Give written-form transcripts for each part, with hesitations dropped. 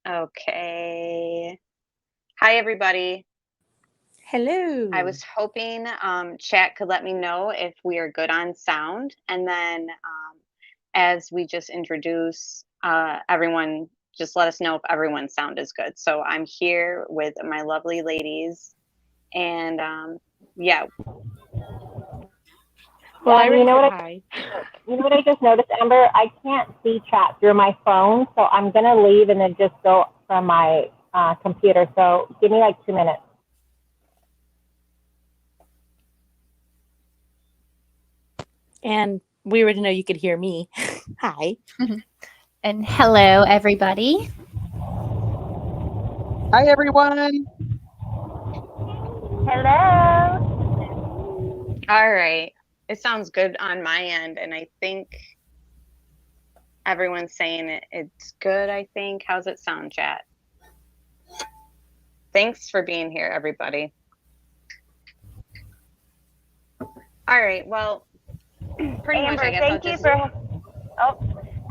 Okay. Hi, everybody. I Hello. was hoping chat could let me know if we are good on sound. And then as we just introduce everyone, just let us know if everyone's sound is good. So I'm here with my lovely ladies. And yeah, Well, I You already know said what hi. you know what I just noticed, Amber? I can't see chat through my phone, so I'm gonna leave and then just go from my computer. So give me like 2 minutes. And we already know you could hear me. Hi. And hello, everybody. Hi, everyone. Hello. all right. It sounds good on my end. And I think everyone's saying it's good, I think. How's it sound, chat? Thanks for being here, everybody. All right. Well, pretty much, I Amber, guess I'll thank you just. for. Oh,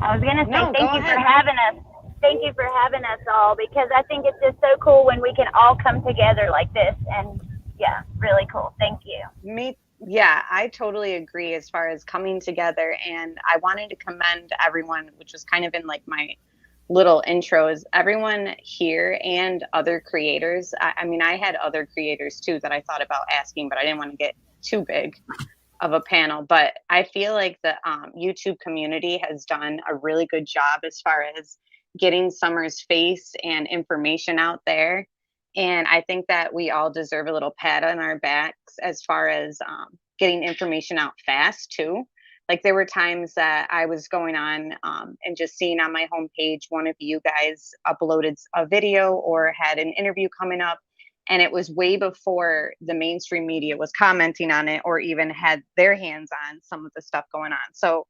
I was gonna say No, go thank you for ahead. having us. Thank you for having us all because I think it's just so cool when we can all come together like this, and yeah, really cool. Thank you. Yeah, I totally agree as far as coming together. And I wanted to commend everyone, which was kind of in like my little intros, everyone here and other creators. I mean, I had other creators too that I thought about asking, but I didn't want to get too big of a panel. But I feel like the YouTube community has done a really good job as far as getting Summer's face and information out there. And I think that we all deserve a little pat on our backs as far as getting information out fast too. Like there were times that I was going on and just seeing on my homepage one of you guys uploaded a video or had an interview coming up, and it was way before the mainstream media was commenting on it or even had their hands on some of the stuff going on. So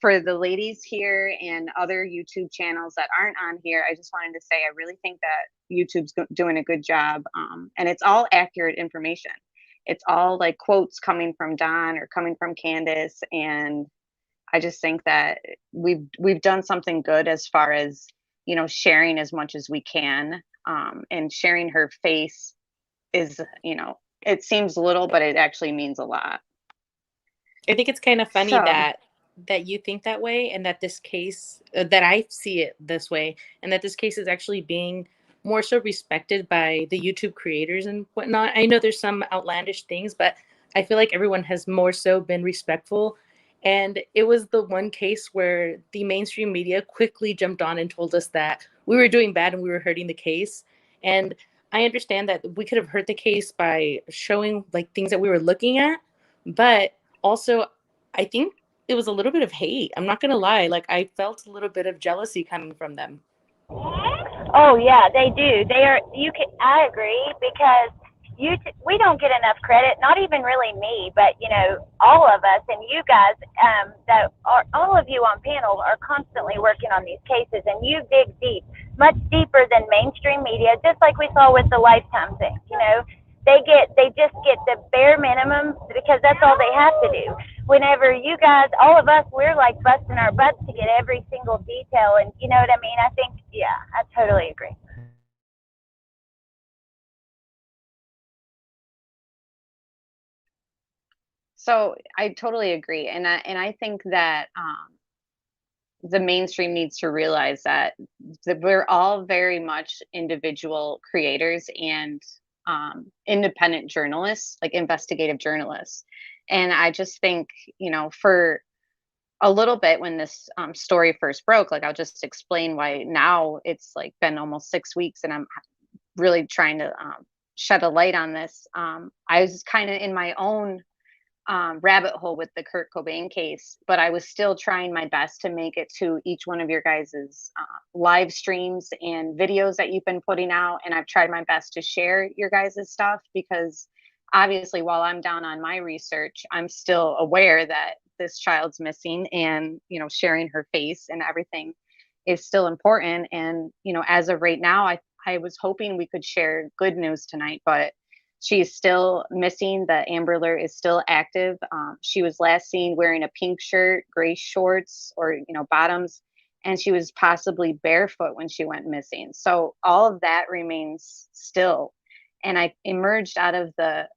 for the ladies here and other YouTube channels that aren't on here, I just wanted to say I really think that YouTube's doing a good job, and it's all accurate information. It's all like quotes coming from Don or coming from Candace, and I just think that we've done something good as far as sharing as much as we can, and sharing her face is it seems little, but it actually means a lot. I think it's kind of funny So that you think that way, and that this case that I see it this way, and that this case is actually being more so respected by the YouTube creators and whatnot. I know there's some outlandish things, but I feel like everyone has more so been respectful. And it was the one case where the mainstream media quickly jumped on and told us that we were doing bad and we were hurting the case. And I understand that we could have hurt the case by showing like things that we were looking at, but also I think it was a little bit of hate. I'm not gonna lie. Like I felt a little bit of jealousy coming from them. Oh yeah, they do. They are. You can. I agree because we don't get enough credit. Not even really me, but all of us and you guys. That are all of you on panel are constantly working on these cases, and you dig deep, much deeper than mainstream media. Just like we saw with the Lifetime thing. They just get the bare minimum because that's all they have to do. Whenever you guys, all of us, we're like busting our butts to get every single detail, and you know what I mean. I think, yeah, I totally agree. so I totally agree, and I think that the mainstream needs to realize that we're all very much individual creators and independent journalists, like investigative journalists. And I just think, for a little bit when this story first broke, like I'll just explain why now it's like been almost 6 weeks and I'm really trying to shed a light on this. I was kind of in my own rabbit hole with the Kurt Cobain case, but I was still trying my best to make it to each one of your guys's live streams and videos that you've been putting out. And I've tried my best to share your guys's stuff because obviously, while I'm down on my research, I'm still aware that this child's missing, and sharing her face and everything is still important. And as of right now, I was hoping we could share good news tonight, but she is still missing. The Amber Alert is still active. She was last seen wearing a pink shirt, gray shorts, or bottoms, and she was possibly barefoot when she went missing. So all of that remains still. And I emerged out of the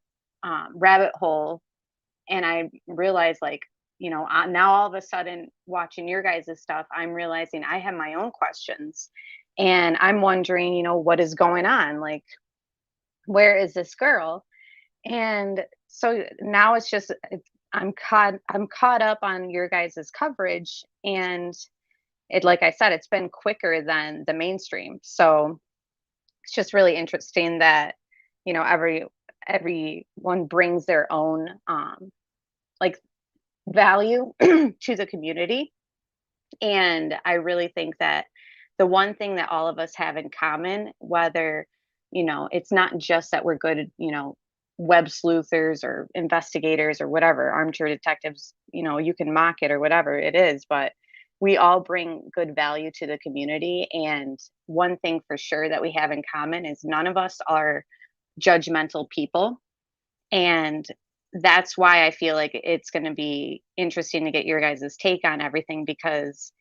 rabbit hole, and I realized, like, now all of a sudden watching your guys' stuff, I'm realizing I have my own questions, and I'm wondering, what is going on? Like, where is this girl? And so now I'm caught up on your guys' coverage, and like I said, it's been quicker than the mainstream. So it's just really interesting that, everyone brings their own like value to the community. And I really think that the one thing that all of us have in common, whether, it's not just that we're good, web sleuthers or investigators or whatever, armchair detectives, you can mock it or whatever it is, but we all bring good value to the community. And one thing for sure that we have in common is none of us are judgmental people. And that's why I feel like it's going to be interesting to get your guys' take on everything, because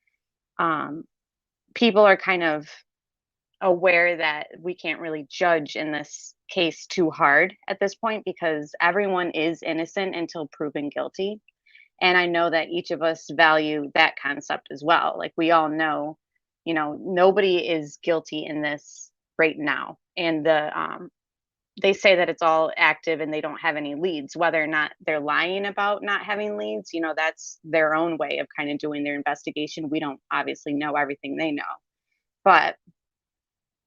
people are kind of aware that we can't really judge in this case too hard at this point, because everyone is innocent until proven guilty. And I know that each of us value that concept as well. Like, we all know, nobody is guilty in this right now. And they say that it's all active and they don't have any leads. Whether or not they're lying about not having leads, that's their own way of kind of doing their investigation. We don't obviously know everything they know. But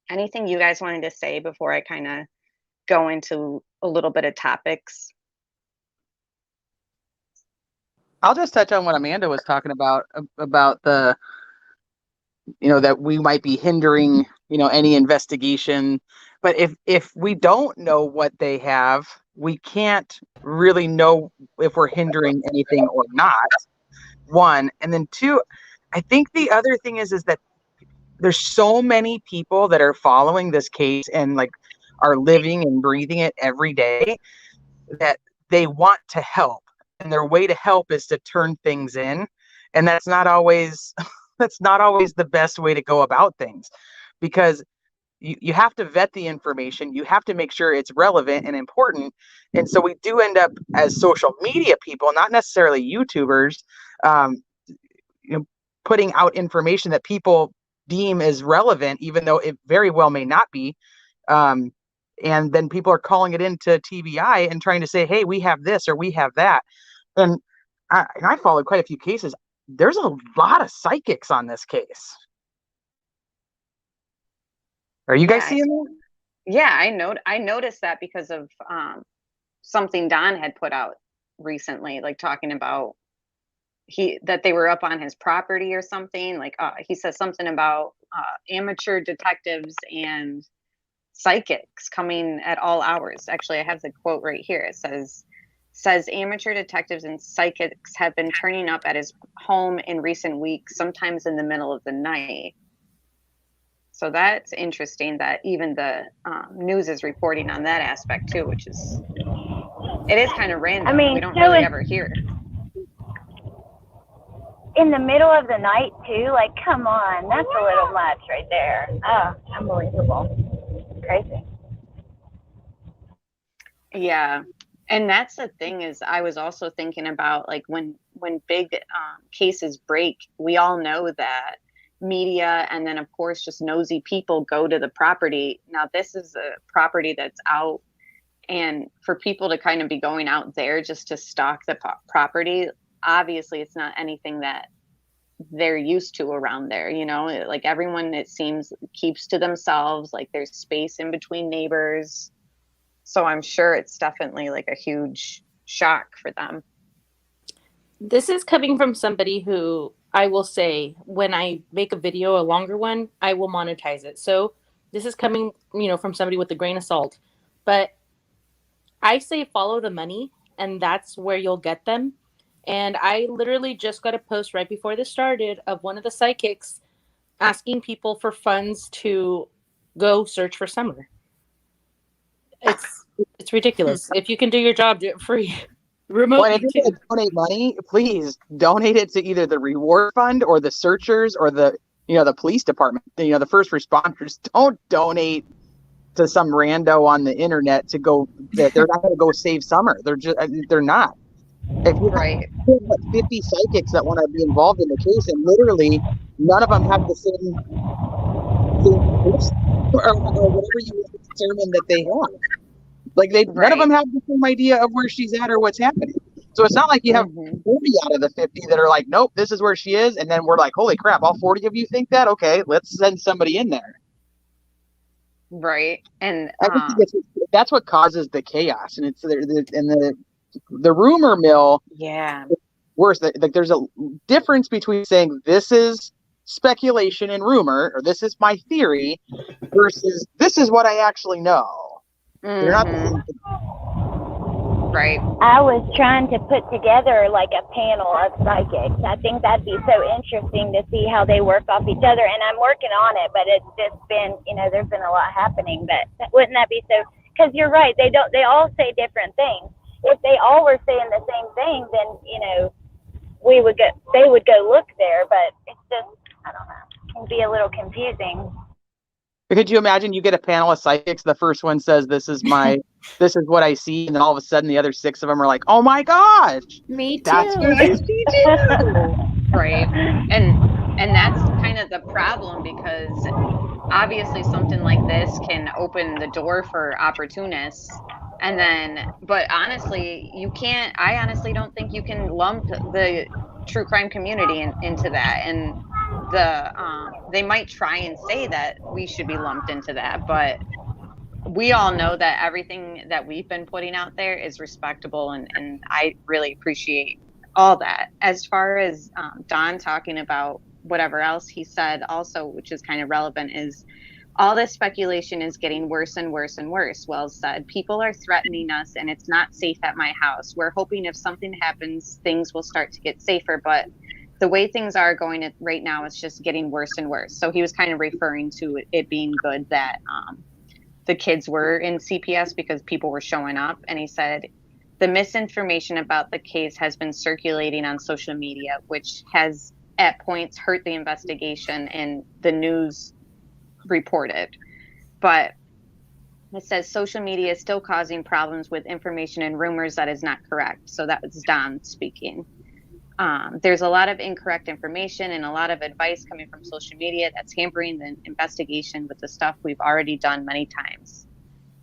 anything you guys wanted to say before I kind of go into a little bit of topics? I'll just touch on what Amanda was talking about the, that we might be hindering, any investigation. But if we don't know what they have, we can't really know if we're hindering anything or not. One. And then two, I think the other thing is that there's so many people that are following this case and like are living and breathing it every day, that they want to help. And their way to help is to turn things in. And that's not always the best way to go about things, because you have to vet the information. You have to make sure it's relevant and important. And so we do end up as social media people, not necessarily YouTubers, putting out information that people deem as relevant, even though it very well may not be. And then people are calling it into TBI and trying to say, hey, we have this or we have that. And I followed quite a few cases. There's a lot of psychics on this case. Are you guys seeing that? Yeah, I noticed that because of something Don had put out recently, like talking about that they were up on his property or something. Like he says something about amateur detectives and psychics coming at all hours. Actually, I have the quote right here. It says amateur detectives and psychics have been turning up at his home in recent weeks, sometimes in the middle of the night. So that's interesting that even the news is reporting on that aspect too, which is kind of random. I mean, we don't really ever hear. In the middle of the night too, like, come on, that's a little much right there. Oh, unbelievable. Crazy. Yeah. And that's the thing, is I was also thinking about, like, when big cases break, we all know that media and then of course just nosy people go to the property. Now this is a property that's out, and for people to kind of be going out there just to stalk the property, obviously it's not anything that they're used to around there. Like, everyone, it seems, keeps to themselves. Like, there's space in between neighbors. So I'm sure it's definitely like a huge shock for them. This is coming from somebody who, I will say, when I make a video, a longer one, I will monetize it. So this is coming, from somebody with a grain of salt. But I say follow the money, and that's where you'll get them. And I literally just got a post right before this started of one of the psychics asking people for funds to go search for Summer. It's ridiculous. If you can do your job, do it free. Remotely. Well, if you're going to donate money, please donate it to either the reward fund or the searchers or the the police department, the first responders don't donate to some rando on the internet to go. They're not going to go save Summer. They're not. If you Right. have 50 psychics that want to be involved in the case, and literally none of them have the same or whatever you want to determine that they have. Like none of them have the same idea of where she's at or what's happening. So it's not like you have 40 out of the 50 that are like, nope, this is where she is, and then we're like, holy crap, all 40 of you think that? Okay, let's send somebody in there. Right. And I think that's what causes the chaos, and it's the rumor mill. Yeah. Worse, like there's a difference between saying this is speculation and rumor, or this is my theory, versus this is what I actually know. They're not the same thing. Right. I was trying to put together like a panel of psychics. I think that'd be so interesting to see how they work off each other. And I'm working on it, but it's just been, there's been a lot happening. But wouldn't that be so? Because you're right, they all say different things. If they all were saying the same thing, then they would go look there. But it's just, I don't know, it can be a little confusing. Could you imagine you get a panel of psychics, the first one says this is what I see, and then all of a sudden the other 6 of them are like, oh my gosh, Me too. that's what I see too. Right. And that's kind of the problem, because obviously something like this can open the door for opportunists. And then, but honestly, I honestly don't think you can lump the true crime community into that. And they might try and say that we should be lumped into that, but we all know that everything that we've been putting out there is respectable, and I really appreciate all that. As far as Don talking about whatever else he said also, which is kind of relevant, is all this speculation is getting worse and worse and worse. Wells said, people are threatening us and it's not safe at my house. We're hoping if something happens, things will start to get safer, but the way things are going right now, it's just getting worse and worse. So he was kind of referring to it being good that the kids were in CPS because people were showing up. And he said, the misinformation about the case has been circulating on social media, which has at points hurt the investigation and the news reported. But it says social media is still causing problems with information and rumors that is not correct. So that was Don speaking. There's a lot of incorrect information and a lot of advice coming from social media that's hampering the investigation with the stuff we've already done many times.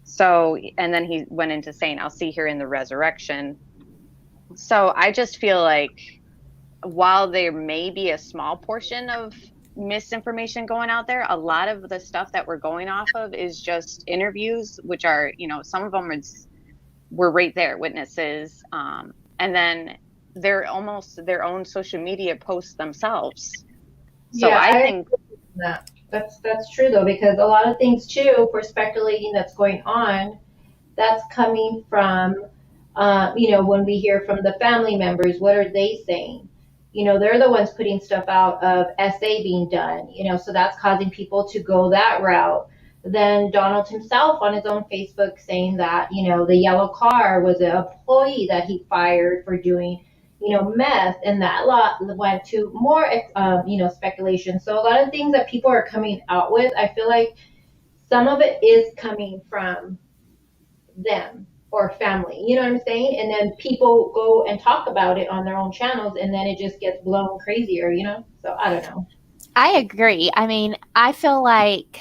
So, and then he went into saying, I'll see her in the resurrection. So I just feel like while there may be a small portion of misinformation going out there, a lot of the stuff that we're going off of is just interviews, which are, some of them were right there, witnesses. And then they're almost their own social media posts themselves. So yeah, I think that's true though, because a lot of things too, if we're speculating that's going on, that's coming from, when we hear from the family members, what are they saying? They're the ones putting stuff out of SA being done, so that's causing people to go that route. Then Donald himself on his own Facebook saying that, the yellow car was an employee that he fired for doing meth, and that lot went to more, speculation. So a lot of things that people are coming out with, I feel like some of it is coming from them or family, you know what I'm saying? And then people go and talk about it on their own channels, and then it just gets blown crazier, So I don't know. I agree. I mean, I feel like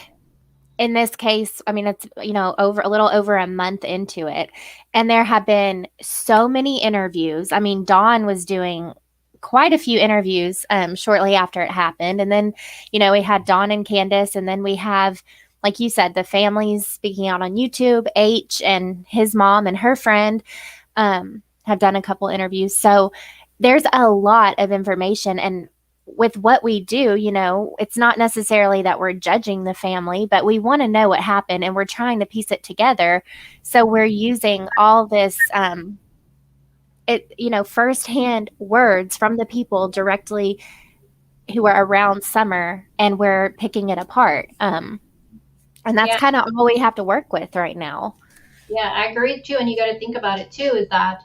in this case, I mean, it's, over a little over a month into it, and there have been so many interviews. I mean, Dawn was doing quite a few interviews shortly after it happened. And then, we had Dawn and Candace, and then we have, like you said, the families speaking out on YouTube. H and his mom and her friend have done a couple interviews. So there's a lot of information. And with what we do, it's not necessarily that we're judging the family, but we want to know what happened and we're trying to piece it together. So we're using all this, firsthand words from the people directly who are around Summer, and we're picking it apart. And that's kind of all we have to work with right now. Yeah, I agree too. And you got to think about it too, is that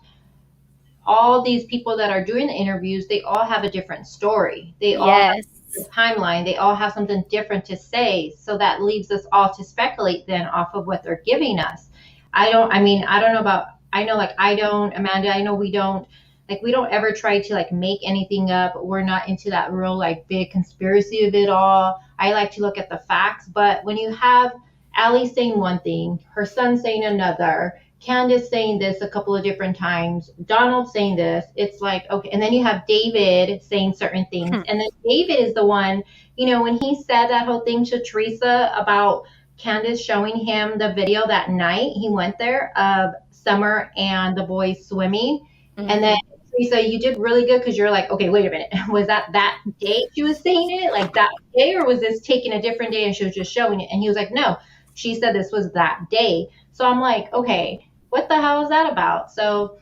all these people that are doing the interviews, they all have a different story. They all have the timeline. They all have something different to say. So that leaves us all to speculate then off of what they're giving us. I don't know about, Amanda, I know we don't ever try to like make anything up. We're not into that real like big conspiracy of it all. I like to look at the facts. But when you have Allie saying one thing, her son saying another, Candace saying this a couple of different times, Donald saying this, it's like, okay. And then you have David saying certain things. And then David is the one, when he said that whole thing to Teresa about Candace showing him the video that night he went there of Summer and the boys swimming. And then Teresa, you did really good because you're like, okay, wait a minute. Was that day she was saying it, like that day, or was this taking a different day and she was just showing it? And he was like, no, she said this was that day. So I'm like, okay, what the hell is that about? So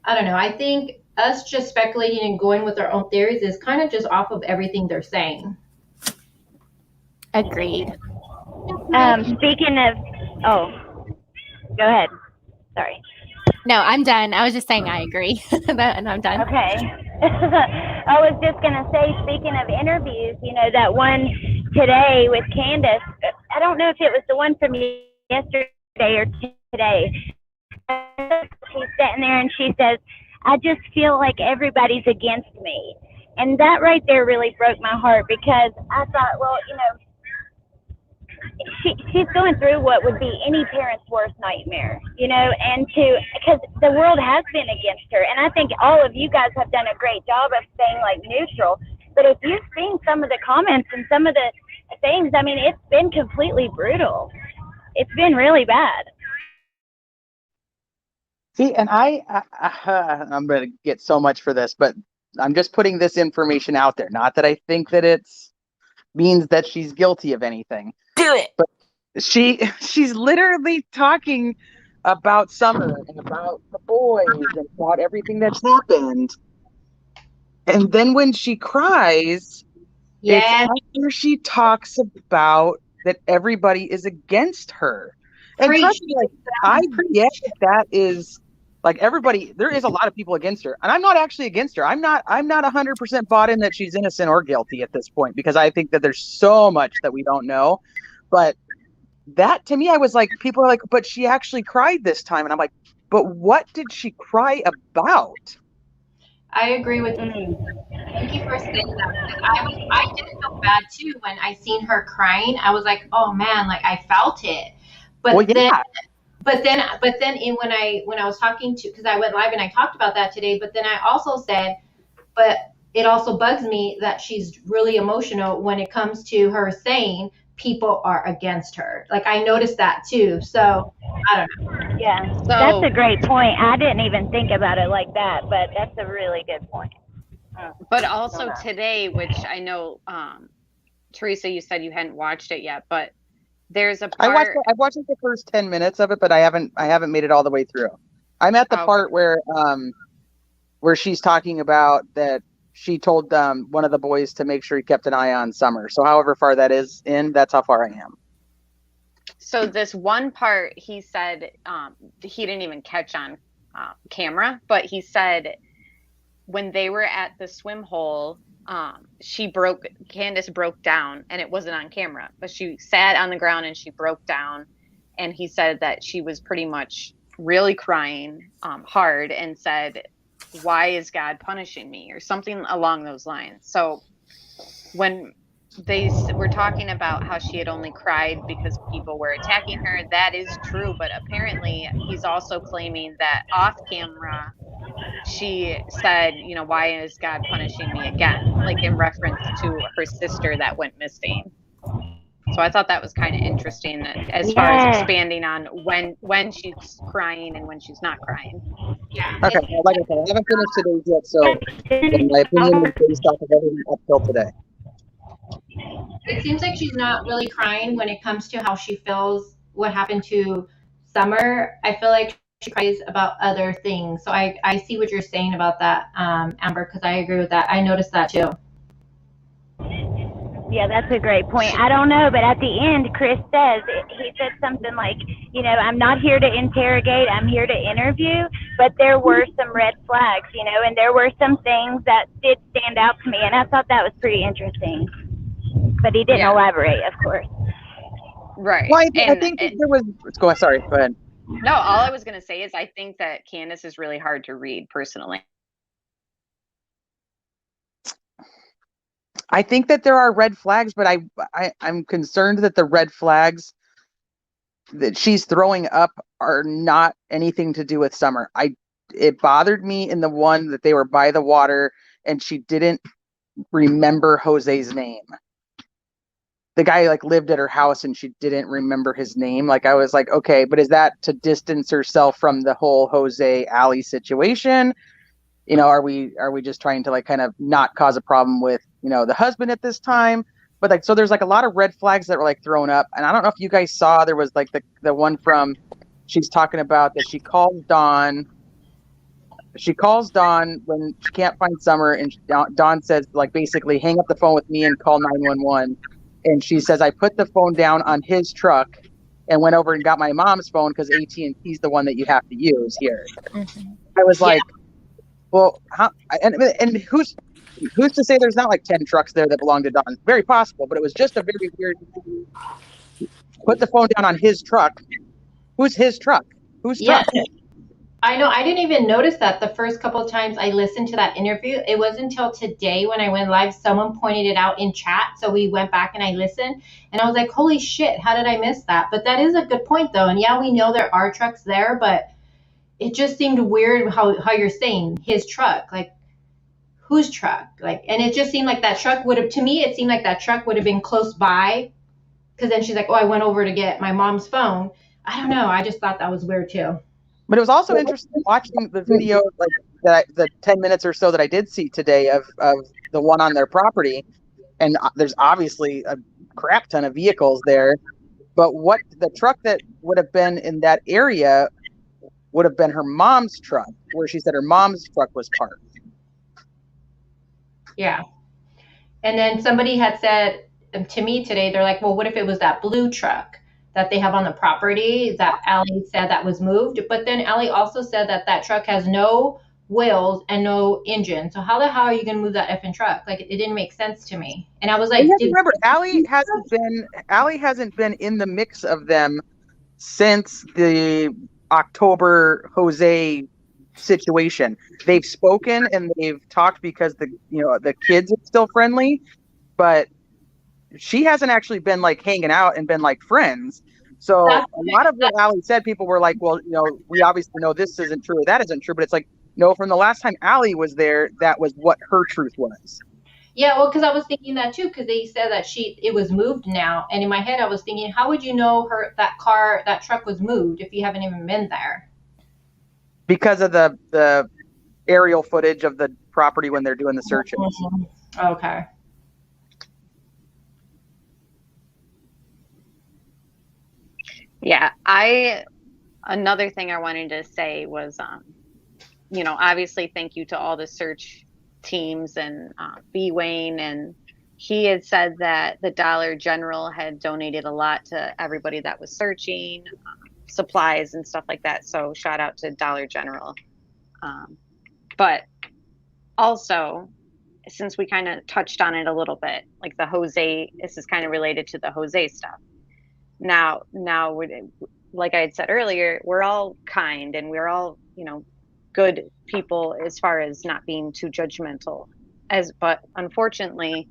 I don't know. I think us just speculating and going with our own theories is kind of just off of everything they're saying. Agreed. Speaking of, go ahead. Sorry. No, I'm done. I was just saying I agree. And I'm done. Okay. I was just going to say, speaking of interviews, that one today with Candace, I don't know if it was the one from yesterday or today. She's sitting there and she says, I just feel like everybody's against me. And that right there really broke my heart, because I thought, well, she's going through what would be any parent's worst nightmare, and because the world has been against her. And I think all of you guys have done a great job of staying like neutral. But if you've seen some of the comments and some of the things, I mean, it's been completely brutal. It's been really bad. See, and I'm going to get so much for this, but I'm just putting this information out there. Not that I think that it's means that she's guilty of anything. Do it. But she's literally talking about Summer and about the boys and about everything that's happened. And then when she cries, it's after she talks about that everybody is against her. And trust me, like, I get that is like everybody, there is a lot of people against her. And I'm not actually against her. I'm not 100% bought in that she's innocent or guilty at this point, because I think that there's so much that we don't know. But that, to me, I was like, people are like, but she actually cried this time. And I'm like, but what did she cry about? I agree with you. Thank you for saying that. I did feel bad too when I seen her crying. I was like, oh man, like I felt it. But Well, yeah. then when I was talking to, because I went live and I talked about that today, but then I also said, but it also bugs me that she's really emotional when it comes to her saying people are against her. Like I noticed that too. So I don't know. Yeah, that's a great point. I didn't even think about it like that, but that's a really good point. But also today, which I know, Teresa, you said you hadn't watched it yet, but there's a part. I've watched the first 10 minutes of it, but I haven't made it all the way through. I'm at the part where she's talking about that she told one of the boys to make sure he kept an eye on Summer. So however far that is in, that's how far I am. So this one part, he said he didn't even catch on camera, but he said when they were at the swim hole, Candace broke down, and it wasn't on camera, but she sat on the ground and she broke down. And he said that she was pretty much really crying hard and said, why is God punishing me, or something along those lines. So when they were talking about how she had only cried because people were attacking her, that is true. But apparently he's also claiming that off camera, she said, why is God punishing me again? Like in reference to her sister that went missing. So I thought that was kind of interesting, that as far as expanding on when she's crying and when she's not crying. Yeah. Okay, well, like I said, I haven't finished today's yet, so in my opinion is based off of everything up till today. It seems like she's not really crying when it comes to how she feels what happened to Summer. I feel like she cries about other things. So I see what you're saying about that, Amber, because I agree with that. I noticed that too. Yeah, that's a great point. I don't know, but at the end, Chris says, he said something like, I'm not here to interrogate, I'm here to interview, but there were some red flags, and there were some things that did stand out to me, and I thought that was pretty interesting. but he didn't Yeah. elaborate, of course. Right. Well, I And think that there was. Go. Sorry. Go ahead. no, all I was going to say is I think that Candace is really hard to read personally. I think that there are red flags, but I'm concerned that the red flags that she's throwing up are not anything to do with Summer. It bothered me in the one that they were by the water and she didn't remember Jose's name. The guy like lived at her house and she didn't remember his name. Like I was like, okay, but is that to distance herself from the whole Jose Allie situation? You know, are we just trying to like kind of not cause a problem with, you know, the husband at this time? But like, so there's like a lot of red flags that were like thrown up. And I don't know if you guys saw, there was like the one from, she's talking about that she calls Dawn when she can't find Summer, and Dawn says like basically hang up the phone with me and call 911. And she says I put the phone down on his truck and went over and got my mom's phone because AT&T's the one that you have to use here. Mhm. I was like, well, how, and who's to say there's not like 10 trucks there that belong to Dawn? Very possible, but it was just a very weird. Put the phone down on his truck. Who's his truck? Whose truck? I know. I didn't even notice that the first couple of times I listened to that interview. It wasn't until today when I went live, someone pointed it out in chat. So we went back and I listened and I was like, holy shit, how did I miss that? But that is a good point though. And yeah, we know there are trucks there, but it just seemed weird how you're saying his truck, like whose truck? Like, and it just seemed like that truck would have, to me, it seemed like that truck would have been close by. Cause then she's like, oh, I went over to get my mom's phone. I don't know. I just thought that was weird too. But it was also interesting watching the video, like the 10 minutes or so that I did see today of the one on their property. And there's obviously a crap ton of vehicles there. But what the truck that would have been in that area would have been her mom's truck, where she said her mom's truck was parked. Yeah. And then somebody had said to me today, they're like, well, what if it was that blue truck that they have on the property that Allie said that was moved? But then Allie also said that that truck has no wheels and no engine. So how the hell are you going to move that effing truck? Like, it didn't make sense to me. And I was like, remember, Allie hasn't been in the mix of them since the October Jose situation. They've spoken and they've talked because the kids are still friendly, but she hasn't actually been like hanging out and been like friends. So a lot of what Allie said, people were like, well, we obviously know this isn't true or that isn't true, but it's like, no, from the last time Allie was there, that was what her truth was. Yeah, well, because I was thinking that too, because they said that it was moved now, and in my head I was thinking, how would you know that truck was moved if you haven't even been there? Because of the aerial footage of the property when they're doing the searches. Mm-hmm. Okay. Yeah, another thing I wanted to say was, obviously thank you to all the search teams and B. Wayne, and he had said that the Dollar General had donated a lot to everybody that was searching, supplies and stuff like that. So shout out to Dollar General. But also, since we kind of touched on it a little bit, like the Jose, this is kind of related to the Jose stuff. Now, like I had said earlier, we're all kind and we're all, good people as far as not being too judgmental. But unfortunately,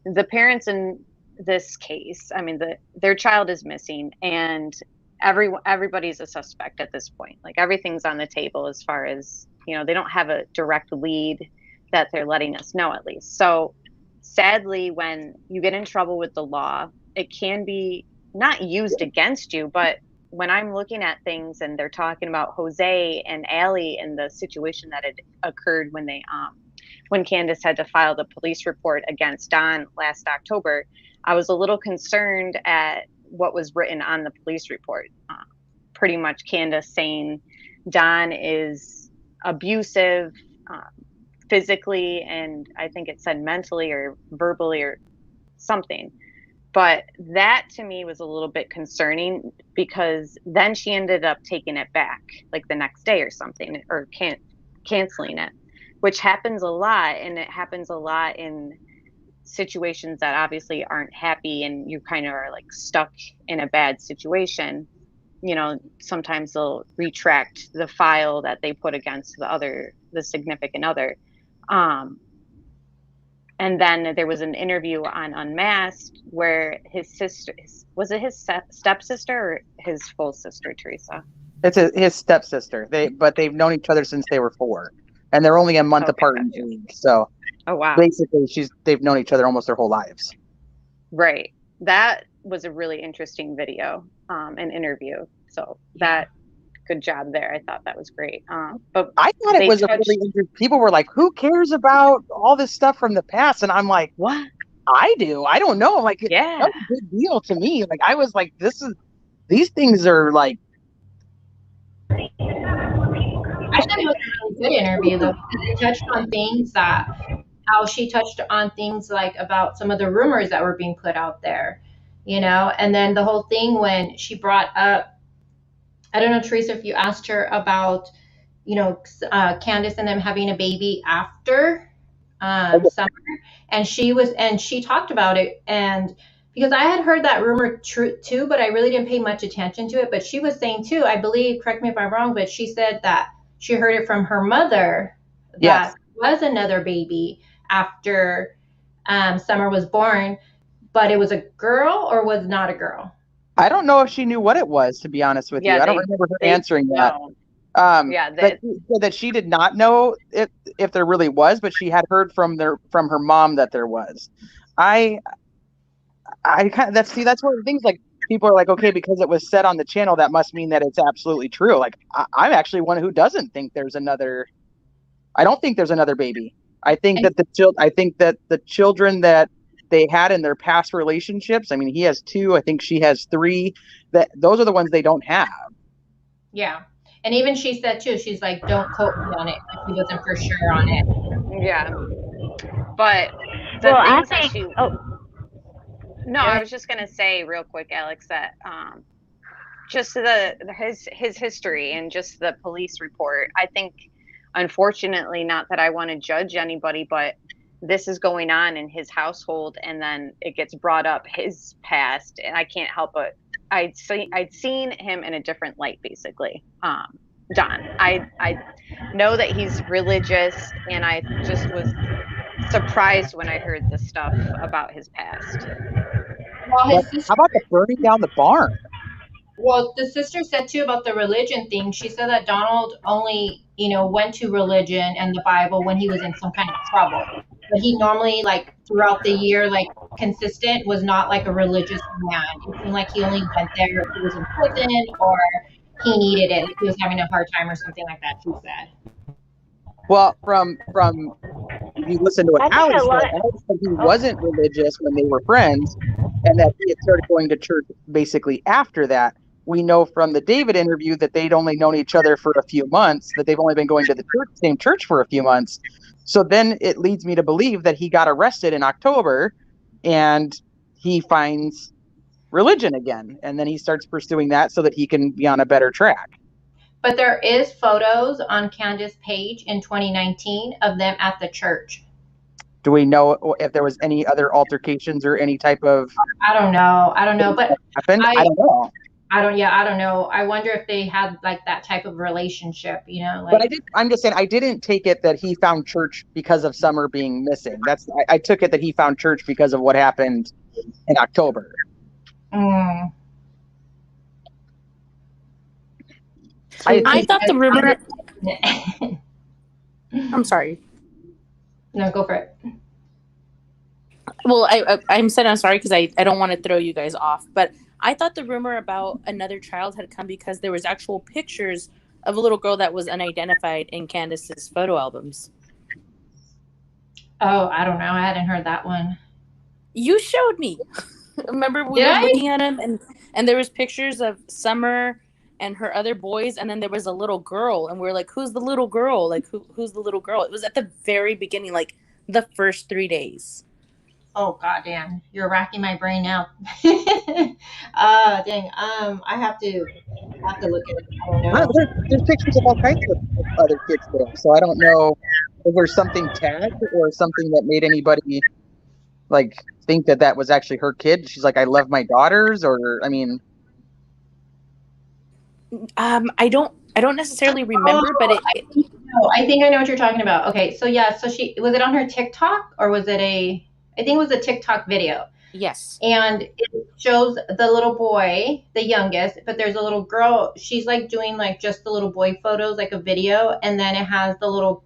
the parents in this case, I mean, their child is missing, and everybody's a suspect at this point. Like everything's on the table as far as they don't have a direct lead that they're letting us know, at least. So sadly, when you get in trouble with the law, it can be not used against you, but when I'm looking at things and they're talking about Jose and Allie and the situation that had occurred when Candace had to file the police report against Don last October, I was a little concerned at what was written on the police report. Pretty much Candace saying Don is abusive, physically, and I think it said mentally or verbally or something. But that to me was a little bit concerning, because then she ended up taking it back like the next day or something, or canceling it, which happens a lot. And it happens a lot in situations that obviously aren't happy and you kind of are like stuck in a bad situation, you know, sometimes they'll retract the file that they put against the significant other. And then there was an interview on Unmasked where his sister, was it his stepsister or his full sister, Teresa? It's his stepsister. They've known each other since they were 4, and they're only a month apart in age. So, oh wow, basically, they've known each other almost their whole lives. Right. That was a really interesting video, an interview. So good job there. I thought that was great. But I thought it was a really interesting. People were like, "Who cares about all this stuff from the past?" And I'm like, "What? I do. I don't know. Like, yeah, that's a big deal to me. Like, I was like, these things are like." I thought it was a really good interview though, because it touched on things how she touched on things like about some of the rumors that were being put out there, you know, and then the whole thing when she brought up, I don't know, Teresa, if you asked her about, you know, Candace and them having a baby after summer, and she talked about it, and because I had heard that rumor too, but I really didn't pay much attention to it. But she was saying too, I believe, correct me if I'm wrong, but she said that she heard it from her mother that was another baby after Summer was born, but it was a girl or was not a girl. I don't know if she knew what it was, to be honest with you. I don't remember her answering that. That she did not know if there really was, but she had heard from her mom that there was. That's one of the things, like, people are like, okay, because it was said on the channel, that must mean that it's absolutely true. Like, I'm actually one who doesn't think there's another. I don't think there's another baby. I think that the children that they had in their past relationships, I mean, he has 2, I think she has 3, that those are the ones they don't have. Yeah. And even she said too, she's like, don't quote me on it if she wasn't for sure on it. Yeah. But I was just gonna say real quick, Alex, that just his history and just the police report, I think, unfortunately, not that I want to judge anybody, but this is going on in his household, and then it gets brought up his past, and I can't help but I'd seen him in a different light, basically. Don, I know that he's religious, and I just was surprised when I heard the stuff about his past. Well, how about the burning down the barn? Well, the sister said too about the religion thing. She said that Donald only, went to religion and the Bible when he was in some kind of trouble. But he normally, like, throughout the year, like, consistent, was not like a religious man. It seemed like he only went there if he was in prison or he needed it, if he was having a hard time or something like that, she said. Well, from if you listen to what Alex said, he wasn't religious when they were friends, and that he had started going to church basically after that. We know from the David interview that they'd only known each other for a few months, that they've only been going to the same church for a few months. So then it leads me to believe that he got arrested in October and he finds religion again. And then he starts pursuing that so that he can be on a better track. But there is photos on Candace's page in 2019 of them at the church. Do we know if there was any other altercations or any type of... I don't know. But happened? I don't know. I don't know. I wonder if they had like that type of relationship, like... But I'm just saying, I didn't take it that he found church because of Summer being missing. I took it that he found church because of what happened in October. I thought the rumor... I'm sorry. No, go for it. Well, I'm saying I'm sorry because I don't want to throw you guys off, but I thought the rumor about another child had come because there was actual pictures of a little girl that was unidentified in Candace's photo albums. Oh, I don't know. I hadn't heard that one. You showed me. Remember we were looking at him and there was pictures of Summer and her other boys, and then there was a little girl, and we were like, who's the little girl? Like, who's the little girl? It was at the very beginning, like the first 3 days. Oh, goddamn. You're racking my brain now. Dang. I have to look at it. I don't know. There's pictures of all kinds of other kids there, so I don't know if there's something tagged or something that made anybody like think that that was actually her kid? She's like, I love my daughters, or I mean, I don't necessarily remember, but I think I know what you're talking about. Okay, so yeah, so she was it on her TikTok or was it I think it was a TikTok video. yes. And it shows the little boy, the youngest, but there's a little girl. She's like doing like just the little boy photos, like a video, and then it has a little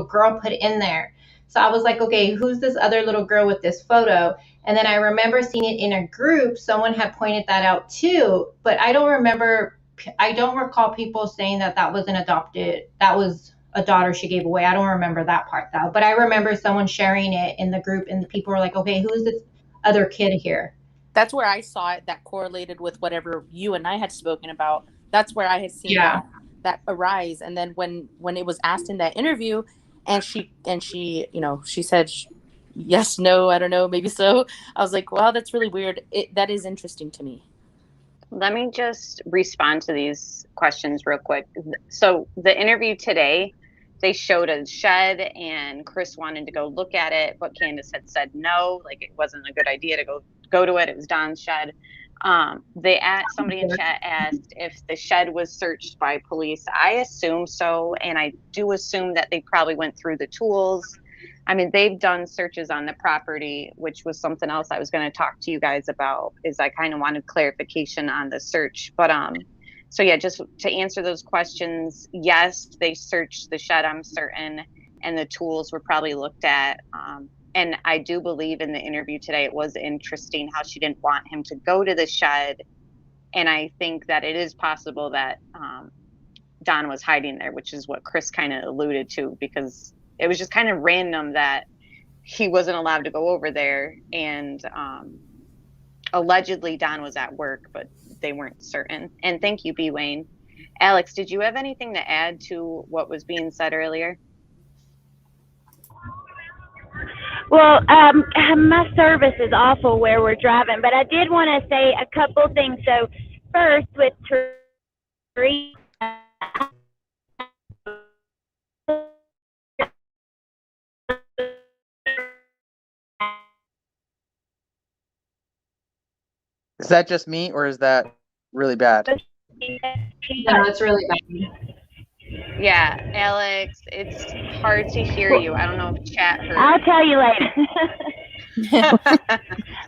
girl put in there. So I was like, okay, who's this other little girl with this photo? And then I remember seeing it in a group. Someone had pointed that out too, but I don't recall people saying that was that was a daughter she gave away. I don't remember that part though, but I remember someone sharing it in the group, and the people were like, okay, who is this other kid here? That's where I saw it, that correlated with whatever you and I had spoken about. That's where I had seen that arise. And then when it was asked in that interview, and she she said yes, no, I don't know, maybe so. I was like, wow, that's really weird. That is interesting to me. Let me just respond to these questions real quick. So the interview today, they showed a shed and Chris wanted to go look at it, but Candace had said no, like it wasn't a good idea to go to it. It was Don's shed. Somebody in chat asked if the shed was searched by police. I assume so, and I do assume that they probably went through the tools. I mean, they've done searches on the property, which was something else I was going to talk to you guys about, is I kind of wanted clarification on the search. But so yeah, just to answer those questions, yes, they searched the shed, I'm certain, and the tools were probably looked at. And I do believe in the interview today, it was interesting how she didn't want him to go to the shed. And I think that it is possible that Don was hiding there, which is what Chris kind of alluded to, because it was just kind of random that he wasn't allowed to go over there. And allegedly Don was at work, but they weren't certain. And thank you, B. Wayne. Alex, did you have anything to add to what was being said earlier? Well, my service is awful where we're driving, but I did want to say a couple things. So first, with Teresa, is that just me or is that really bad? No, it's really bad. Yeah, Alex, it's hard to hear you. I don't know if chat heard. I'll tell you later.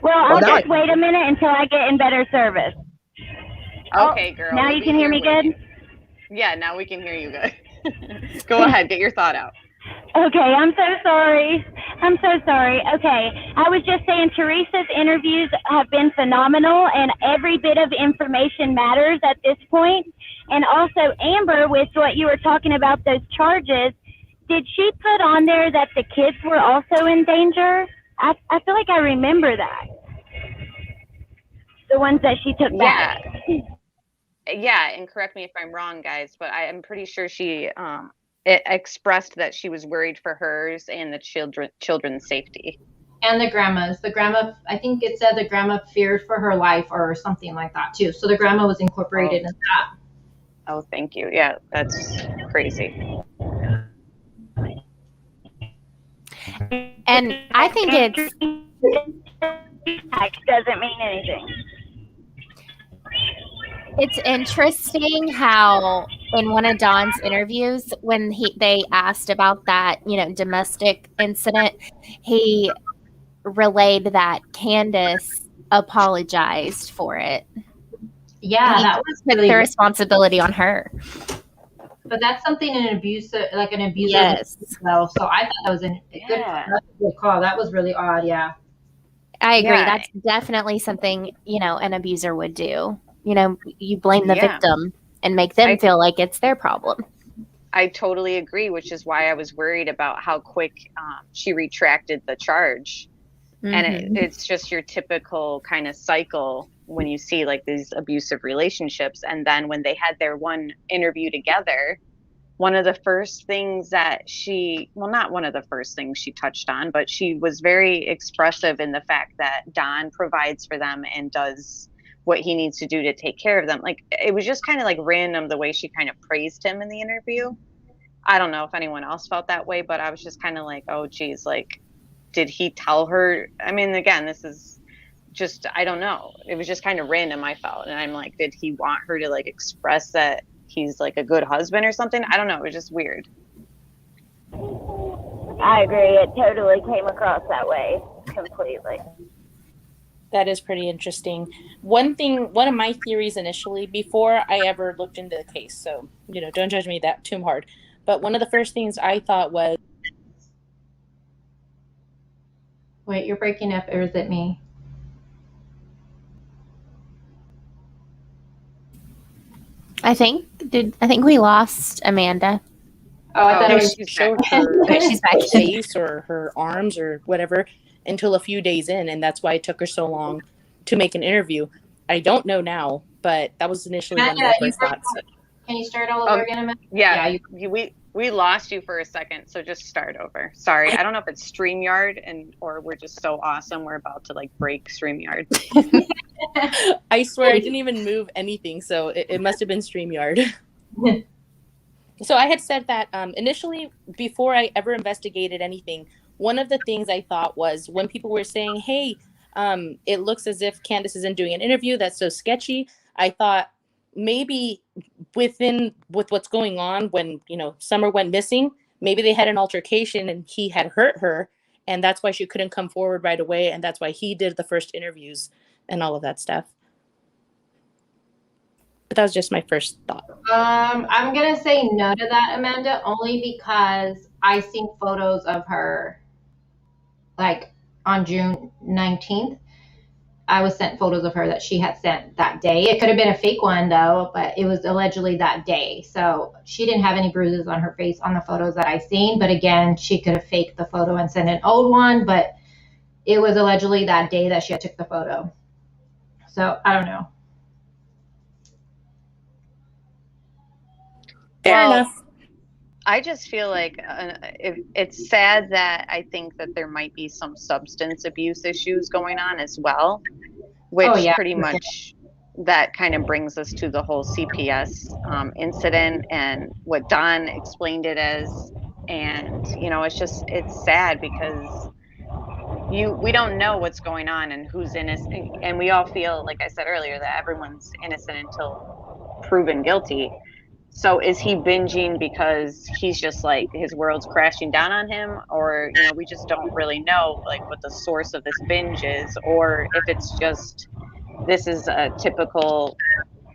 Well, I'll just wait a minute until I get in better service. Okay, girl. Now you can hear me good? Yeah, now we can hear you good. Go ahead, get your thought out. Okay, I'm so sorry. Okay, I was just saying Teresa's interviews have been phenomenal, and every bit of information matters at this point. And also, Amber, with what you were talking about, those charges, did she put on there that the kids were also in danger? I feel like I remember that. The ones that she took back. Yeah, and correct me if I'm wrong, guys, but I'm pretty sure she it expressed that she was worried for hers and the children's safety. And the grandma's. The grandma, I think it said the grandma feared for her life or something like that too. So the grandma was incorporated in that. Oh, thank you. Yeah, that's crazy. And I think it's doesn't mean anything. It's interesting how in one of Don's interviews, when they asked about that, domestic incident, he relayed that Candace apologized for it. Yeah, that was put the responsibility on her. But that's something an abuser. Yes. Well, so I thought that was a good call. That was really odd. Yeah. I agree. Yeah. That's definitely something, an abuser would do. You blame the victim and make them feel like it's their problem. I totally agree, which is why I was worried about how quick she retracted the charge. Mm-hmm. And it's just your typical kind of cycle when you see like these abusive relationships. And then when they had their one interview together, one of the first things that not one of the first things she touched on, but she was very expressive in the fact that Don provides for them and does what he needs to do to take care of them. Like, it was just kind of like random the way she kind of praised him in the interview. I don't know if anyone else felt that way, but I was just kind of like, oh geez, like did he tell her? I mean, again, this is just, I don't know. It was just kind of random, I felt. And I'm like, did he want her to like express that he's like a good husband or something? I don't know. It was just weird. I agree. It totally came across that way completely. That is pretty interesting. One of my theories initially, before I ever looked into the case, so, don't judge me that too hard, but one of the first things I thought was... Wait, you're breaking up, or is it me? I think we lost Amanda. Oh, I thought it was... she's showed back. her She's back. face or her arms or whatever until a few days in, and that's why it took her so long to make an interview. I don't know now, but that was initially one of my first thoughts. Can you start all over again, Amanda? Yeah, we lost you for a second, so just start over. Sorry, I don't know if it's StreamYard or we're just so awesome we're about to like break StreamYard. I swear I didn't even move anything, so it must have been StreamYard. So I had said that initially, before I ever investigated anything, one of the things I thought was when people were saying, hey, it looks as if Candace isn't doing an interview, that's so sketchy. I thought maybe with what's going on when, Summer went missing, maybe they had an altercation and he had hurt her, and that's why she couldn't come forward right away, and that's why he did the first interviews and all of that stuff. But that was just my first thought. I'm going to say no to that, Amanda, only because I seen photos of her, like, on June 19th. I was sent photos of her that she had sent that day. It could have been a fake one, though, but it was allegedly that day. So she didn't have any bruises on her face on the photos that I seen. But again, she could have faked the photo and sent an old one. But it was allegedly that day that she had took the photo. So I don't know. Fair enough. I just feel like it's sad that I think that there might be some substance abuse issues going on as well, which pretty much that kind of brings us to the whole CPS incident and what Don explained it as. And, it's sad because we don't know what's going on and who's innocent. And we all feel, like I said earlier, that everyone's innocent until proven guilty. So is he binging because he's just like his world's crashing down on him, or we just don't really know like what the source of this binge is, or if it's just this is a typical.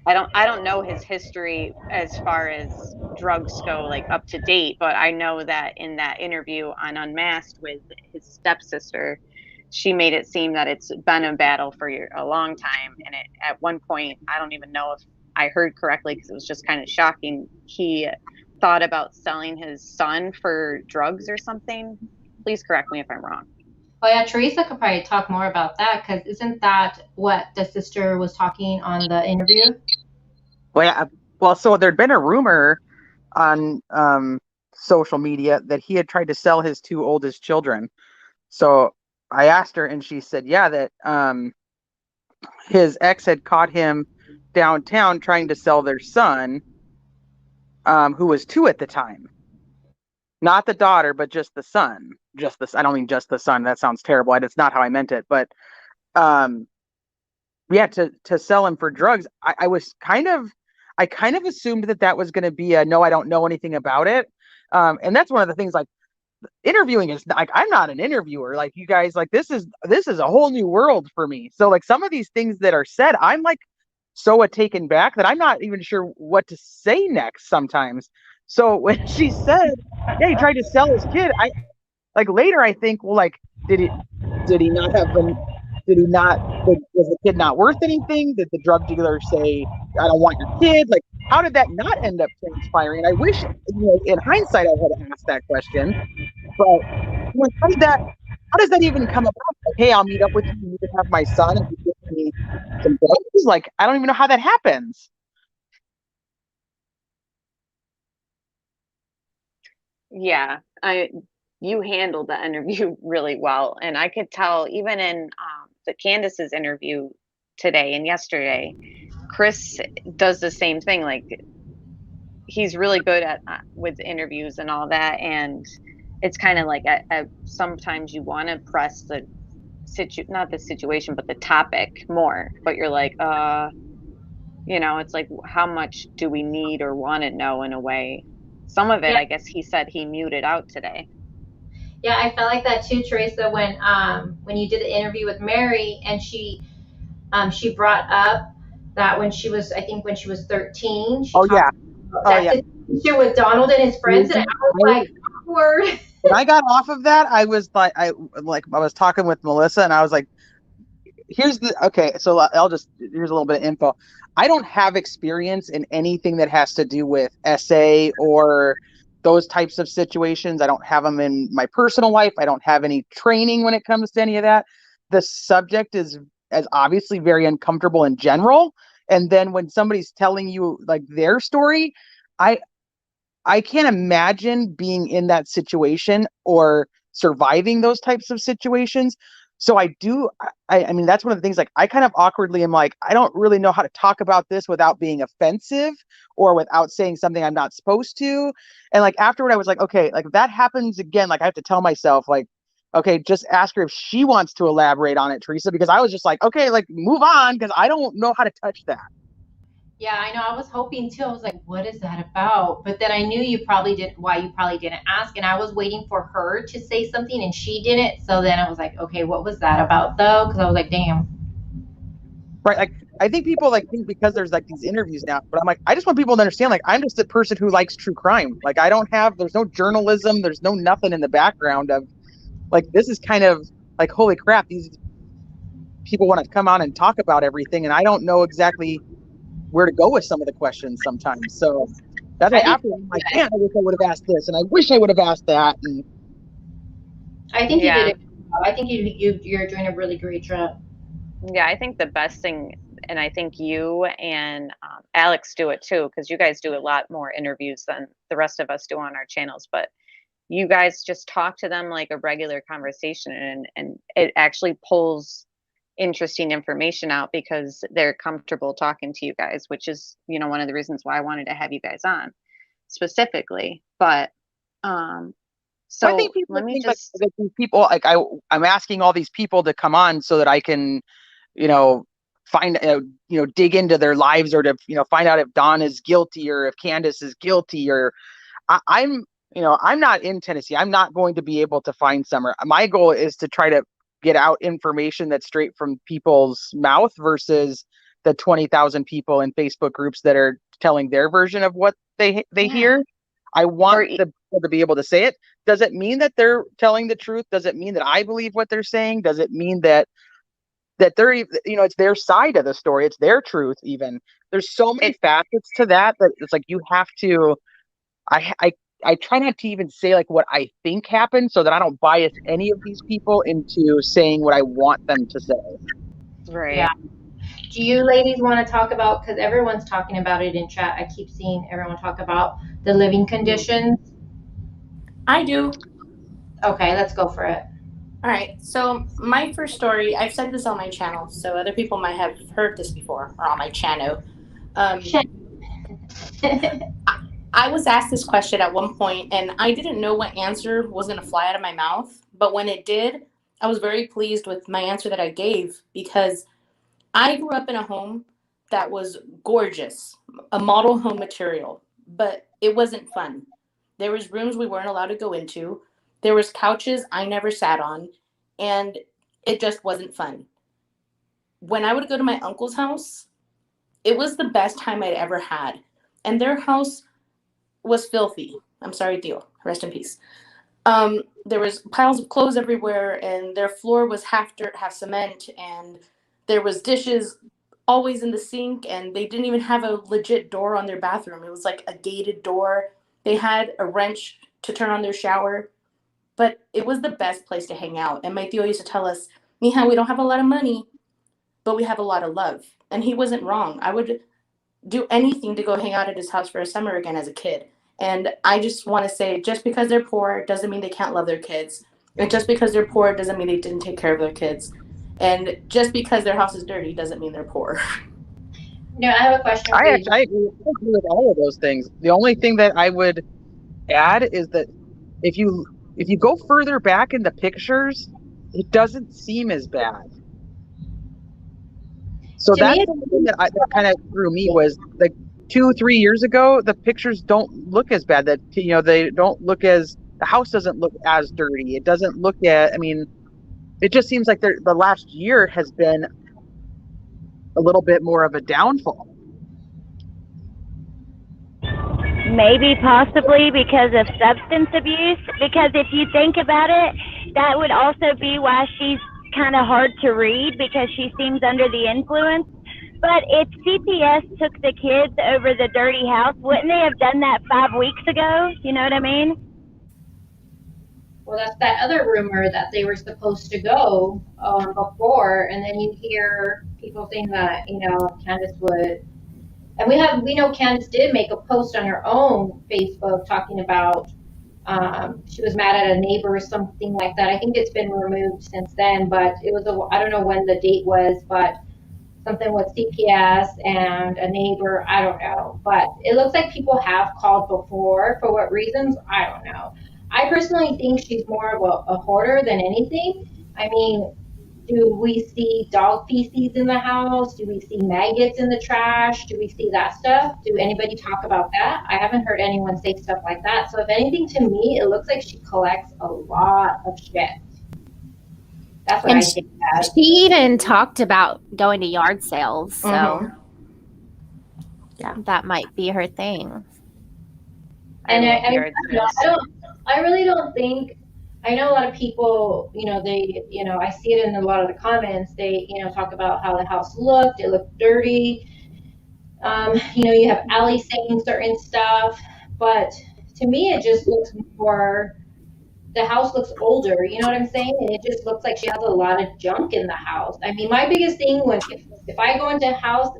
I don't know his history as far as drugs go, like up to date, but I know that in that interview on Unmasked with his stepsister, she made it seem that it's been a battle for a long time, and at one point, I don't even know if I heard correctly because it was just kind of shocking. He thought about selling his son for drugs or something. Please correct me if I'm wrong. Oh yeah, Teresa could probably talk more about that because isn't that what the sister was talking on the interview? Well, yeah. Well, so there'd been a rumor on social media that he had tried to sell his two oldest children. So I asked her, and she said, yeah, that his ex had caught him downtown trying to sell their son, who was 2 at the time. Not the daughter, but just the son. I don't mean just the son. That sounds terrible. That's not how I meant it. But yeah, to sell him for drugs. I kind of assumed that was going to be a no, I don't know anything about it. And that's one of the things, like, interviewing is like, I'm not an interviewer. Like, you guys, like, this is a whole new world for me. So like some of these things that are said, I'm like so taken back that I'm not even sure what to say next sometimes. So when she said, yeah, he tried to sell his kid, I like later I think, well, like, did he not have them? Did he not? Was the kid not worth anything? Did the drug dealer say, I don't want your kid? Like, how did that not end up transpiring? I wish, in hindsight, I had asked that question. But how does that even come about? Like, hey, I'll meet up with you. You can have my son and you give me some drugs. Like, I don't even know how that happens. Yeah, you handled the interview really well, and I could tell even in the Candace's interview today and yesterday, Chris does the same thing. Like, he's really good at with interviews and all that, and it's kind of like sometimes you want to press the not the situation, but the topic more, but you're like, it's like, how much do we need or want to know in a way? Some of it, Yeah, I guess he said he muted out today. yeah, I felt like that too, Teresa, when you did the interview with Mary, and she brought up that I think when she was 13, she Oh yeah. talked about Oh that yeah. situation with Donald and his friends, and I was like, awkward. When I got off of that, I was like, I was talking with Melissa, and I was like, so here's a little bit of info. I don't have experience in anything that has to do with SA or those types of situations. I don't have them in my personal life. I don't have any training when it comes to any of that. The subject is as obviously very uncomfortable in general. And then when somebody's telling you like their story, I I can't imagine being in that situation or surviving those types of situations. So I mean, that's one of the things, like, I kind of awkwardly am like, I don't really know how to talk about this without being offensive or without saying something I'm not supposed to. And like afterward, I was like, okay, like if that happens again, like I have to tell myself, like, okay, just ask her if she wants to elaborate on it, Teresa, because I was just like, okay, like move on, because I don't know how to touch that. Yeah, I know. I was hoping too. I was like, what is that about? But then I knew why you probably didn't ask. And I was waiting for her to say something and she didn't. So then I was like, okay, what was that about though? Because I was like, damn. Right. Like I think people like think because there's like these interviews now, but I'm like, I just want people to understand, like, I'm just a person who likes true crime. Like there's no journalism, there's no nothing in the background of like, this is kind of like, holy crap, these people want to come on and talk about everything. And I don't know exactly where to go with some of the questions sometimes. So that's why I think after I'm like, man, I wish I would have asked this and I wish I would have asked that. And I think you Yeah. did a good job. I think you're doing a really great job. Yeah, I think the best thing, and I think you and Alex do it too, because you guys do a lot more interviews than the rest of us do on our channels. But you guys just talk to them like a regular conversation, and it actually pulls interesting information out because they're comfortable talking to you guys, which is, one of the reasons why I wanted to have you guys on specifically. But I so think people let me think like just that these people, like I'm asking all these people to come on so that I can, you know, find, dig into their lives, or to, find out if Don is guilty or if Candace is guilty, or I'm not in Tennessee. I'm not going to be able to find Summer. My goal is to try to get out information that's straight from people's mouth versus the 20,000 people in Facebook groups that are telling their version of what they hear. I want the people to be able to say it. Does it mean that they're telling the truth? Does it mean that I believe what they're saying? Does it mean that they're, it's their side of the story, it's their truth? Even there's so many facets to that it's like you have to. I try not to even say like what I think happened, so that I don't bias any of these people into saying what I want them to say. right. Yeah. Do you ladies want to talk about, because everyone's talking about it in chat, I keep seeing everyone talk about the living conditions. I do. Okay, let's go for it. All right. So my first story, I've said this on my channel, so other people might have heard this before, or on my channel. I was asked this question at one point, and I didn't know what answer was going to fly out of my mouth. But when it did, I was very pleased with my answer that I gave, because I grew up in a home that was gorgeous, a model home material, but it wasn't fun. There was rooms we weren't allowed to go into. There was couches I never sat on, and it just wasn't fun. When I would go to my uncle's house, it was the best time I'd ever had. And their house was filthy. I'm sorry, Dio. Rest in peace. There was piles of clothes everywhere, and their floor was half dirt, half cement, and there was dishes always in the sink, and they didn't even have a legit door on their bathroom. It was like a gated door. They had a wrench to turn on their shower, but it was the best place to hang out. And my Theo used to tell us, Mija, we don't have a lot of money, but we have a lot of love. And he wasn't wrong. I would do anything to go hang out at his house for a summer again as a kid. And I just want to say, just because they're poor doesn't mean they can't love their kids. And just because they're poor doesn't mean they didn't take care of their kids. And just because their house is dirty doesn't mean they're poor. No, I have a question for you. I agree with all of those things. The only thing that I would add is that if you if you go further back in the pictures, it doesn't seem as bad. So To that's me, the only thing that kind of threw me was like 2-3 years ago, the pictures don't look as bad. That, they don't look as, the house doesn't look as dirty. It doesn't look at, I mean, it just seems like the last year has been a little bit more of a downfall. Maybe possibly because of substance abuse. Because if you think about it, that would also be why she's kind of hard to read, because she seems under the influence. But if CPS took the kids over the dirty house, wouldn't they have done that 5 weeks ago? You know what I mean? well, that's that other rumor that they were supposed to go before, and then you hear people saying that Candace would, and we know Candace did make a post on her own Facebook talking about she was mad at a neighbor or something like that. I think it's been removed since then, but it was I don't know when the date was, but something with CPS and a neighbor. I don't know, but it looks like people have called before. For what reasons? I don't know. I personally think she's more of a hoarder than anything. I mean, do we see dog feces in the house? Do we see maggots in the trash? Do we see that stuff? Do anybody talk about that? I haven't heard anyone say stuff like that. So if anything, to me, it looks like she collects a lot of shit. That's what And I think. she even talked about going to yard sales, so yeah, that might be her thing. And I I really don't think, I know a lot of people, I see it in a lot of the comments. They, talk about how the house looked. It looked dirty. You have Allie saying certain stuff, but to me, it just looks more, the house looks older. You know what I'm saying? And it just looks like she has a lot of junk in the house. I mean, my biggest thing if I go into a house,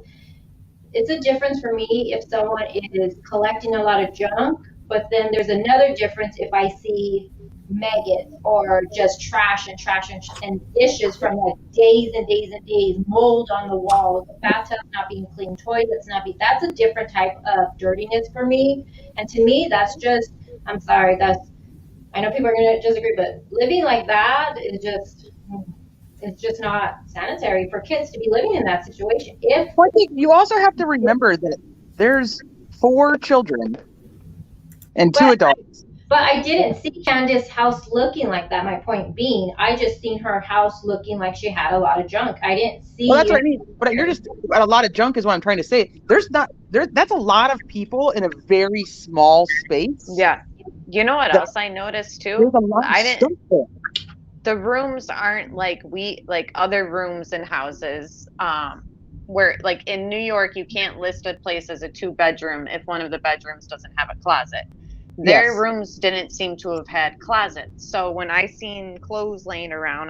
it's a difference for me if someone is collecting a lot of junk, but then there's another difference if I see maggots or just trash and dishes from like days and days and days, mold on the walls, the bathtub not being clean, toilets not being, that's a different type of dirtiness for me. And to me, that's just, I'm sorry, I know people are going to disagree, but living like that is just, it's just not sanitary for kids to be living in that situation. I think you also have to remember that there's 4 children and 2 adults. But I didn't see Candace's house looking like that. My point being, I just seen her house looking like she had a lot of junk. I didn't see. Well, that's what I mean. But you're just, a lot of junk is what I'm trying to say. That's a lot of people in a very small space. Yeah. You know what else I noticed too? There's a lot of stuff there. The rooms aren't like other rooms in houses where, like in New York, you can't list a place as a 2-bedroom if one of the bedrooms doesn't have a closet. Their rooms didn't seem to have had closets. So when I seen clothes laying around,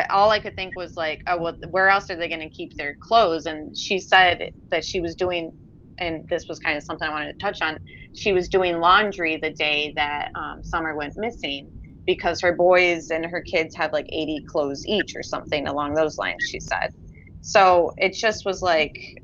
all I could think was like, oh, well, where else are they going to keep their clothes? And she said that she was doing, and this was kind of something I wanted to touch on, she was doing laundry the day that Summer went missing, because her boys and her kids had like 80 clothes each or something along those lines, she said. So it just was like,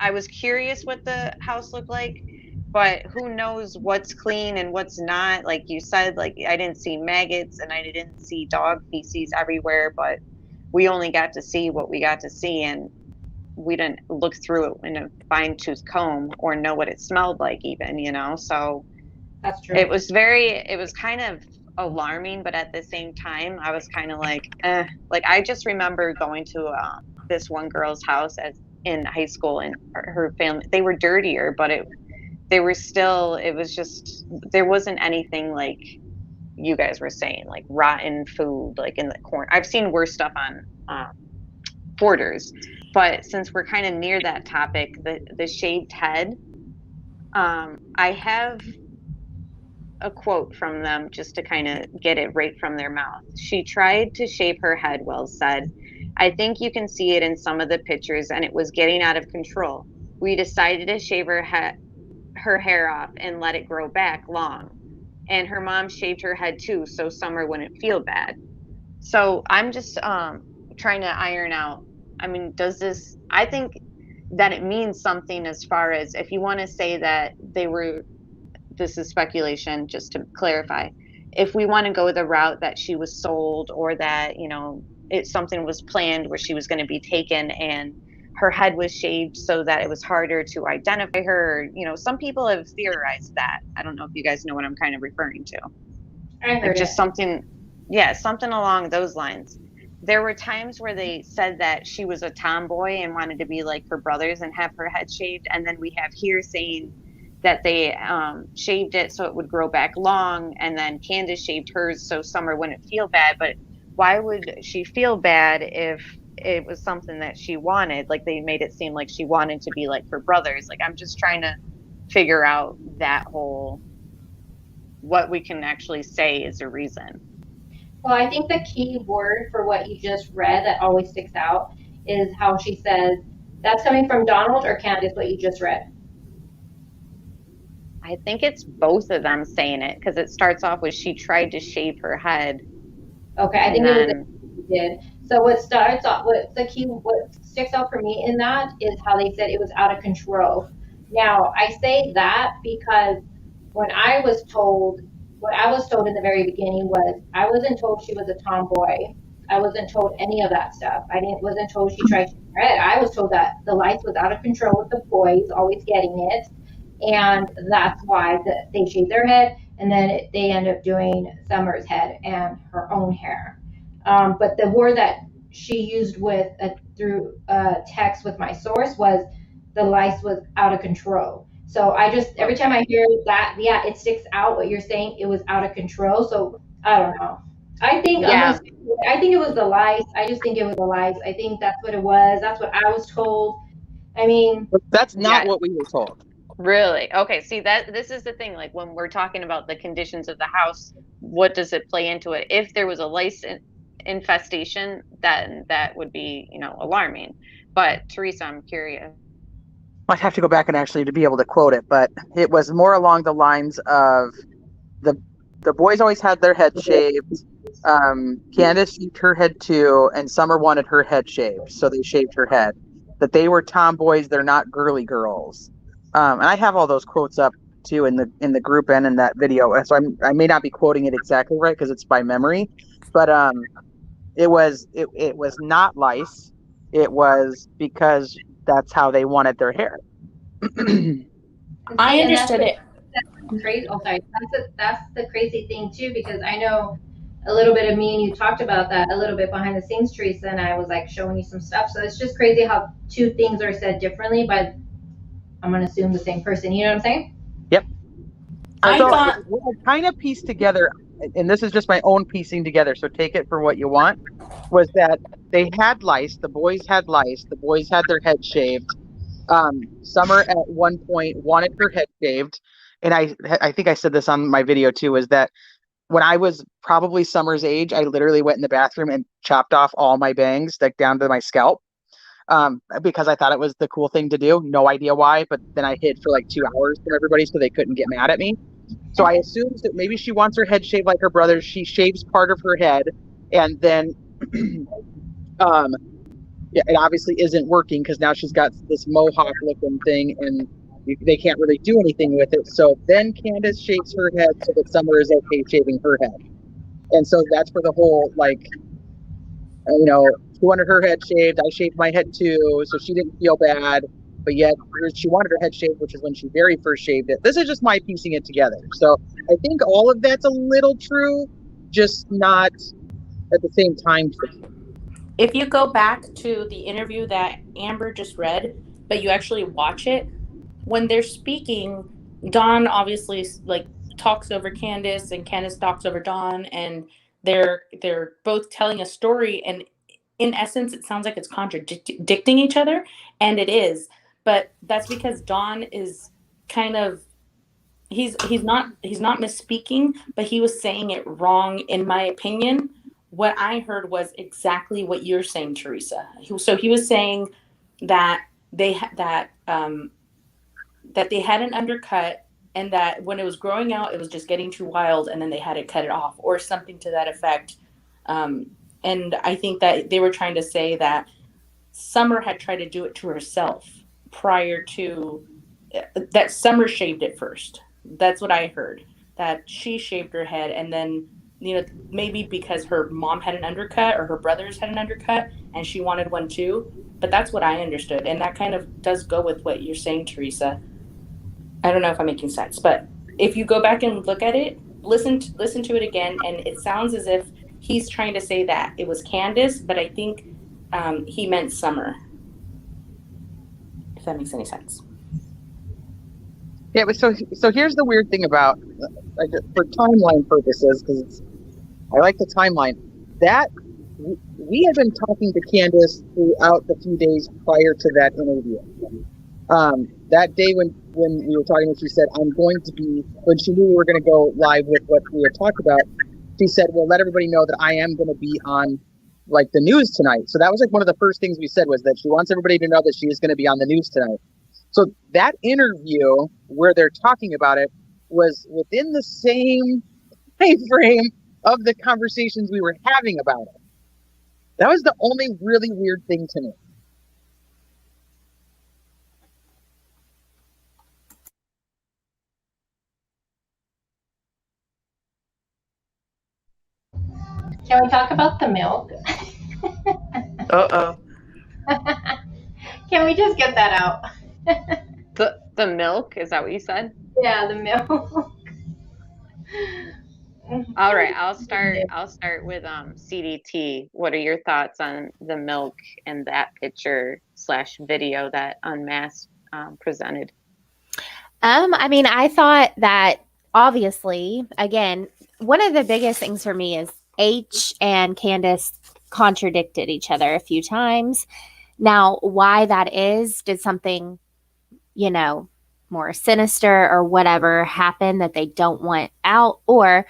I was curious what the house looked like, but who knows what's clean and what's not. Like you said, like I didn't see maggots and I didn't see dog feces everywhere, but we only got to see what we got to see, and we didn't look through it in a fine-tooth comb or know what it smelled like even, so that's true. It was kind of alarming, but at the same time, I was kind of like, like I just remember going to this one girl's house in high school, and her family, they were dirtier, but there wasn't anything like you guys were saying, like rotten food, like in the corner. I've seen worse stuff on Borders, but since we're kind of near that topic, the shaved head, I have a quote from them just to kind of get it right from their mouth. She tried to shave her head, Wells said. I think you can see it in some of the pictures, and it was getting out of control. We decided to shave her hair off and let it grow back long. And her mom shaved her head too, so Summer wouldn't feel bad. So I'm just trying to iron out, I mean, I think that it means something as far as if you want to say that this is speculation, just to clarify, if we want to go the route that she was sold, or that, something was planned where she was going to be taken and her head was shaved so that it was harder to identify her. Some people have theorized that. I don't know if you guys know what I'm kind of referring to. I Like heard just it. something along those lines. There were times where they said that she was a tomboy and wanted to be like her brothers and have her head shaved. And then we have here saying that they shaved it so it would grow back long. And then Candace shaved hers so Summer wouldn't feel bad. But why would she feel bad if it was something that she wanted? Like, they made it seem like she wanted to be like her brothers. Like, I'm just trying to figure out that whole, what we can actually say is a reason. Well, I think the key word for what you just read that always sticks out is how she says, that's coming from Donald or Candace, what you just read? I think it's both of them saying it, because it starts off with she tried to shave her head. Okay, I think it was did. So what sticks out for me in that is how they said it was out of control. Now, I say that because what I was told in the very beginning was, I wasn't told she was a tomboy. I wasn't told any of that stuff. Wasn't told she tried to her head. I was told that the life was out of control with the boys always getting it, and that's why they shaved their head, and then they end up doing Summer's head and her own hair. But the word that she used through text with my source was the lice was out of control. So every time I hear that, yeah, it sticks out what you're saying. It was out of control. So I don't know. I think it was the lice. I just think it was the lice. I think that's what it was. That's what I was told. I mean, that's not what we were told. Really? Okay. See, this is the thing. Like, when we're talking about the conditions of the house, what does it play into it? If there was a lice infestation, then that would be, alarming. But Teresa, I'm curious. I'd have to go back and actually to be able to quote it, but it was more along the lines of the boys always had their head shaved. Candace shaved her head too, and Summer wanted her head shaved, so they shaved her head. That they were tomboys, they're not girly girls. And I have all those quotes up too in the group and in that video. So I may not be quoting it exactly right because it's by memory, but it was not lice. It was because that's how they wanted their hair. I understood it. That's crazy. Oh, sorry. That's the crazy thing too, because I know a little bit of me and you talked about that a little bit behind the scenes, Teresa, and I was like showing you some stuff. So it's just crazy how two things are said differently by, I'm going to assume, the same person. You know what I'm saying? Yep. What I kind of pieced together, and this is just my own piecing together, so take it for what you want, was that they had lice. The boys had lice. The boys had their head shaved. Summer at one point wanted her head shaved. And I think I said this on my video too, is that when I was probably Summer's age, I literally went in the bathroom and chopped off all my bangs, like down to my scalp, because I thought it was the cool thing to do. No idea why, but then I hid for like 2 hours from everybody so they couldn't get mad at me. So I assumed that maybe she wants her head shaved like her brother. She shaves part of her head, and then yeah, it obviously isn't working because now she's got this mohawk looking thing and they can't really do anything with it. So then Candace shaves her head so that Summer is okay shaving her head. And so that's for the whole, like, she wanted her head shaved. I shaved my head too. So she didn't feel bad. But yet she wanted her head shaved, which is when she very first shaved it. This is just my piecing it together. So I think all of that's a little true, just not at the same time true. If you go back to the interview that Amber just read, but you actually watch it, when they're speaking, Dawn obviously talks over Candace, and Candace talks over Dawn, and they're both telling a story, and in essence, it sounds like it's contradicting each other, and it is. But that's because Dawn is kind of he's not misspeaking, but he was saying it wrong, in my opinion. What I heard was exactly what you're saying, Teresa. So he was saying that they had an undercut, and that when it was growing out, it was just getting too wild, and then they had to cut it off, or something to that effect. And I think that they were trying to say that Summer had tried to do it to herself prior to that. Summer shaved it first, That's what I heard. That she shaved her head, and then maybe because her mom had an undercut or her brothers had an undercut, and she wanted one too. But that's what I understood, and that kind of does go with what you're saying, Teresa. I don't know if I'm making sense, but if you go back and look at it, listen to it again, and it sounds as if he's trying to say that it was Candace, but I think he meant Summer. If that makes any sense. Yeah, but so here's the weird thing about, for timeline purposes, because I like the timeline, that we had been talking to Candace throughout the few days prior to that interview. That day when we were talking, she said, I'm going to be, when she knew we were going to go live with what we were talking about, she said, well, let everybody know that I am going to be on like the news tonight. So that was like one of the first things we said, was that she wants everybody to know that she is going to be on the news tonight. So that interview where they're talking about it was within the same time frame of the conversations we were having about it. That was the only really weird thing to me. Can we talk about the milk? Uh-oh. Can we just get that out? The milk, is that what you said? Yeah, the milk. All right, I'll start with CDT. What are your thoughts on the milk and that picture / video that Unmasked presented? I mean, I thought that obviously, again, one of the biggest things for me is H and Candace contradicted each other a few times. Now, why that is, did something, more sinister or whatever happen that they don't want out? Or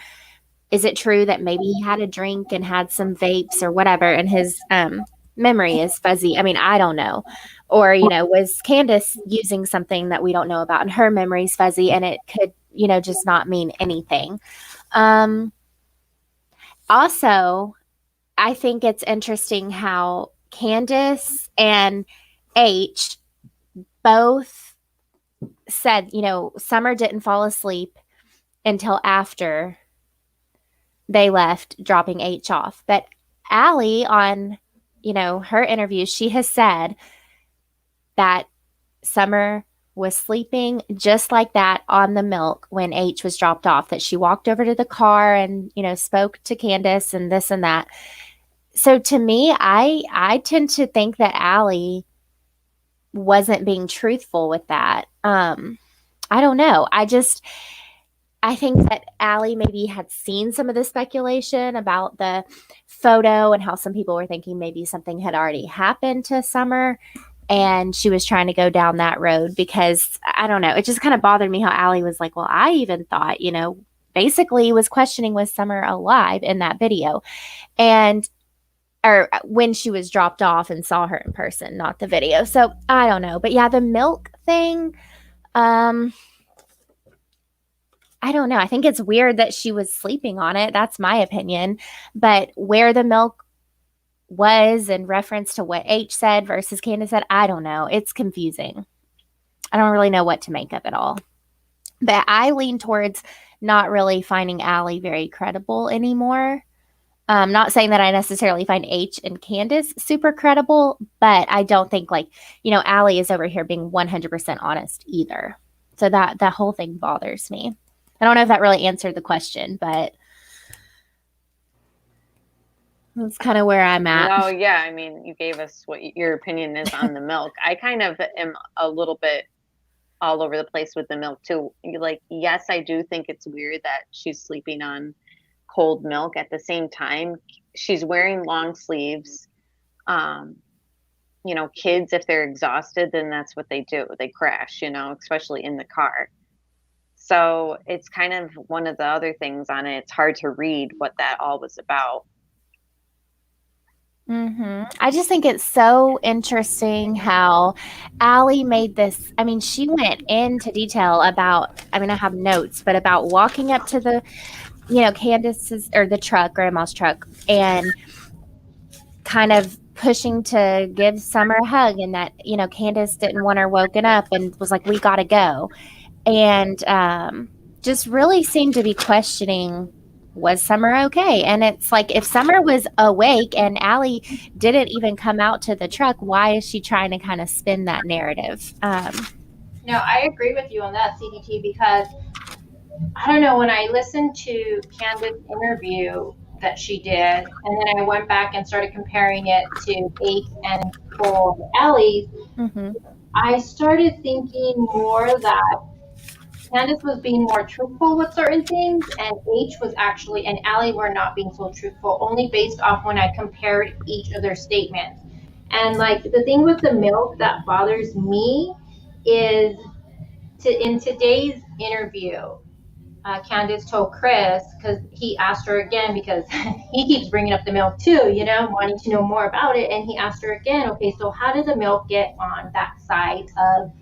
is it true that maybe he had a drink and had some vapes or whatever, and his memory is fuzzy? I mean, I don't know. Or, was Candace using something that we don't know about and her memory's fuzzy and it could, just not mean anything? Also, I think it's interesting how Candace and H both said, Summer didn't fall asleep until after they left, dropping H off. But Allie, on, her interview, she has said that Summer was sleeping just like that on the milk when H was dropped off, that she walked over to the car and, spoke to Candace and this and that. So to me, I tend to think that Allie wasn't being truthful with that. I don't know. I think that Allie maybe had seen some of the speculation about the photo and how some people were thinking maybe something had already happened to Summer, and she was trying to go down that road because, I don't know, it just kind of bothered me how Allie was like, well, I even thought, basically was questioning, was Summer alive in that video? Or when she was dropped off and saw her in person, not the video. So I don't know. But yeah, the milk thing, I don't know. I think it's weird that she was sleeping on it. That's my opinion. But where the milk was in reference to what H said versus Candace said, I don't know. It's confusing. I don't really know what to make of it all. But I lean towards not really finding Allie very credible anymore. Not saying that I necessarily find H and Candace super credible, but I don't think Allie is over here being 100% honest either. So that whole thing bothers me. I don't know if that really answered the question, but that's kind of where I'm at. No, yeah. I mean, you gave us what your opinion is on the milk. I kind of am a little bit all over the place with the milk too. Yes, I do think it's weird that she's sleeping on cold milk. At the same time, she's wearing long sleeves. Kids, if they're exhausted, then that's what they do. They crash, especially in the car. So it's kind of one of the other things on it. It's hard to read what that all was about. Mm-hmm. I just think it's so interesting how Allie made this. I mean, she went into detail about, I have notes, but about walking up to the, Candace's or the truck, grandma's truck, and kind of pushing to give Summer a hug, and that, Candace didn't want her woken up and was like, we got to go. And just really seem to be questioning, was Summer okay? And it's like, if Summer was awake and Allie didn't even come out to the truck, why is she trying to kind of spin that narrative? No, I agree with you on that, CDT, because I don't know, when I listened to Candace's interview that she did, and then I went back and started comparing it to H and for Allie's, Mm-hmm. I started thinking more that Candace was being more truthful with certain things, and H was actually, and Allie were not being so truthful, only based off when I compared each of their statements. And like the thing with the milk that bothers me is in today's interview, Candace told Chris, because he asked her again, because he keeps bringing up the milk too, you know, wanting to know more about it. And he asked her again, okay, so how did the milk get on that side of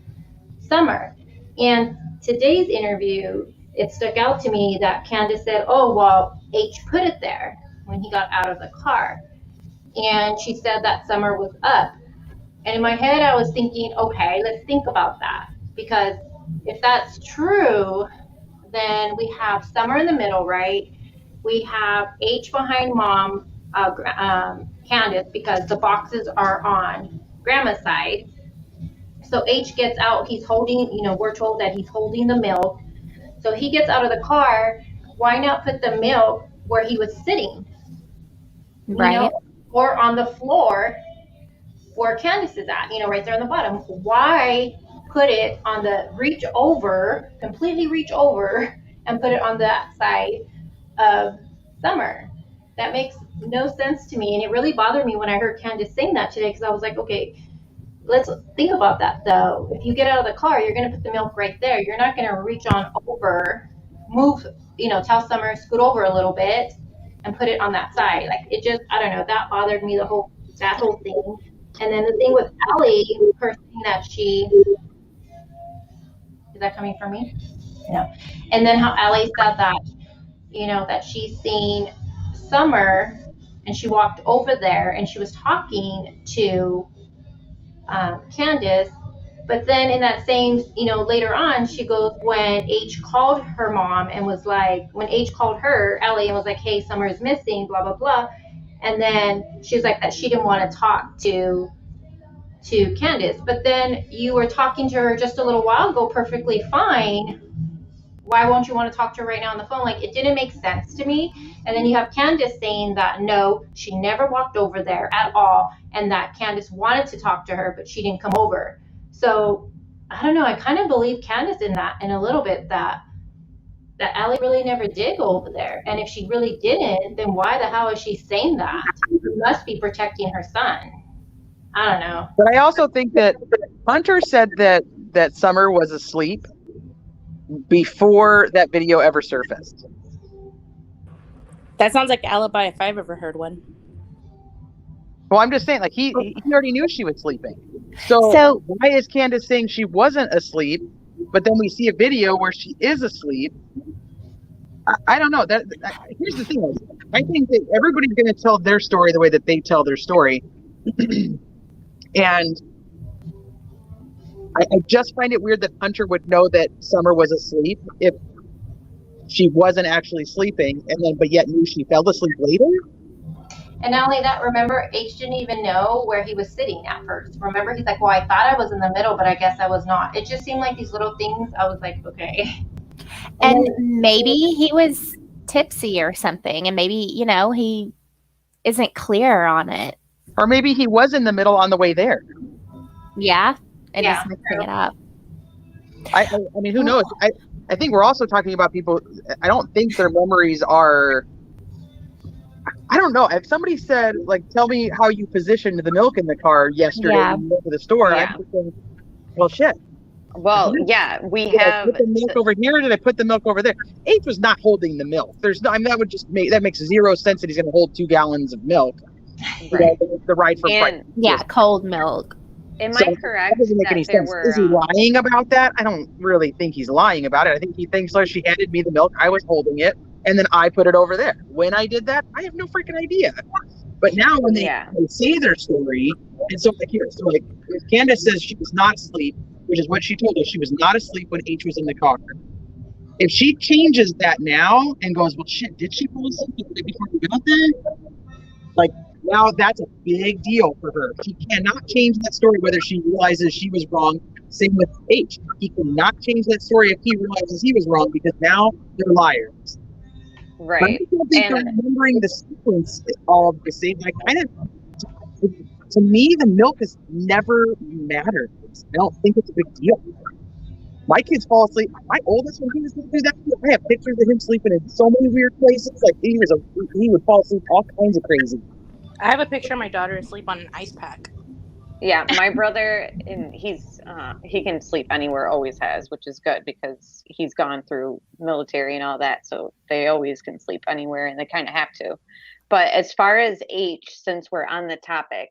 Summer? And today's interview, it stuck out to me that Candace said, oh, well, H put it there when he got out of the car. And she said that Summer was up. And in my head, I was thinking, okay, let's think about that. Because if that's true, then we have Summer in the middle, right? We have H behind Mom, Candace, because the boxes are on Grandma's side. So H gets out, he's holding, you know, we're told that he's holding the milk. So he gets out of the car. Why not put the milk where he was sitting? Right. You know, or on the floor where Candace is at, you know, right there on the bottom. Why put it on the reach over, completely reach over, and put it on that side of Summer? That makes no sense to me. And it really bothered me when I heard Candace saying that today, because I was like, okay, let's think about that though. If you get out of the car, you're going to put the milk right there. You're not going to reach on over, move, you know, tell Summer, scoot over a little bit and put it on that side. Like, it just, I don't know, that bothered me, that whole thing. And then the thing with Allie, her saying that she, is that coming from me? No. And then how Allie said that, you know, that she's seen Summer and she walked over there and she was talking to Candace, but then in that same, you know, later on, she goes, when H called her mom and was like, when H called her, Ellie, and was like, hey, Summer is missing, blah, blah, blah. And then she was like that she didn't want to talk to Candace. But then you were talking to her just a little while ago, perfectly fine. Why won't you want to talk to her right now on the phone? Like, it didn't make sense to me. And then you have Candace saying that, no, she never walked over there at all, and that Candace wanted to talk to her, but she didn't come over. So, I don't know, I kind of believe Candace in that, in a little bit, that Allie really never did go over there. And if she really didn't, then why the hell is she saying that? She must be protecting her son. I don't know. But I also think that Hunter said that Summer was asleep before that video ever surfaced. That sounds like an alibi if I've ever heard one. Well, I'm just saying, like, he already knew she was sleeping. So why is Candace saying she wasn't asleep, but then we see a video where she is asleep? I don't know. Here's the thing. I think that everybody's going to tell their story the way that they tell their story. And I just find it weird that Hunter would know that Summer was asleep if she wasn't actually sleeping, but yet knew she fell asleep later. And not only that, remember, H didn't even know where he was sitting at first. Remember, he's like, well, I thought I was in the middle, but I guess I was not. It just seemed like these little things. I was like, okay. And maybe he was tipsy or something, and maybe, you know, he isn't clear on it. Or maybe he was in the middle on the way there. Yeah, and he's mixing it up. I mean, who knows? I think we're also talking about people. I don't think their memories are. I don't know. If somebody said, like, tell me how you positioned the milk in the car yesterday when you went to the store, I'm thinking, well, shit. Well, yeah, we did have. I put the milk over here, or did I put the milk over there? H was not holding the milk. There's no. I mean, that would just that makes zero sense that he's going to hold 2 gallons of milk. Right. You know, the ride for price. Yeah, cold milk. Am I correct? That doesn't make any sense. Is he lying about that? I don't really think he's lying about it. I think he thinks, like, she handed me the milk, I was holding it, and then I put it over there. When I did that, I have no freaking idea. But now when they say their story, and so like here, so like Candace says she was not asleep, which is what she told us. She was not asleep when H was in the car. If she changes that now and goes, well, shit, did she fall asleep before we got there? Like, now that's a big deal for her. She cannot change that story whether she realizes she was wrong. Same with H. He cannot change that story if he realizes he was wrong, because now they're liars. Right. But I don't think they're And remembering the sequence all the same. Like, to me, the milk has never mattered. I don't think it's a big deal. My kids fall asleep. My oldest, when he was going through that, I have pictures of him sleeping in so many weird places. Like, he would fall asleep all kinds of crazy. I have a picture of my daughter asleep on an ice pack. yeah, my brother, and he can sleep anywhere, always has, which is good because he's gone through military and all that, so they always can sleep anywhere, and they kind of have to. But as far as H, since we're on the topic,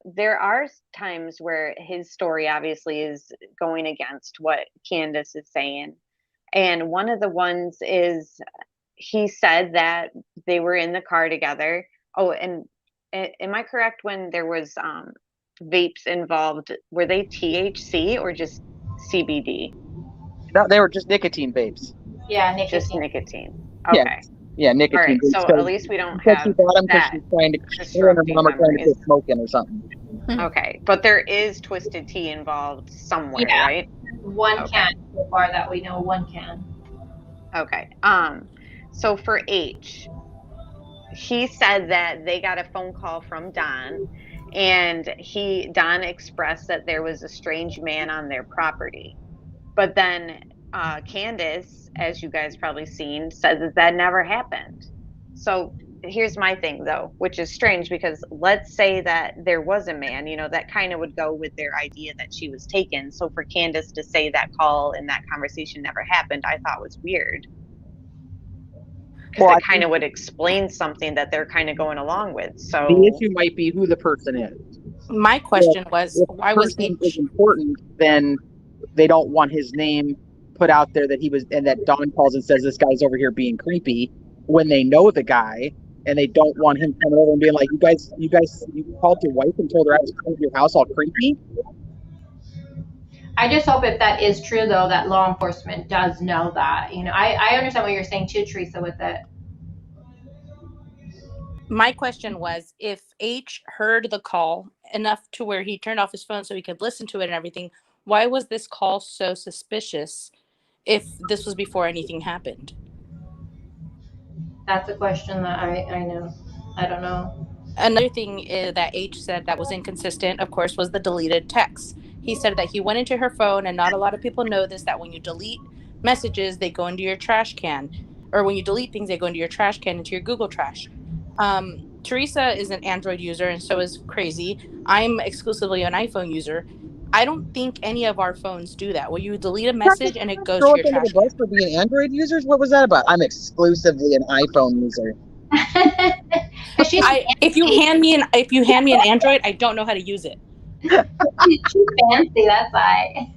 there are times where his story obviously is going against what Candace is saying. And one of the ones is he said that they were in the car together. Oh, and am I correct when there was vapes involved? Were they THC or just CBD? No, they were just nicotine vapes. Yeah, Just nicotine. nicotine. Yeah, Okay. yeah, All nicotine right. vapes. So at least we don't Because she have bought them because that she's trying to, her and her disrupting mom are trying to memories. quit smoking or something. Okay. But there is twisted tea involved somewhere, Yeah. right? One Okay. can so far that we know. One can. Okay. So for H, he said that they got a phone call from Don, and Don expressed that there was a strange man on their property. But then Candace, as you guys probably seen, said that that never happened. So here's my thing though, which is strange because let's say that there was a man, that kind of would go with their idea that she was taken. So for Candace to say that call and that conversation never happened, I thought was weird, because Well, I it kind think of would explain something that they're kind of going along with. the So issue might be who the person is. My If, question was, if the why was person is H? important, then they don't want his name put out there that he was, and that Dawn calls and says this guy's over here being creepy when they know the guy, and they don't want him coming over and being like, you called your wife and told her I was coming to your house all creepy. I just hope if that is true, though, that law enforcement does know that. I understand what you're saying too, Teresa, with it. My question was, if H heard the call enough to where he turned off his phone so he could listen to it and everything, why was this call so suspicious if this was before anything happened? That's a question that I know. I don't know. Another thing that H said that was inconsistent, of course, was the deleted text. He said that he went into her phone, and not a lot of people know this, that when you delete messages, they go into your trash can. Or when you delete things, they go into your trash can, into your Google trash. Teresa is an Android user, and so is Crazy. I'm exclusively an iPhone user. I don't think any of our phones do that, where you delete a message and it goes Throw to us your under the trash bus can. for being Android users? What was that about? I'm exclusively an iPhone user. Because she's If you fancy. hand me an Android, I don't know how to use it. She's fancy. That's why.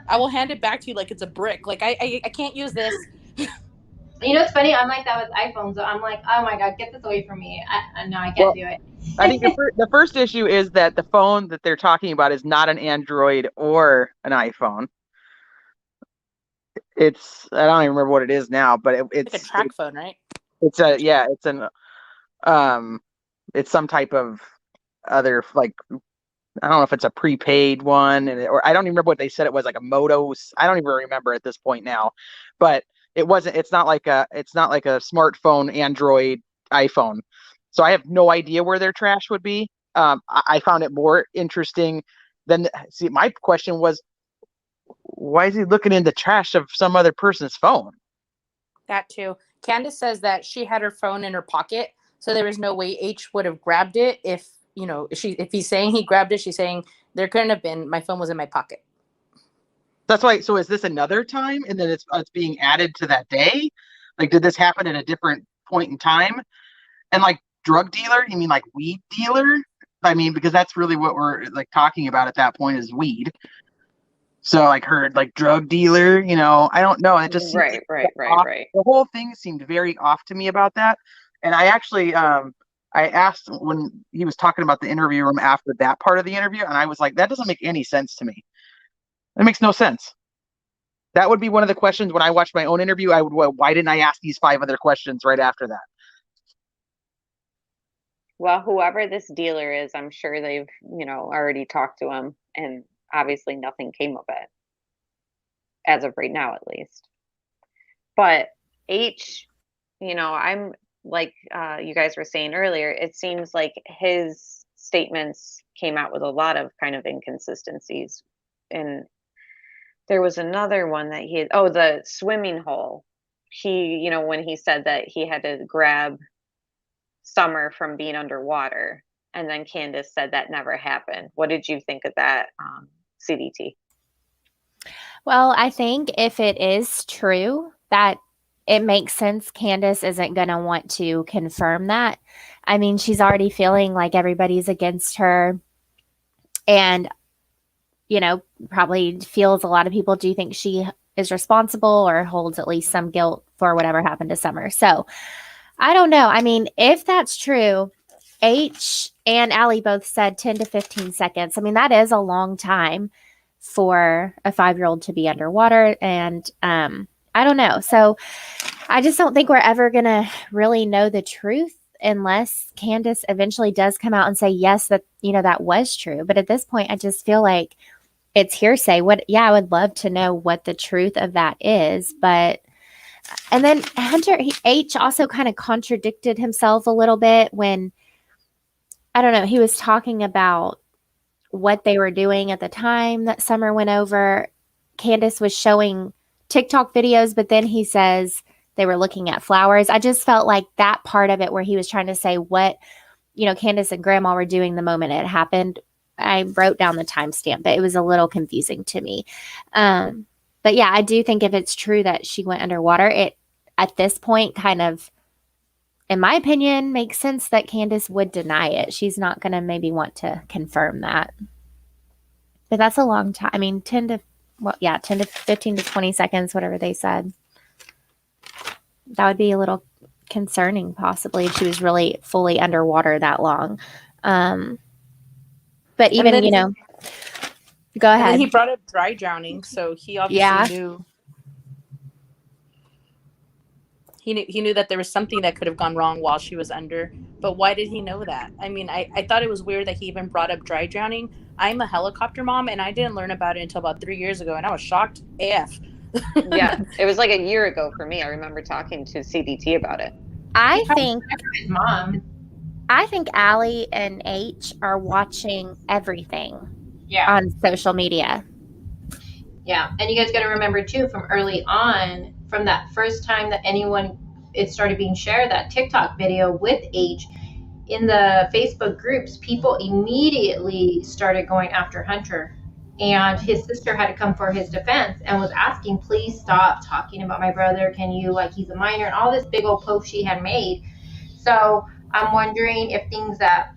I will hand it back to you like it's a brick. Like I can't use this. You know what's funny? I'm like that with iPhones. So I'm like, oh my god, get this away from me. No, I can't Well, do it. I think the first issue is that the phone that they're talking about is not an Android or an iPhone. It's, I don't even remember what it is now, but Like a track phone, right? it's it's some type of other, like, I don't know if it's a prepaid one, or I don't even remember what they said it was, like a Moto. I don't even remember at this point now, but it's not like a smartphone Android iPhone. So I have no idea where their trash would be. I found it more interesting than, see, my question was, why is he looking in the trash of some other person's phone? That too. Candace says that she had her phone in her pocket, so there was no way H would have grabbed it. If if he's saying he grabbed it, she's saying there couldn't have been. My phone was in my pocket. That's why. So is this another time, and then it's being added to that day? Like, did this happen at a different point in time? And like drug dealer, you mean like weed dealer? I mean, because that's really what we're like talking about at that point, is weed. So like heard like drug dealer, I don't know. It just seemed right. off. The whole thing seemed very off to me about that. And I actually I asked when he was talking about the interview room after that part of the interview, and I was like, that doesn't make any sense to me. It makes no sense. That would be one of the questions when I watched my own interview. I would, why didn't I ask these 5 other questions right after that? Well, whoever this dealer is, I'm sure they've, already talked to him, and obviously nothing came of it, as of right now, at least. But H, I'm like you guys were saying earlier, it seems like his statements came out with a lot of kind of inconsistencies. And there was another one that he had, the swimming hole. He, when he said that he had to grab Summer from being underwater, and then Candace said that never happened. What did you think of that, CDT? Well, I think if it is true, that it makes sense Candace isn't going to want to confirm that. I mean, she's already feeling like everybody's against her, and probably feels a lot of people do think she is responsible or holds at least some guilt for whatever happened to Summer. So I don't know. I mean, if that's true, H and Allie both said 10 to 15 seconds. I mean, that is a long time for a 5-year-old to be underwater. And I don't know. So I just don't think we're ever going to really know the truth unless Candace eventually does come out and say, yes, that, that was true. But at this point, I just feel like it's hearsay. I would love to know what the truth of that is. But, and then H also kind of contradicted himself a little bit when, I don't know, he was talking about what they were doing at the time that Summer went over. Candace was showing TikTok videos, but then he says they were looking at flowers. I just felt like that part of it where he was trying to say what, Candace and Grandma were doing the moment it happened. I wrote down the timestamp, but it was a little confusing to me. But yeah, I do think if it's true that she went underwater, it at this point kind of, in my opinion, makes sense that Candace would deny it. She's not going to maybe want to confirm that. But that's a long time. I mean, 10 to 15 to 20 seconds, whatever they said. That would be a little concerning, possibly, if she was really fully underwater that long. But even, go ahead. And then he brought up dry drowning, so he obviously knew. He knew that there was something that could have gone wrong while she was under. But why did he know that? I mean, I thought it was weird that he even brought up dry drowning. I'm a helicopter mom, and I didn't learn about it until about 3 years ago, and I was shocked AF. Yeah, it was like a year ago for me. I remember talking to CDT about it. I think his mom. I think Allie and H are watching everything Yeah. on social media. Yeah, and you guys got to remember too, from early on, from that first time that it started being shared, that TikTok video with H, in the Facebook groups, people immediately started going after Hunter. And his sister had to come for his defense and was asking, please stop talking about my brother. Can you, he's a minor, and all this big old post she had made. So I'm wondering if things that,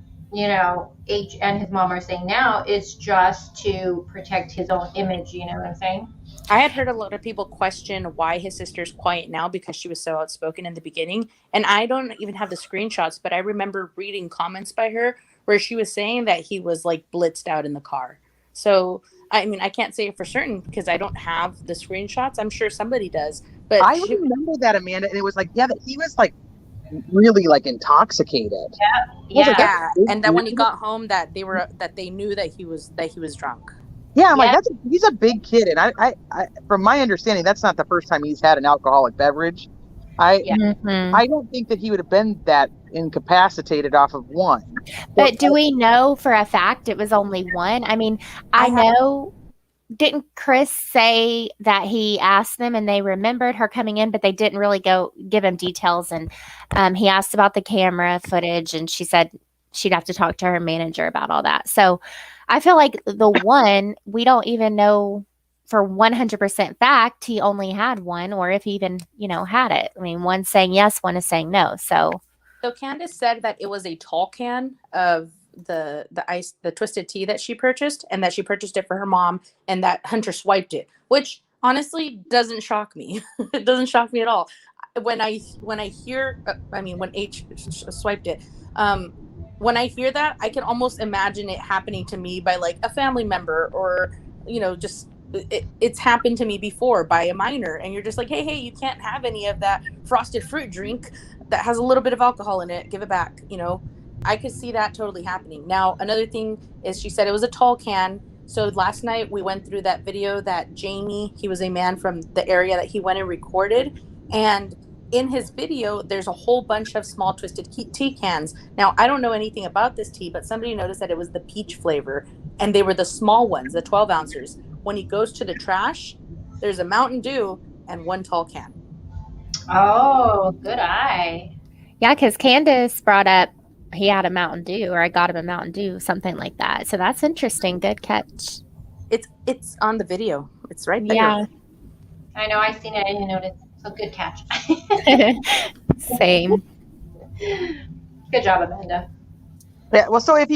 H and his mom are saying now is just to protect his own image. You know what I'm saying? I had heard a lot of people question why his sister's quiet now because she was so outspoken in the beginning. And I don't even have the screenshots, but I remember reading comments by her where she was saying that he was blitzed out in the car. So, I mean, I can't say it for certain because I don't have the screenshots. I'm sure somebody does. But I remember that, Amanda, and it was that he was really intoxicated. Yeah. And that when he got home, that they knew that he was drunk. Yeah, I'm he's a big kid, and I from my understanding, that's not the first time he's had an alcoholic beverage. I don't think that he would have been that incapacitated off of one. But do we know for a fact it was only one? I mean, I know. Didn't Chris say that he asked them and they remembered her coming in, but they didn't really go give him details? And he asked about the camera footage, and she said she'd have to talk to her manager about all that. So I feel like the one, we don't even know for 100% fact he only had one, or if he even, had it. I mean, one's saying yes, one is saying no. So Candace said that it was a tall can of the twisted tea that she purchased, and that she purchased it for her mom, and that Hunter swiped it, which honestly doesn't shock me. It doesn't shock me at all. When I hear, when H swiped it, when I hear that, I can almost imagine it happening to me by a family member, or just it's happened to me before by a minor, and you're just like, hey, you can't have any of that frosted fruit drink that has a little bit of alcohol in it, give it back. I could see that totally happening. Now, another thing is, she said it was a tall can. So last night we went through that video that Jamie, he was a man from the area that he went and recorded, and in his video there's a whole bunch of small twisted tea cans. Now, I don't know anything about this tea, but somebody noticed that it was the peach flavor, and they were the small ones, the 12 ounces. When he goes to the trash, there's a Mountain Dew and one tall can. Oh, good eye. Yeah, because Candace brought up he had a Mountain Dew, or I got him a Mountain Dew, something like that. So that's interesting. Good catch. It's on the video. It's right there. Yeah. I know, I seen it, I didn't notice. So good catch. Same. Good job, Amanda. Yeah, well, so if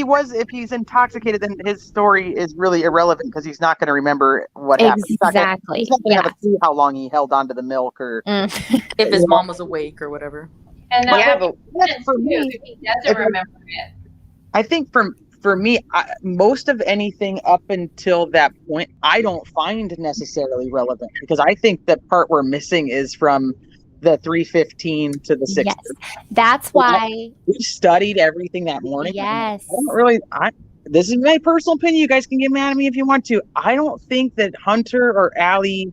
he's intoxicated, then his story is really irrelevant because he's not going to remember what happened. Exactly. He's not going to have a clue how long he held onto the milk, or if his mom was awake or whatever. And that's for me, if he doesn't remember it. I think for me, most of anything up until that point, I don't find necessarily relevant, because I think the part we're missing is from the 3:15 to the 6:30. Yes, that's why we studied everything that morning. Yes, I don't really. This is my personal opinion. You guys can get mad at me if you want to. I don't think that Hunter or Allie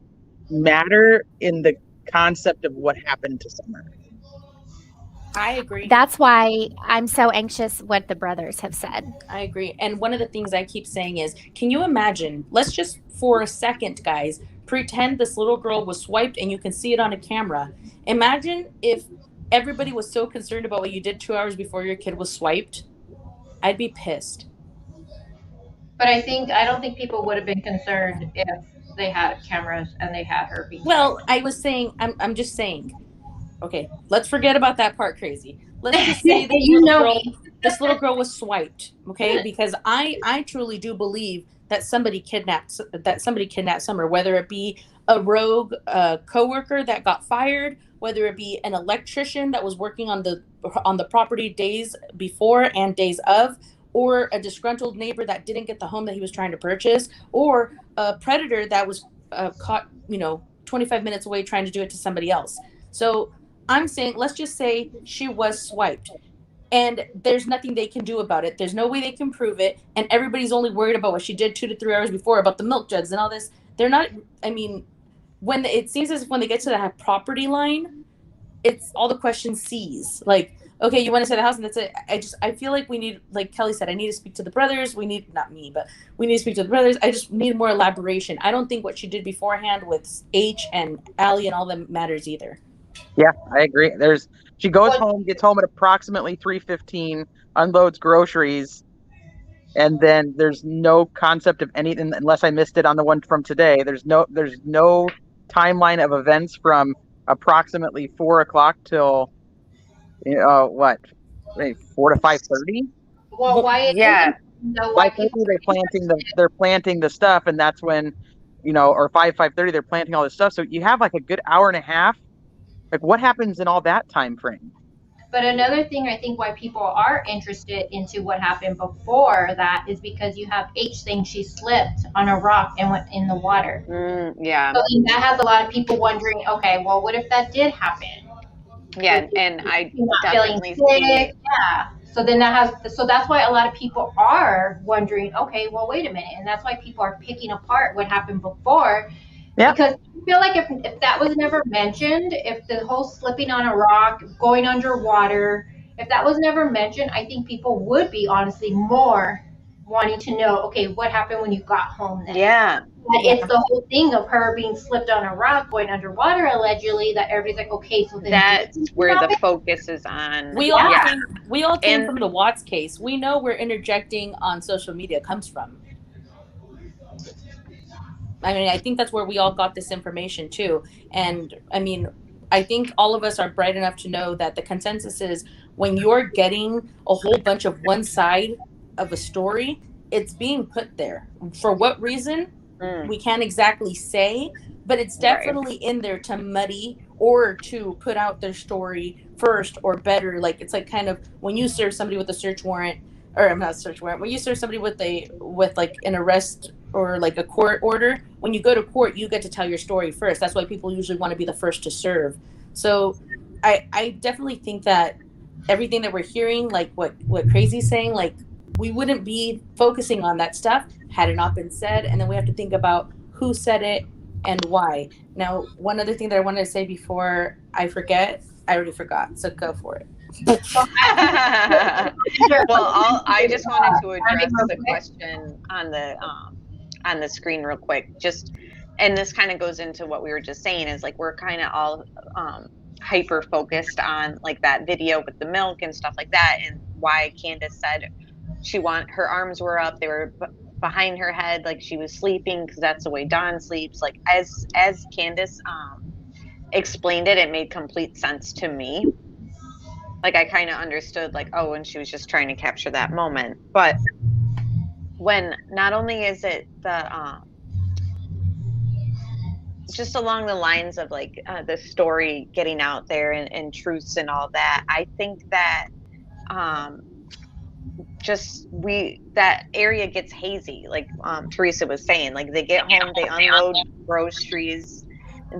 matter in the concept of what happened to Summer. I agree. That's why I'm so anxious what the brothers have said. I agree. And one of the things I keep saying is, can you imagine, let's just for a second, guys, pretend this little girl was swiped and you can see it on a camera. Imagine if everybody was so concerned about what you did 2 hours before your kid was swiped. I'd be pissed. But I don't think people would have been concerned if they had cameras and they had her being. Well, I was saying, I'm just saying. Okay, let's forget about that part, crazy. Let's just say that this little girl was swiped, okay? Because I truly do believe that somebody kidnapped Summer, whether it be a rogue coworker that got fired, whether it be an electrician that was working on the property days before and days of, or a disgruntled neighbor that didn't get the home that he was trying to purchase, or a predator that was caught 25 minutes away trying to do it to somebody else. So I'm saying, let's just say she was swiped and there's nothing they can do about it. There's no way they can prove it. And everybody's only worried about what she did 2 to 3 hours before, about the milk jugs and all this. They're not, when it seems as if when they get to that property line, it's all the questions cease. Like, okay, you want to sell the house and that's it. I feel like we need, like Kelly said, I need to speak to the brothers. We need to speak to the brothers. I just need more elaboration. I don't think what she did beforehand with H and Allie and all them matters either. Yeah, I agree. She goes home, gets home at approximately 3:15, unloads groceries, and then there's no concept of anything, unless I missed it on the one from today. There's no timeline of events from approximately 4 o'clock till 4 to 5:30. Well, why? Yeah. They're planting the stuff, and that's when, or 5:30 they're planting all this stuff. So you have like a good hour and a half. Like, what happens in all that time frame? But another thing, I think why people are interested into what happened before that is because you have H saying she slipped on a rock and went in the water. Yeah. So that has a lot of people wondering, okay, well, what if that did happen? Yeah, and I definitely sick. Yeah. So then that's why a lot of people are wondering, okay, well, wait a minute. And that's why people are picking apart what happened before. Yeah. Because I feel like if that was never mentioned, if the whole slipping on a rock, going underwater, if that was never mentioned, I think people would be honestly more wanting to know, okay, what happened when you got home then? Yeah. But it's the whole thing of her being slipped on a rock, going underwater allegedly, that everybody's like, okay, so then that's where the focus is on. We all came from the Watts case. We know where interjecting on social media comes from. I think that's where we all got this information too. And I think all of us are bright enough to know that the consensus is when you're getting a whole bunch of one side of a story, it's being put there. For what reason? We can't exactly say, but it's definitely in there to muddy or to put out their story first or better. Like, it's like kind of when you serve somebody with a search warrant, or not search warrant, when you serve somebody with like an arrest or like a court order, when you go to court, you get to tell your story first. That's why people usually want to be the first to serve. So I definitely think that everything that we're hearing, like what Crazy's saying, like we wouldn't be focusing on that stuff had it not been said. And then we have to think about who said it and why. Now, one other thing that I wanted to say before I forget, I already forgot. So go for it. I just wanted to address the question on the screen real quick. Just, and this kind of goes into what we were just saying, is like we're kind of all hyper focused on like that video with the milk and stuff like that, and why Candace said her arms were up, they were behind her head, like she was sleeping, because that's the way Dawn sleeps. Like as Candace explained it, it made complete sense to me. Like I kind of understood, like, oh, and she was just trying to capture that moment. But when not only is it the just along the lines of like the story getting out there and truths and all that, I think that just that area gets hazy, like Teresa was saying. Like they get home, they unload groceries,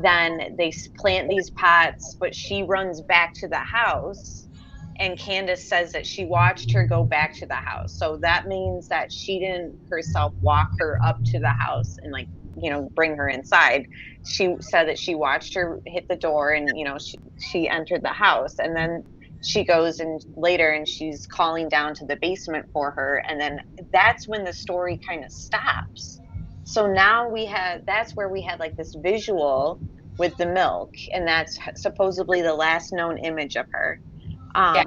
then they plant these pots, but she runs back to the house, and Candace says that she watched her go back to the house. So that means that she didn't herself walk her up to the house and like, bring her inside. She said that she watched her hit the door, and she entered the house, and then she goes and later and she's calling down to the basement for her, and then that's when the story kind of stops. So now that's where we had like this visual with the milk, and that's supposedly the last known image of her.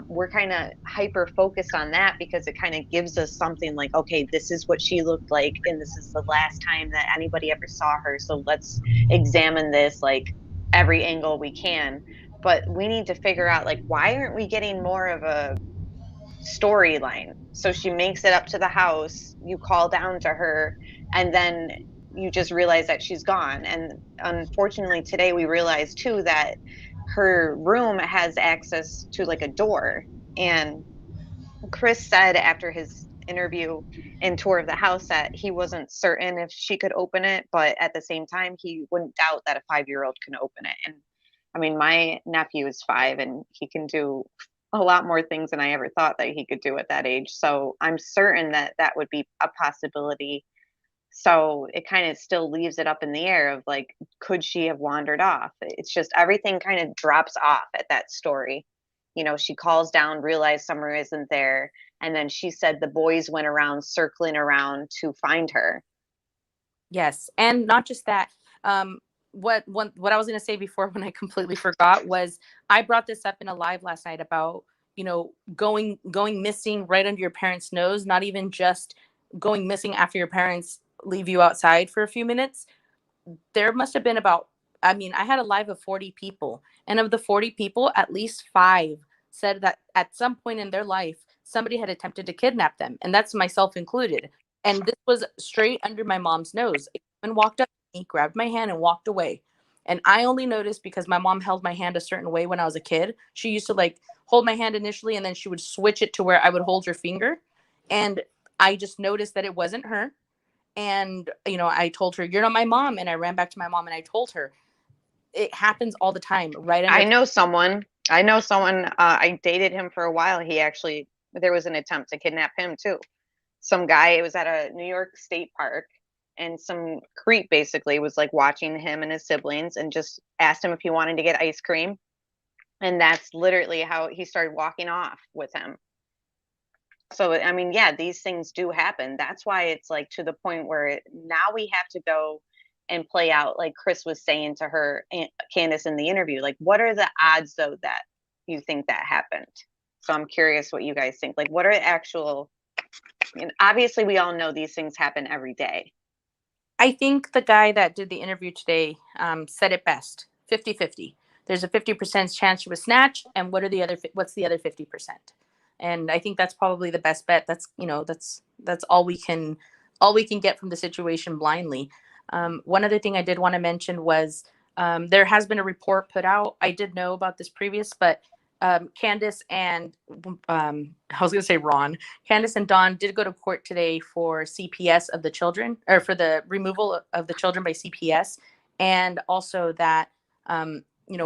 We're kind of hyper focused on that because it kind of gives us something like, okay, this is what she looked like, and this is the last time that anybody ever saw her, so let's examine this like every angle we can. But we need to figure out, like, why aren't we getting more of a storyline? So she makes it up to the house, you call down to her, and then you just realize that she's gone. And unfortunately today we realized too that her room has access to like a door. And Chris said after his interview and tour of the house that he wasn't certain if she could open it, but at the same time he wouldn't doubt that a 5-year-old can open it. And I mean, my nephew is 5 and he can do a lot more things than I ever thought that he could do at that age. So I'm certain that that would be a possibility. So it kind of still leaves it up in the air of like, could she have wandered off? It's just everything kind of drops off at that story. She calls down, realized Summer isn't there. And then she said the boys went around circling around to find her. Yes. And not just that. What I was going to say before when I completely forgot was I brought this up in a live last night about, going missing right under your parents' nose, not even just going missing after your parents leave you outside for a few minutes. There must have been I had a live of 40 people, and of the 40 people, at least 5 said that at some point in their life, somebody had attempted to kidnap them. And that's myself included. And this was straight under my mom's nose. A woman walked up to me, grabbed my hand, and walked away. And I only noticed because my mom held my hand a certain way when I was a kid. She used to like hold my hand initially, and then she would switch it to where I would hold her finger. And I just noticed that it wasn't her. And, I told her, "You're not my mom." And I ran back to my mom and I told her. It happens all the time, right? I know someone. I dated him for a while. There was an attempt to kidnap him too. Some guy, it was at a New York State park, and some creep basically was like watching him and his siblings and just asked him if he wanted to get ice cream. And that's literally how he started walking off with him. So, I mean, yeah, these things do happen. That's why it's like to the point where now we have to go and play out, like Chris was saying to her, Candace, in the interview, like, what are the odds though that you think that happened? So I'm curious what you guys think. Like, what are the actual, obviously we all know these things happen every day. I think the guy that did the interview today said it best, 50-50. There's a 50% chance she was snatched. And what's the other 50%? And I think that's probably the best bet. That's, that's all we can get from the situation blindly. One other thing I did want to mention was there has been a report put out. I did know about this previous, but Candace and I was going to say Ron. Candace and Dawn did go to court today for CPS of the children, or for the removal of the children by CPS, and also that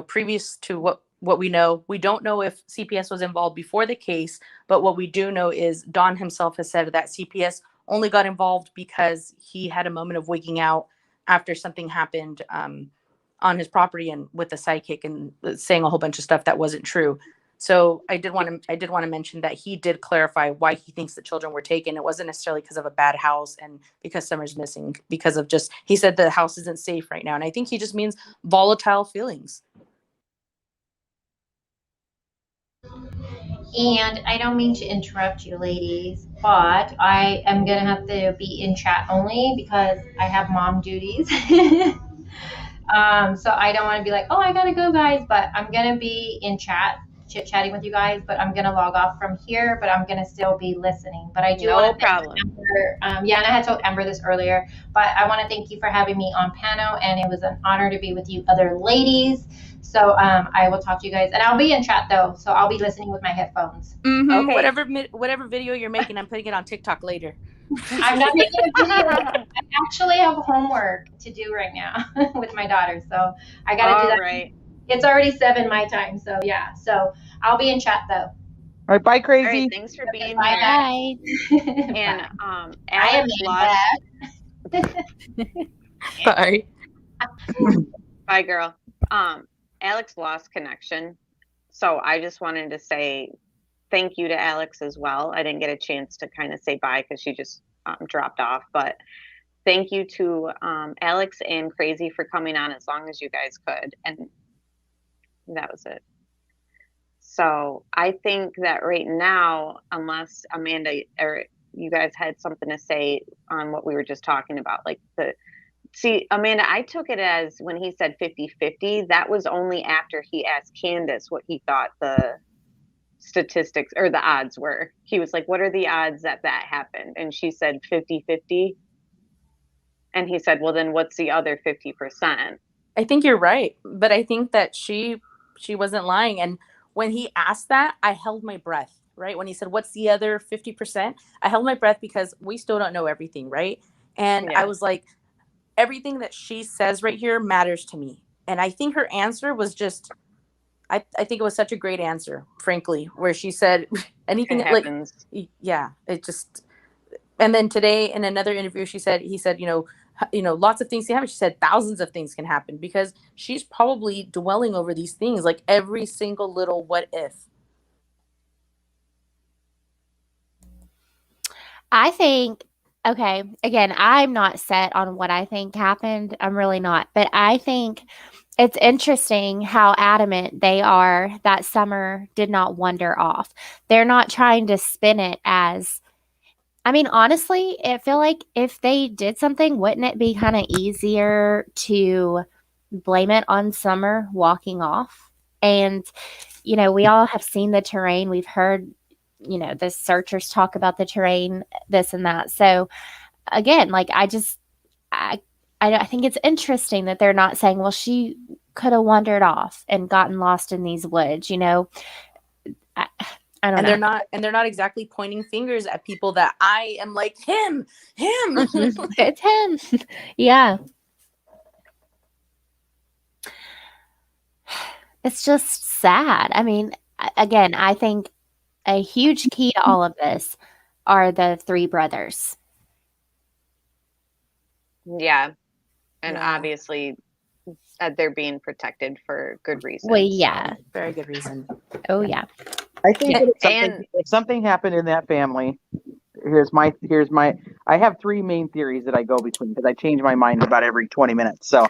previous to what we know, we don't know if CPS was involved before the case, but what we do know is Don himself has said that CPS only got involved because he had a moment of waking out after something happened on his property and with the psychic and saying a whole bunch of stuff that wasn't true. So I did want to mention that he did clarify why he thinks the children were taken. It wasn't necessarily because of a bad house and because Summer's missing, because of just, he said the house isn't safe right now. And I think he just means volatile feelings. And I don't mean to interrupt you ladies, but I am going to have to be in chat only because I have mom duties. So I don't want to be like, oh, I got to go, guys. But I'm going to be in chat, chit-chatting with you guys. But I'm going to log off from here. But I'm going to still be listening. But I do want to thank Amber. And I had told Amber this earlier. But I want to thank you for having me on panel. And it was an honor to be with you other ladies. So I will talk to you guys. And I'll be in chat, though. So I'll be listening with my headphones. Mm-hmm. Okay. Whatever video you're making, I'm putting it on TikTok later. I'm not making a video. I actually have homework to do right now with my daughter. So I got to do that. Right. It's already 7 my time. So, yeah. So I'll be in chat, though. All right. Bye, Crazy. All right, thanks for being here. Bye. And I am Bye. Bye, girl. Alex lost connection. So I just wanted to say thank you to Alex as well. I didn't get a chance to kind of say bye because she just dropped off. But thank you to Alex and Crazy for coming on as long as you guys could. And that was it. So I think that right now, unless Amanda or you guys had something to say on what we were just talking about, like see, Amanda, I took it as when he said 50-50, that was only after he asked Candace what he thought the statistics or the odds were. He was like, what are the odds that happened? And she said 50-50. And he said, well, then what's the other 50%? I think you're right. But I think that she wasn't lying. And when he asked that, I held my breath, right? When he said, what's the other 50%? I held my breath because we still don't know everything, right? And I was like, everything that she says right here matters to me. And I think her answer was just, I think it was such a great answer, frankly, where she said anything that happens. It just, and then today in another interview, he said, lots of things can happen. She said thousands of things can happen because she's probably dwelling over these things, like every single little what if. I think, okay, again, I'm not set on what I think happened. I'm really not. But I think it's interesting how adamant they are that Summer did not wander off. They're not trying to spin it as, I mean, honestly, I feel like if they did something, wouldn't it be kind of easier to blame it on Summer walking off? And, we all have seen the terrain. We've heard, the searchers talk about the terrain, this and that. So again, like I think it's interesting that they're not saying, well, she could have wandered off and gotten lost in these woods, I don't know. They're not exactly pointing fingers at people that I am like him. It's him. Yeah. It's just sad. I mean, again, I think a huge key to all of this are the 3 brothers. Yeah. And obviously they're being protected for good reason. Well, yeah. Very good reason. Oh, yeah. I think if something happened in that family, I have 3 main theories that I go between because I change my mind about every 20 minutes. So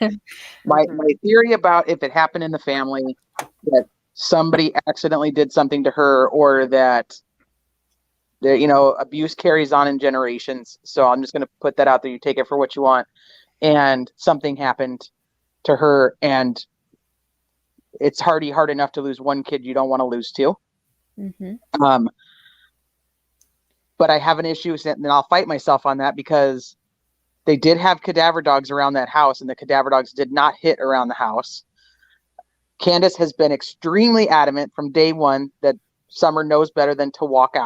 my theory about if it happened in the family, that somebody accidentally did something to her, or that abuse carries on in generations. So I'm just going to put that out there. You take it for what you want. And something happened to her, and it's hard enough to lose one kid. You don't want to lose 2. Mm-hmm. But I have an issue, and I'll fight myself on that because they did have cadaver dogs around that house, and the cadaver dogs did not hit around the house. Candace has been extremely adamant from day one that Summer knows better than to walk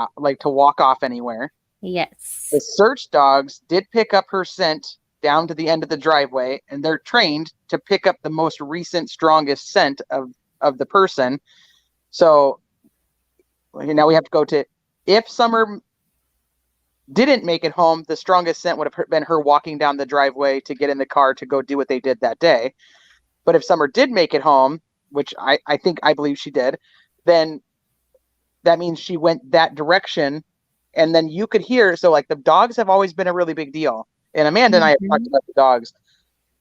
off anywhere. Yes. The search dogs did pick up her scent down to the end of the driveway, and they're trained to pick up the most recent, strongest scent of the person. So now we have to go to, if Summer didn't make it home, the strongest scent would have been her walking down the driveway to get in the car to go do what they did that day. But if Summer did make it home, which I believe she did, then that means she went that direction. And then you could hear, so like the dogs have always been a really big deal. And Amanda and I have talked about the dogs,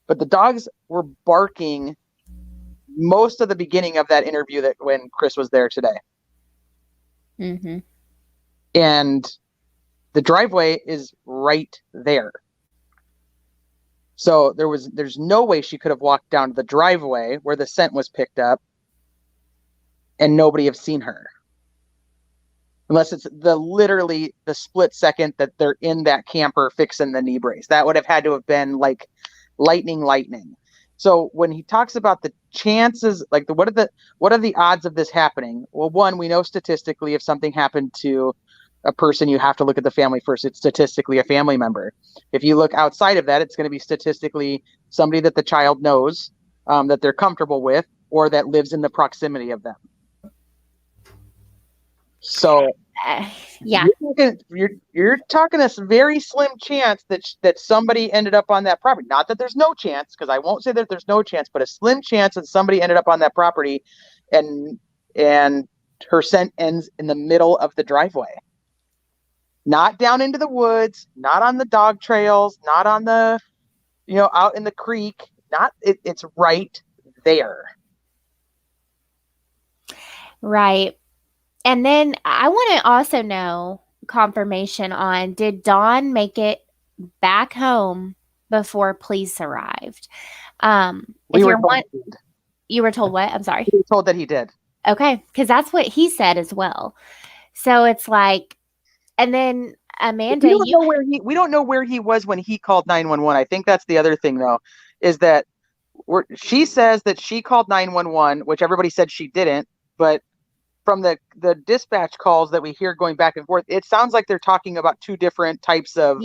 but the dogs were barking most of the beginning of that interview that when Chris was there today. Mm-hmm. And the driveway is right there. So there's no way she could have walked down the driveway where the scent was picked up and nobody have seen her. Unless it's literally the split second that they're in that camper fixing the knee brace. That would have had to have been like lightning. So when he talks about the chances, like what are the odds of this happening? Well, one, we know statistically if something happened to a person, you have to look at the family first. It's statistically a family member. If you look outside of that, it's going to be statistically somebody that the child knows, that they're comfortable with, or that lives in the proximity of them. So yeah, you're talking a very slim chance that somebody ended up on that property. Not that there's no chance, because I won't say that there's no chance, but a slim chance that somebody ended up on that property, and her scent ends in the middle of the driveway. Not down into the woods, not on the dog trails, not on the, out in the creek. It's right there. Right. And then I want to also know confirmation on, did Dawn make it back home before police arrived? You were told what? I'm sorry. We were told that he did. Okay. Because that's what he said as well. So it's like, and then Amanda, we don't know where he was when he called 911. I think that's the other thing, though, is that she says that she called 911, which everybody said she didn't. But from the dispatch calls that we hear going back and forth, it sounds like they're talking about two different types of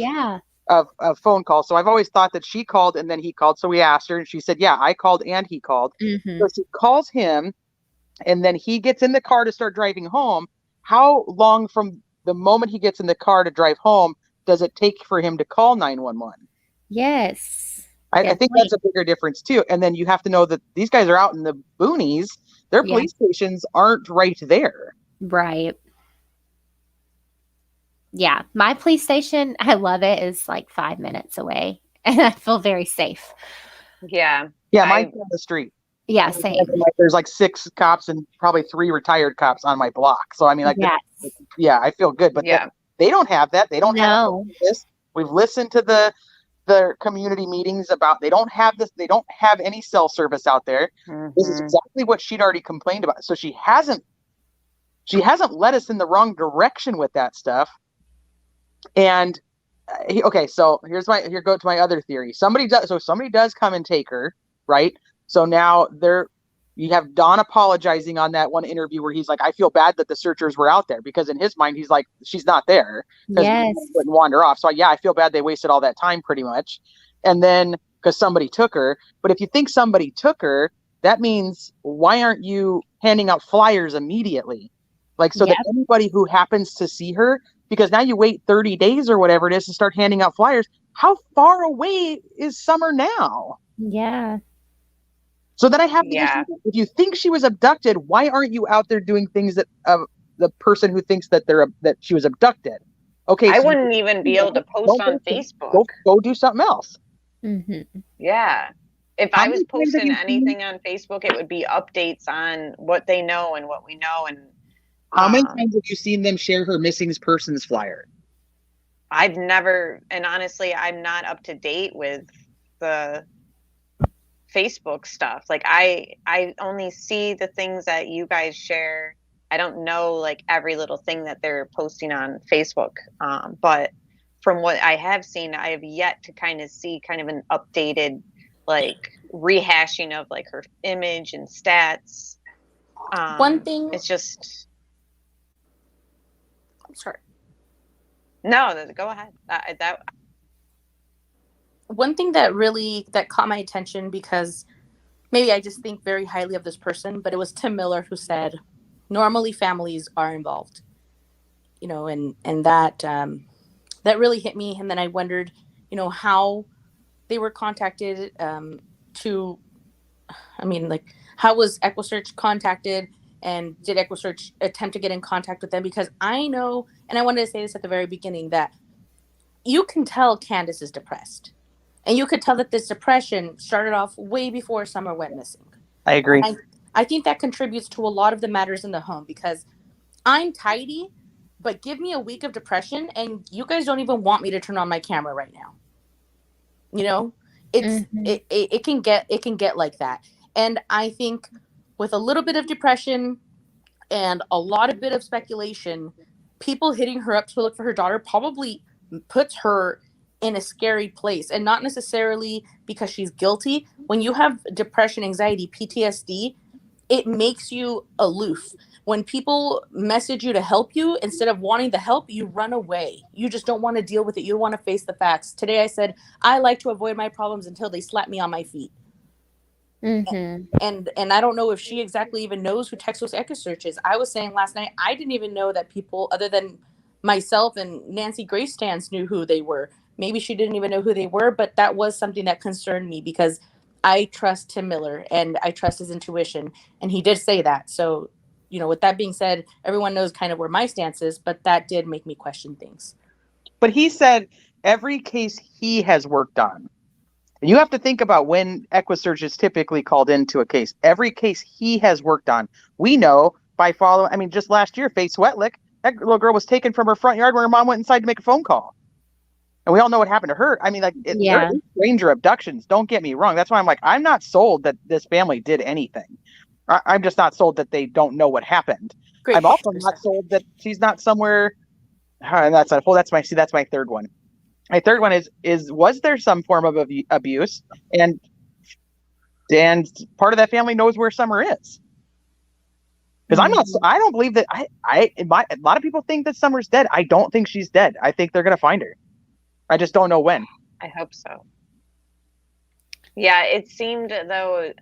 phone calls. So I've always thought that she called and then he called. So we asked her, and she said, "Yeah, I called and he called." Mm-hmm. So she calls him, and then he gets in the car to start driving home. How long from the moment he gets in the car to drive home does it take for him to call 911? Yes. I think that's a bigger difference too. And then you have to know that these guys are out in the boonies. Their police stations aren't right there. Right. Yeah. My police station, I love it, is like 5 minutes away. And I feel very safe. Yeah. Yeah, mine's on the street. Yeah, same. There's like 6 cops and probably 3 retired cops on my block. So I mean, I feel good. But they don't have that. They don't have this. We've listened to the community meetings about, they don't have this. They don't have any cell service out there. Mm-hmm. This is exactly what she'd already complained about. So she hasn't led us in the wrong direction with that stuff. And okay, so here go to my other theory. Somebody does come and take her, right? So now you have Don apologizing on that one interview where he's like, I feel bad that the searchers were out there, because in his mind, he's like, she's not there. Yes. Wouldn't wander off. So I feel bad they wasted all that time pretty much. And then because somebody took her. But if you think somebody took her, that means why aren't you handing out flyers immediately? Like, so that anybody who happens to see her, because now you wait 30 days or whatever it is to start handing out flyers. How far away is Summer now? Yeah. So then I have to if you think she was abducted, why aren't you out there doing things that the person who thinks that that she was abducted? Okay, I wouldn't even be able to post on Facebook. Go do something else. Mm-hmm. Yeah. If I was posting anything on Facebook, it would be updates on what they know and what we know. And how many times have you seen them share her missing persons flyer? I've never, and honestly, I'm not up to date with the Facebook stuff. Like I only see the things that you guys share. I don't know like every little thing that they're posting on Facebook. But from what I have seen, I have yet to kind of see kind of an updated like rehashing of like her image and stats. One thing, it's just. I'm sorry. No, go ahead. One thing that caught my attention, because maybe I just think very highly of this person, but it was Tim Miller who said, normally families are involved, and that really hit me. And then I wondered, how they were contacted how was EquiSearch contacted, and did EquiSearch attempt to get in contact with them? Because I know, and I wanted to say this at the very beginning, that you can tell Candace is depressed. And you could tell that this depression started off way before Summer went missing. I agree. I think that contributes to a lot of the matters in the home, because I'm tidy, but give me a week of depression and you guys don't even want me to turn on my camera right now. It can get like that. And I think with a little bit of depression and a bit of speculation, people hitting her up to look for her daughter probably puts her in a scary place, and not necessarily because she's guilty. When you have depression, anxiety, PTSD, it makes you aloof. When people message you to help you, instead of wanting the help, you run away. You just don't want to deal with it. You don't want to face the facts. Today I said, I like to avoid my problems until they slap me on my feet. And I don't know if she exactly even knows who Texas EquiSearch is. I was saying last night, I didn't even know that people other than myself and Nancy Grace Stans knew who they were. Maybe she didn't even know who they were, but that was something that concerned me, because I trust Tim Miller and I trust his intuition. And he did say that. So, with that being said, everyone knows kind of where my stance is, but that did make me question things. But he said every case he has worked on, and you have to think about when EquiSearch is typically called into a case. Every case he has worked on, we know by following, just last year, Faith Sweatlick, that little girl was taken from her front yard when her mom went inside to make a phone call. And we all know what happened to her. There are stranger abductions. Don't get me wrong. That's why I'm like, I'm not sold that this family did anything. I'm just not sold that they don't know what happened. Great. I'm also not sold that she's not somewhere. And that's not full. That's my third one. My third one is was there some form of abuse? And part of that family knows where Summer is. Because I don't believe that. A lot of people think that Summer's dead. I don't think she's dead. I think they're gonna find her. I just don't know when. I hope so. Yeah, it seemed though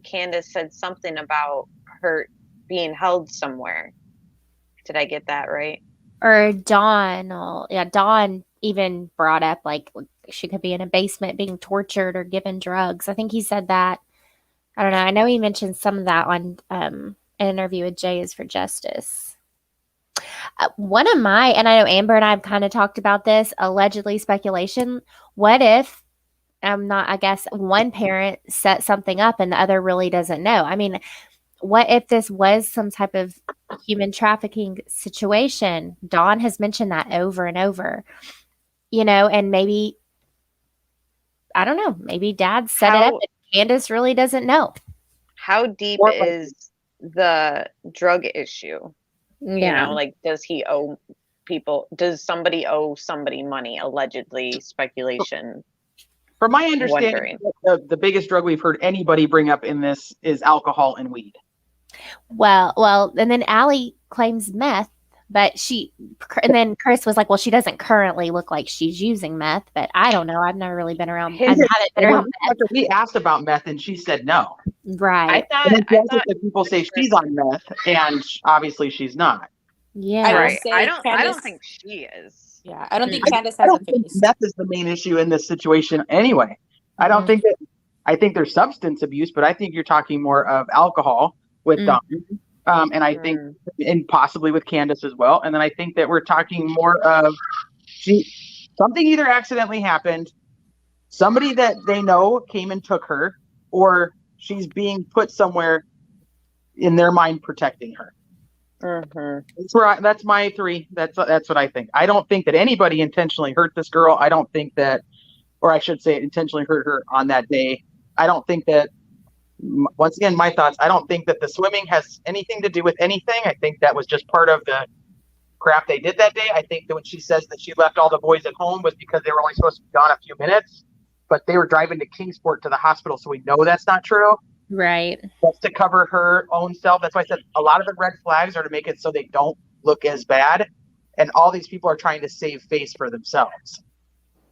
Candace said something about her being held somewhere. Did I get that right? Or Dawn even brought up like she could be in a basement being tortured or given drugs. I think he said that. I don't know. I know he mentioned some of that on an interview with Jay is for Justice. One of and I know Amber and I have kind of talked about this, allegedly speculation. What if, I guess one parent set something up and the other really doesn't know? What if this was some type of human trafficking situation? Dawn has mentioned that over and over, and maybe, I don't know, maybe Dad set it up and Candace really doesn't know. How deep is the drug issue? Yeah. Does he owe people? Does somebody owe somebody money? Allegedly, speculation. From my understanding, the biggest drug we've heard anybody bring up in this is alcohol and weed. Well, and then Allie claims meth, but and then Chris was like, well, she doesn't currently look like she's using meth, but I don't know. I've never really been around. We asked about meth and she said no. Right. I thought that people say she's on meth and obviously she's not. Yeah. Right. I don't think she is. Yeah. I don't think Candace has a face. Meth is the main issue in this situation anyway. I don't think that. I think there's substance abuse, but I think you're talking more of alcohol with Dawn. And I think, and possibly with Candace as well. And then I think that we're talking more of something either accidentally happened, somebody that they know came and took her, or she's being put somewhere in their mind protecting her. That's my three. That's what I think. I don't think that anybody intentionally hurt this girl. I don't think that, or I should say, intentionally hurt her on that day. I don't think that. Once again, my thoughts. I don't think that the swimming has anything to do with anything. I think that was just part of the crap they did that day. I think that when she says that she left all the boys at home was because they were only supposed to be gone a few minutes. but they were driving to Kingsport to the hospital, so we know that's not true. Right. That's to cover her own self. That's why I said a lot of the red flags are to make it so they don't look as bad. And all these people are trying to save face for themselves.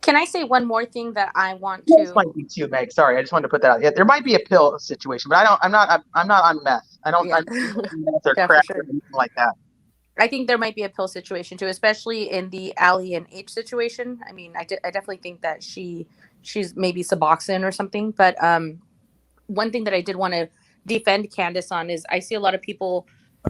Can I say one more thing that I want This to? might be too, Meg. Sorry, I just wanted to put that out. Yeah, there might be a pill situation, but I'm not on meth. I don't. Yeah. I'm not on meth or Yeah, for crack sure. or anything like that. I think there might be a pill situation too, especially in the Allie and H situation. I mean, I definitely think that she's maybe Suboxone or something. But one thing that I did want to defend Candace on is I see a lot of people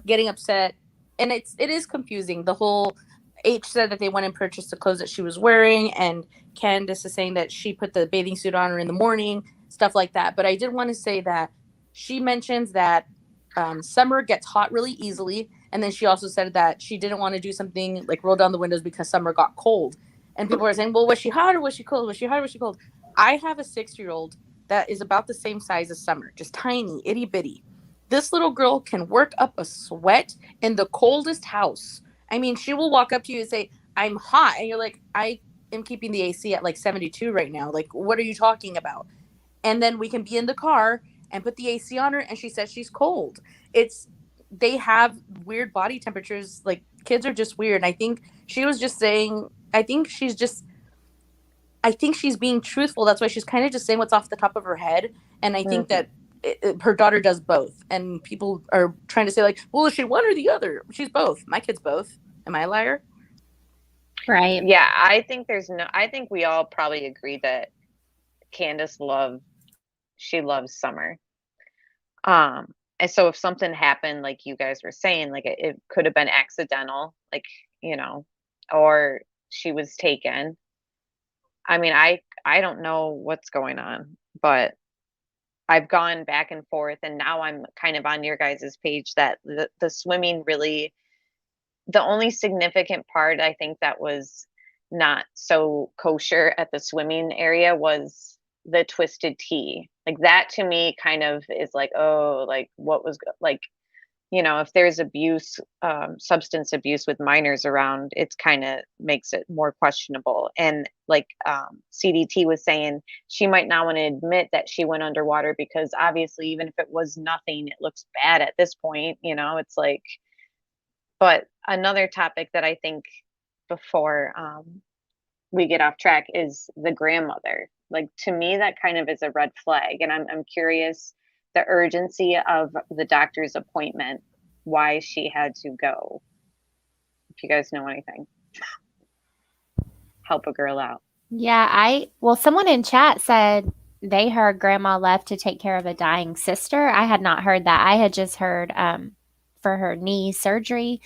getting upset, and it is confusing. The whole H said that they went and purchased the clothes that she was wearing, and Candace is saying that she put the bathing suit on her in the morning, stuff like that. But I did want to say that she mentions that Summer gets hot really easily, and then she also said that she didn't want to do something like roll down the windows because Summer got cold. And people are saying, well, was she hot or was she cold? Was she hot or was she cold? I have a 6-year-old that is about the same size as Summer, just tiny, itty bitty. This little girl can work up a sweat in the coldest house. I mean, she will walk up to you and say, I'm hot. And you're like, I am keeping the AC at like 72 right now. Like, what are you talking about? And then we can be in the car and put the AC on her, and she says she's cold. They have weird body temperatures. Like, kids are just weird. And I think she was just saying, I think she's being truthful. That's why she's kind of just saying what's off the top of her head. And I think that her daughter does both. And people are trying to say, like, well, is she one or the other? She's both. My kid's both. Am I a liar? Right. Yeah, I think I think we all probably agree that Candace loves Summer. And so if something happened, like you guys were saying, like it could have been accidental, like, or she was taken. I mean, I don't know what's going on, but I've gone back and forth, and now I'm kind of on your guys' page that the swimming really, the only significant part I think that was not so kosher at the swimming area was the twisted tea. Like that to me kind of is like, oh, like what was like, if there's abuse, substance abuse with minors around, it's kind of makes it more questionable. And like CDT was saying, she might not want to admit that she went underwater because obviously, even if it was nothing, it looks bad at this point. It's like, but another topic that I think before we get off track is the grandmother. Like to me, that kind of is a red flag, and I'm curious the urgency of the doctor's appointment, why she had to go. If you guys know anything, help a girl out. Yeah, someone in chat said they heard grandma left to take care of a dying sister. I had not heard that. I had just heard for her knee surgery.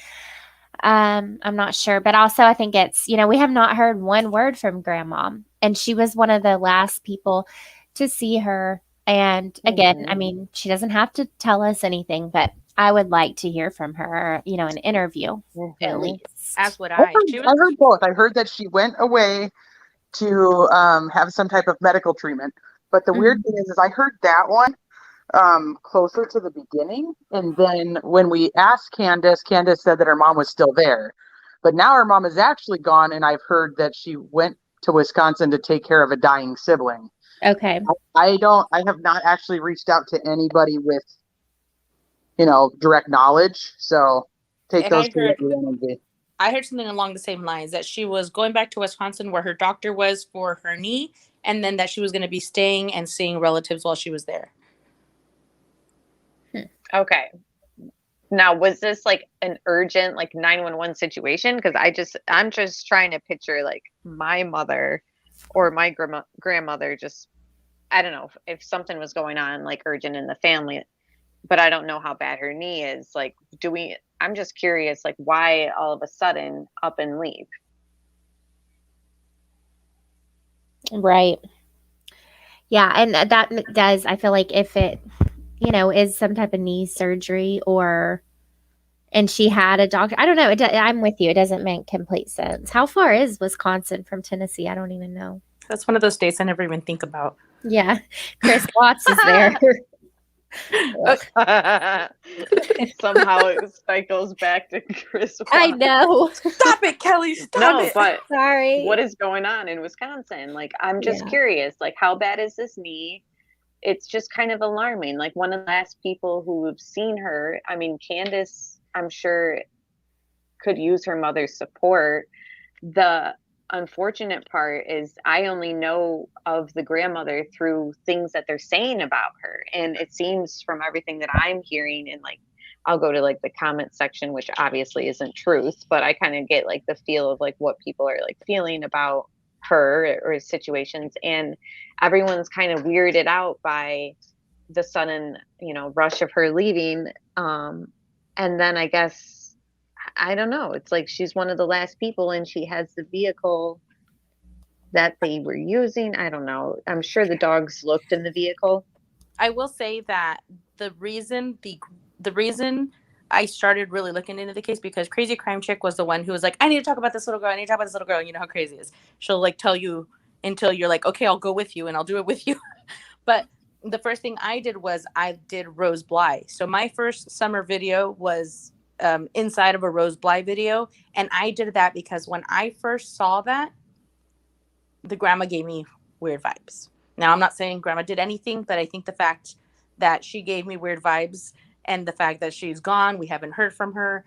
I'm not sure, but also I think it's, we have not heard one word from grandma, and she was one of the last people to see her. And again, I mean, she doesn't have to tell us anything, but I would like to hear from her, an interview at least. As would I heard both. I heard that she went away to have some type of medical treatment. But the weird thing is I heard that one closer to the beginning. And then when we asked Candace said that her mom was still there. But now her mom is actually gone, and I've heard that she went to Wisconsin to take care of a dying sibling. Okay. I have not actually reached out to anybody with, direct knowledge. So take those two what you want to do. I heard something along the same lines that she was going back to Wisconsin where her doctor was for her knee, and then that she was going to be staying and seeing relatives while she was there. Okay. Now, was this like an urgent, like 911 situation? Because I'm just trying to picture like my mother or my grandmother just, I don't know if something was going on like urgent in the family, but I don't know how bad her knee is. Like, I'm just curious, like why all of a sudden up and leave? Right. Yeah. And that does, I feel like if it, is some type of knee surgery and she had a doctor, I don't know. I'm with you. It doesn't make complete sense. How far is Wisconsin from Tennessee? I don't even know. That's one of those states I never even think about. Yeah. Chris Watts is there. Somehow it cycles back to Chris I Watts. know. Stop it, Kelly. Stop No, it. but Sorry. what is going on in Wisconsin? Like, I'm just Yeah. curious, like, how bad is this knee? It's just kind of alarming. Like, one of the last people who've seen her, I mean, Candace, I'm sure, could use her mother's support. The unfortunate part is I only know of the grandmother through things that they're saying about her. And it seems from everything that I'm hearing, and like, I'll go to like the comment section, which obviously isn't truth, but I kind of get like the feel of like what people are like feeling about her or situations. And everyone's kind of weirded out by the sudden, rush of her leaving. And then I guess, I don't know. It's like she's one of the last people and she has the vehicle that they were using. I don't know. I'm sure the dogs looked in the vehicle. I will say that the reason I started really looking into the case because Crazy Crime Chick was the one who was like, I need to talk about this little girl. I need to talk about this little girl. You know how crazy it is. She'll like tell you until you're like, okay, I'll go with you and I'll do it with you. But the first thing I did was I did Rose Bly. So my first summer video was inside of a Rose Bly video. And I did that because when I first saw that, the grandma gave me weird vibes. Now, I'm not saying grandma did anything, but I think the fact that she gave me weird vibes and the fact that she's gone, we haven't heard from her,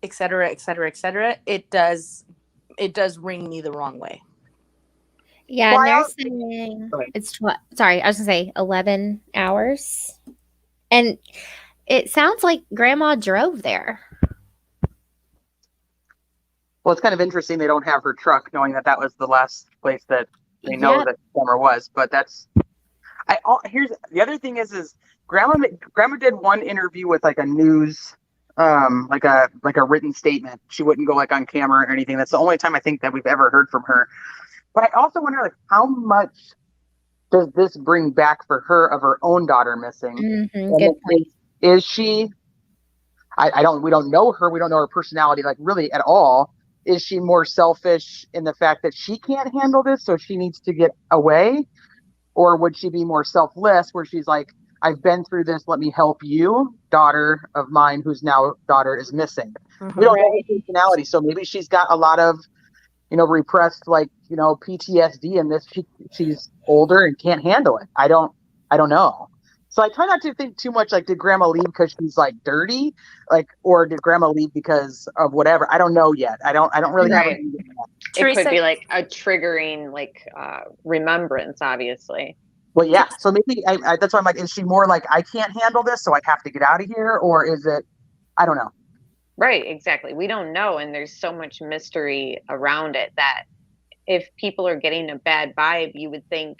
et cetera, et cetera, et cetera, it does ring me the wrong way. Yeah, Well, and I they're also- saying Go ahead. it's sorry, I was gonna say 11 hours. And it sounds like grandma drove there. Well, it's kind of interesting they don't have her truck, knowing that that was the last place that they know Yep. that Summer was. But that's here's the other thing is grandma did one interview with like a news like a written statement. She wouldn't go like on camera or anything. That's the only time I think that we've ever heard from her. But I also wonder like how much does this bring back for her of her own daughter missing? And Good point. Is she we don't know her. We don't know her personality like really at all. Is she more selfish in the fact that she can't handle this, so she needs to get away? Or would she be more selfless where she's like, I've been through this, let me help you, daughter of mine whose now daughter is missing. Mm-hmm. We don't know her personality, so maybe she's got a lot of, repressed like, PTSD and this she's older and can't handle it. I don't know. So I try not to think too much like, did grandma leave because she's like dirty? Like, or did grandma leave because of whatever? I don't know yet. I don't really have Right. a It could be like a triggering like remembrance, obviously. Well, yeah. So maybe that's why I'm like, is she more like, I can't handle this, so I have to get out of here? Or is it, I don't know. Right, exactly. We don't know. And there's so much mystery around it that if people are getting a bad vibe, you would think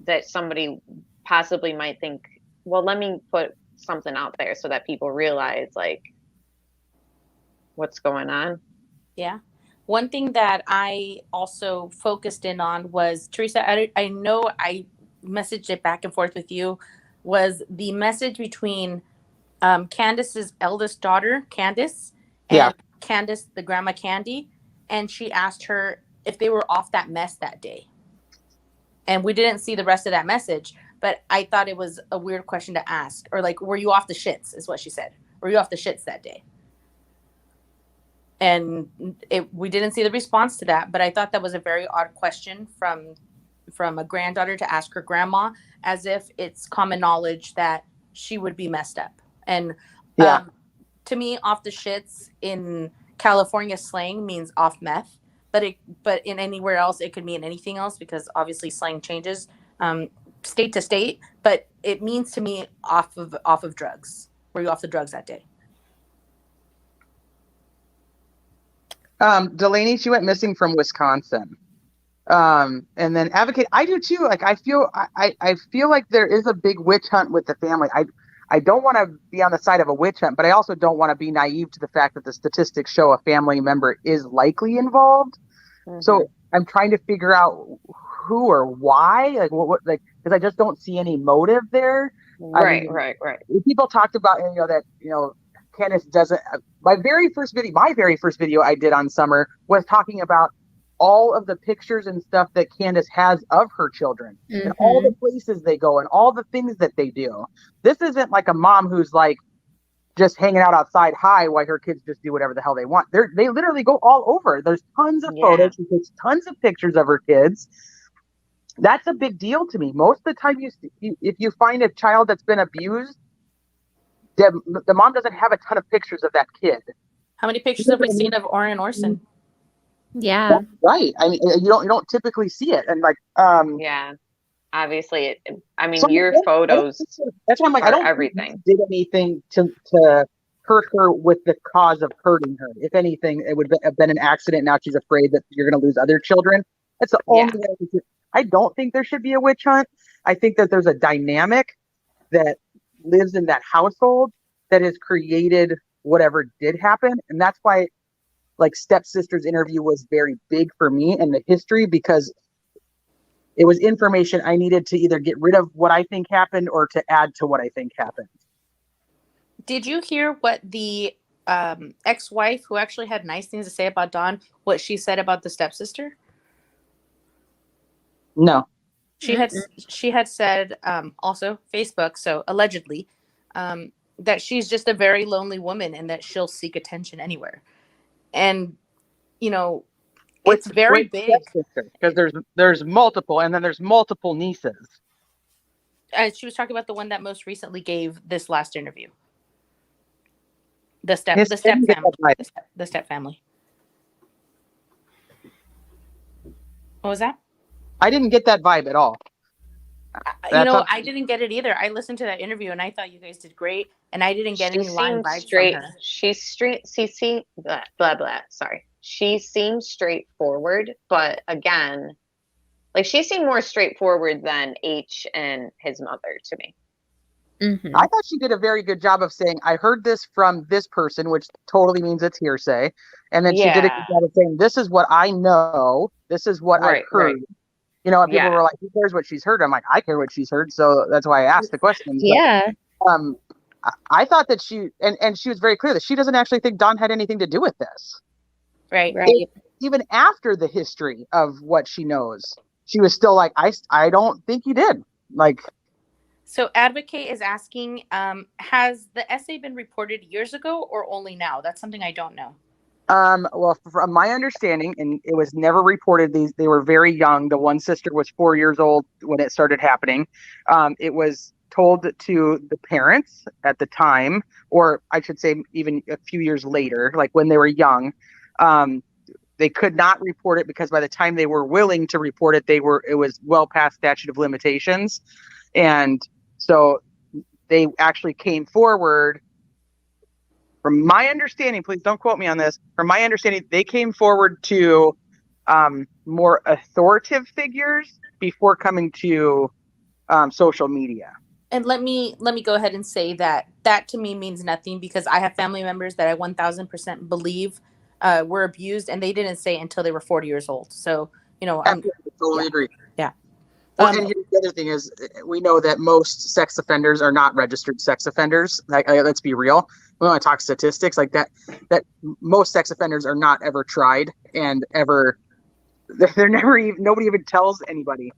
that somebody possibly might think, well, let me put something out there so that people realize like what's going on. Yeah. One thing that I also focused in on was, Teresa, I know I messaged it back and forth with you, was the message between Candace's eldest daughter, Candace, and Candace, the grandma Candy. And she asked her if they were off that mess that day. And we didn't see the rest of that message, but I thought it was a weird question to ask. Or like, were you off the shits, is what she said. Were you off the shits that day? And we didn't see the response to that, but I thought that was a very odd question from a granddaughter to ask her grandma, as if it's common knowledge that she would be messed up. And to me, off the shits in California slang means off meth, but in anywhere else it could mean anything else because obviously slang changes state to state. But it means to me off of drugs. Were you off the drugs that day? Delaney, she went missing from Wisconsin. And then Advocate, I do too. Like I feel like there is a big witch hunt with the family. I don't want to be on the side of a witch hunt, but I also don't want to be naive to the fact that the statistics show a family member is likely involved. Mm-hmm. So I'm trying to figure out who or why, like what like, because I just don't see any motive there. Right. People talked about, that, Candace doesn't. My very first video I did on Summer was talking about all of the pictures and stuff that Candace has of her children and all the places they go and all the things that they do. This isn't like a mom who's like just hanging out outside high while her kids just do whatever the hell they want. They literally go all over. There's tons of photos. She takes tons of pictures of her kids. That's a big deal to me. Most of the time, if you find a child that's been abused, the mom doesn't have a ton of pictures of that kid. How many pictures have we seen of Orrin Orson? Yeah. That's right. I mean, you don't typically see it, and like, obviously, your photos. That's why I'm like, I don't everything did anything to hurt her with the cause of hurting her. If anything, it would have been an accident. Now she's afraid that you're going to lose other children. That's the only way. I don't think there should be a witch hunt. I think that there's a dynamic that lives in that household that has created whatever did happen. And that's why like Stepsister's interview was very big for me in the history, because it was information I needed to either get rid of what I think happened or to add to what I think happened. Did you hear what the ex-wife, who actually had nice things to say about Dawn, what she said about the stepsister? No. She had said, also Facebook, so allegedly, that she's just a very lonely woman and that she'll seek attention anywhere. And, it's very big. Because there's multiple, and then there's multiple nieces. She was talking about the one that most recently gave this last interview. The step family. What was that? I didn't get that vibe at all. I didn't get it either. I listened to that interview and I thought you guys did great, and I didn't get any line vibes from her. She's straight. Blah blah. Sorry, she seems straightforward, but again, like she seemed more straightforward than H and his mother to me. I thought she did a very good job of saying, I heard this from this person, which totally means it's hearsay. And then she did a good job of saying, this is what I know. This is what I heard. And people were like, who cares what she's heard? I'm like, I care what she's heard. So that's why I asked the questions. Yeah. But, I thought that she was very clear that she doesn't actually think Dawn had anything to do with this. Right. Even after the history of what she knows, she was still like, I don't think he did. Like, so Advocate is asking, has the essay been reported years ago or only now? That's something I don't know. Well, from my understanding, and it was never reported, they were very young. The one sister was 4 years old when it started happening. It was told to the parents at the time, or I should say even a few years later, like when they were young. They could not report it because by the time they were willing to report it, it was well past statute of limitations. And so they actually came forward. From my understanding, please don't quote me on this. From my understanding, they came forward to more authoritative figures before coming to social media. And let me go ahead and say that to me means nothing, because I have family members that I 1000% believe were abused, and they didn't say until they were 40 years old. So, I totally agree. Yeah. Well, and here's the other thing is, we know that most sex offenders are not registered sex offenders. Like, let's be real. We want to talk statistics like that most sex offenders are not ever tried, and they're never even, nobody even tells anybody.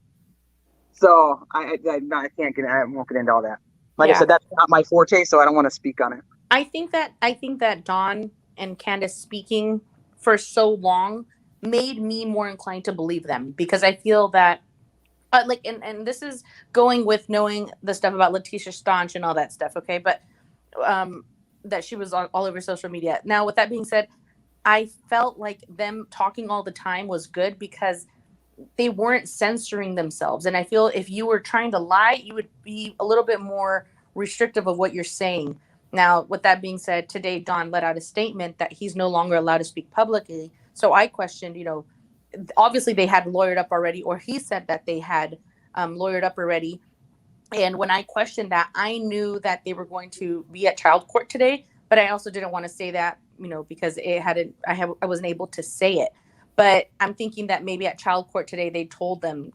So I won't get into all that. Like I said, that's not my forte, so I don't want to speak on it. I think that Dawn and Candace speaking for so long made me more inclined to believe them, because I feel that and this is going with knowing the stuff about Letitia Staunch and all that stuff, okay? But that she was all over social media. Now, with that being said, I felt like them talking all the time was good because they weren't censoring themselves. And I feel if you were trying to lie, you would be a little bit more restrictive of what you're saying. Now, with that being said, today Don let out a statement that he's no longer allowed to speak publicly. So I questioned, obviously they had lawyered up already, or he said that they had lawyered up already. And when I questioned that, I knew that they were going to be at child court today, but I also didn't want to say that, because I wasn't able to say it. But I'm thinking that maybe at child court today, they told them,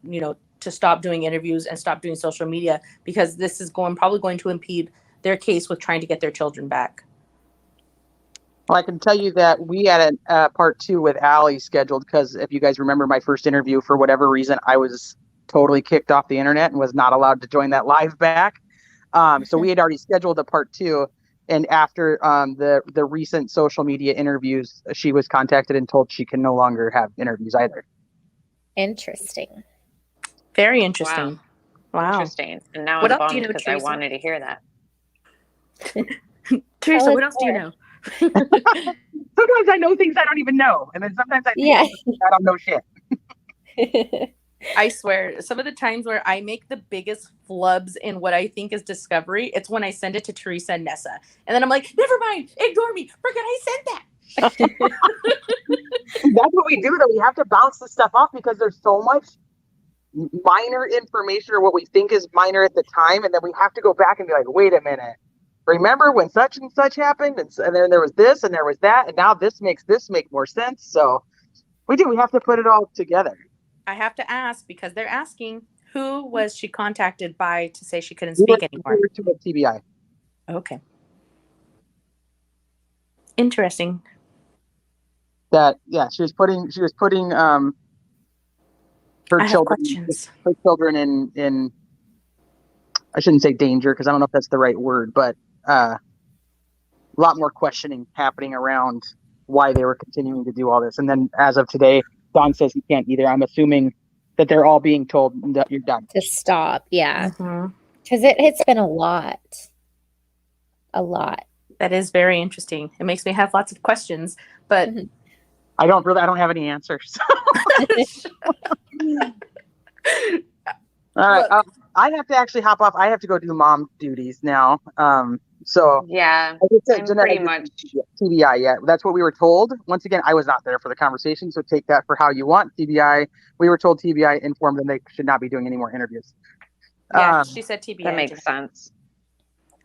to stop doing interviews and stop doing social media, because this is probably going to impede their case with trying to get their children back. Well, I can tell you that we had a part 2 with Allie scheduled because if you guys remember my first interview, for whatever reason, I was totally kicked off the internet and was not allowed to join that live back. So we had already scheduled a part 2. And after the recent social media interviews, she was contacted and told she can no longer have interviews either. Interesting. Very interesting. Wow. Interesting. And now What I'm else do you bummed know, because I Teresa? wanted to hear that. Teresa, Tell what us else do you more. know? Sometimes I know things I don't even know. And then sometimes I Yeah. I don't know shit. I swear, some of the times where I make the biggest flubs in what I think is discovery, it's when I send it to Teresa and Nessa. And then I'm like, never mind, ignore me. Forget I said that. That's what we do, though. We have to bounce this stuff off because there's so much minor information or what we think is minor at the time. And then we have to go back and be like, wait a minute. Remember when such and such happened? And then there was this and there was that. And now this makes this make more sense. So we have to put it all together. I have to ask because they're asking, who was she contacted by to say she couldn't speak anymore? We were to TBI. Okay. Interesting. That she was putting her I have children questions. in I shouldn't say danger because I don't know if that's the right word, but a lot more questioning happening around why they were continuing to do all this. And then as of today, Don says he can't either. I'm assuming that they're all being told that you're done. To stop. Yeah. Mhm. Because it's been a lot. A lot. That is very interesting. It makes me have lots of questions, but I don't have any answers. All right. I have to actually hop off. I have to go do mom duties now. So yeah, I just said, I'm Jeanette, pretty much TBI. Yeah, that's what we were told. Once again, I was not there for the conversation, so take that for how you want. TBI. We were told TBI informed them they should not be doing any more interviews. yeah, she said TBI. that makes sense.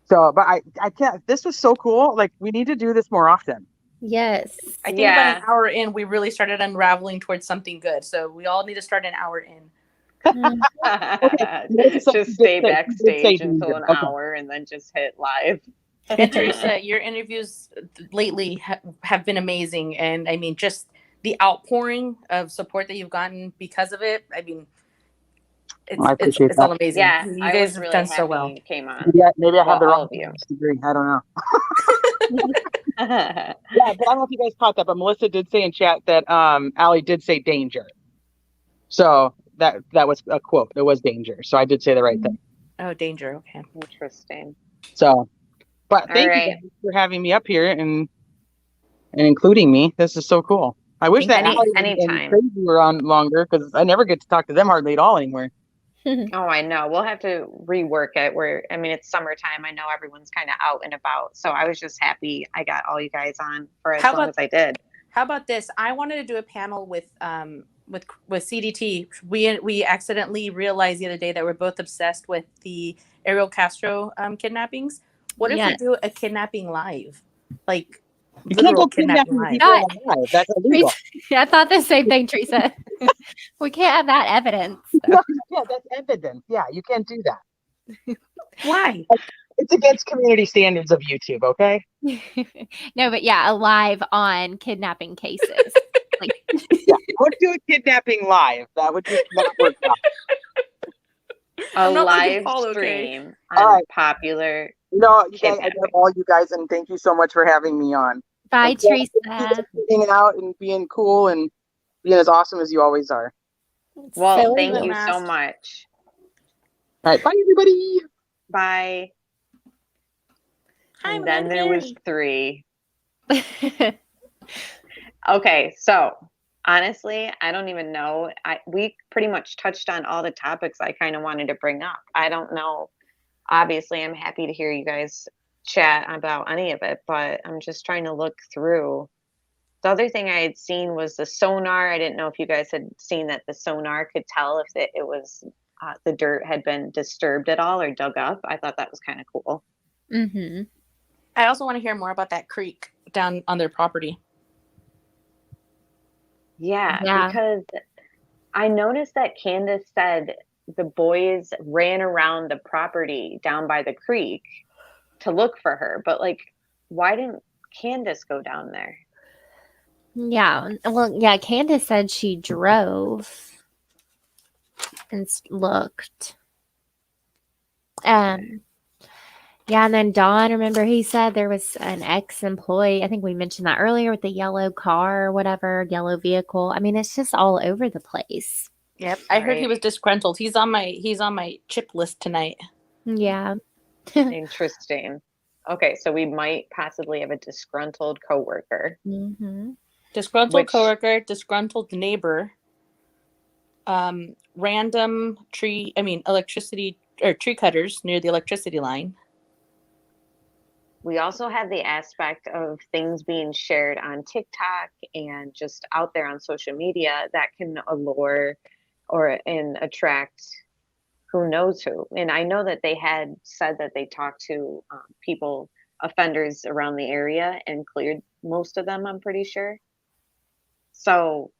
So, but I can't. This was so cool. Like we need to do this more often. Yes. I think about an hour in, we really started unraveling towards something good. So we all need to start an hour in. Just stay backstage until an hour and then just hit live. And Teresa, your interviews lately have been amazing. And I mean, just the outpouring of support that you've gotten because of it. I mean, it's all amazing. Yeah, you I guys was have really done happy so well. you came on. Yeah, maybe I have the all wrong of you. degree. I don't know. Yeah, but I don't know if you guys caught that, but Melissa did say in chat that Allie did say danger. So that was a quote. It was danger. So I did say the right thing. Oh, danger. Okay. Interesting. So, but thank you guys for having me up here and including me. This is so cool. I wish that Allie and Crazy were on longer because I never get to talk to them hardly at all anymore. Oh, I know. We'll have to rework it. It's summertime. I know everyone's kind of out and about. So I was just happy I got all you guys on for as long as I did. How about this? I wanted to do a panel with CDT. We accidentally realized the other day that we're both obsessed with the Ariel Castro kidnappings. What if we do a kidnapping live? Like literal kidnapping live. That's illegal. I thought the same thing, Teresa. We can't have that evidence. Yeah, that's evidence. Yeah, you can't do that. Why? It's against community standards of YouTube, okay? No, but yeah, live on kidnapping cases. Let's do a kidnapping live. That would just not work out. A live stream on popular. No, you guys, I love all you guys, and thank you so much for having me on. Bye, Teresa. Hanging out and being cool and being as awesome as you always are. Well, thank you so much. All right, bye, everybody. Bye. And then there was 3. Okay, so honestly, I don't even know. We pretty much touched on all the topics I kind of wanted to bring up. I don't know. Obviously, I'm happy to hear you guys chat about any of it, but I'm just trying to look through. The other thing I had seen was the sonar. I didn't know if you guys had seen that the sonar could tell if it was the dirt had been disturbed at all or dug up. I thought that was kind of cool. Mm-hmm. I also want to hear more about that creek down on their property. Yeah, because I noticed that Candace said the boys ran around the property down by the creek to look for her, but why didn't Candace go down there? Yeah. Well, yeah, Candace said she drove and looked. Yeah, and then Don, remember he said there was an ex-employee. I think we mentioned that earlier with the yellow car or whatever, yellow vehicle. I mean, it's just all over the place. Yep. I heard he was disgruntled. He's on my chip list tonight. Yeah. Interesting. Okay, so we might possibly have a disgruntled coworker. Mm-hmm. Disgruntled coworker, disgruntled neighbor, random electricity or tree cutters near the electricity line. We also have the aspect of things being shared on TikTok and just out there on social media that can allure and attract who knows who. And I know that they had said that they talked to offenders around the area and cleared most of them, I'm pretty sure. So,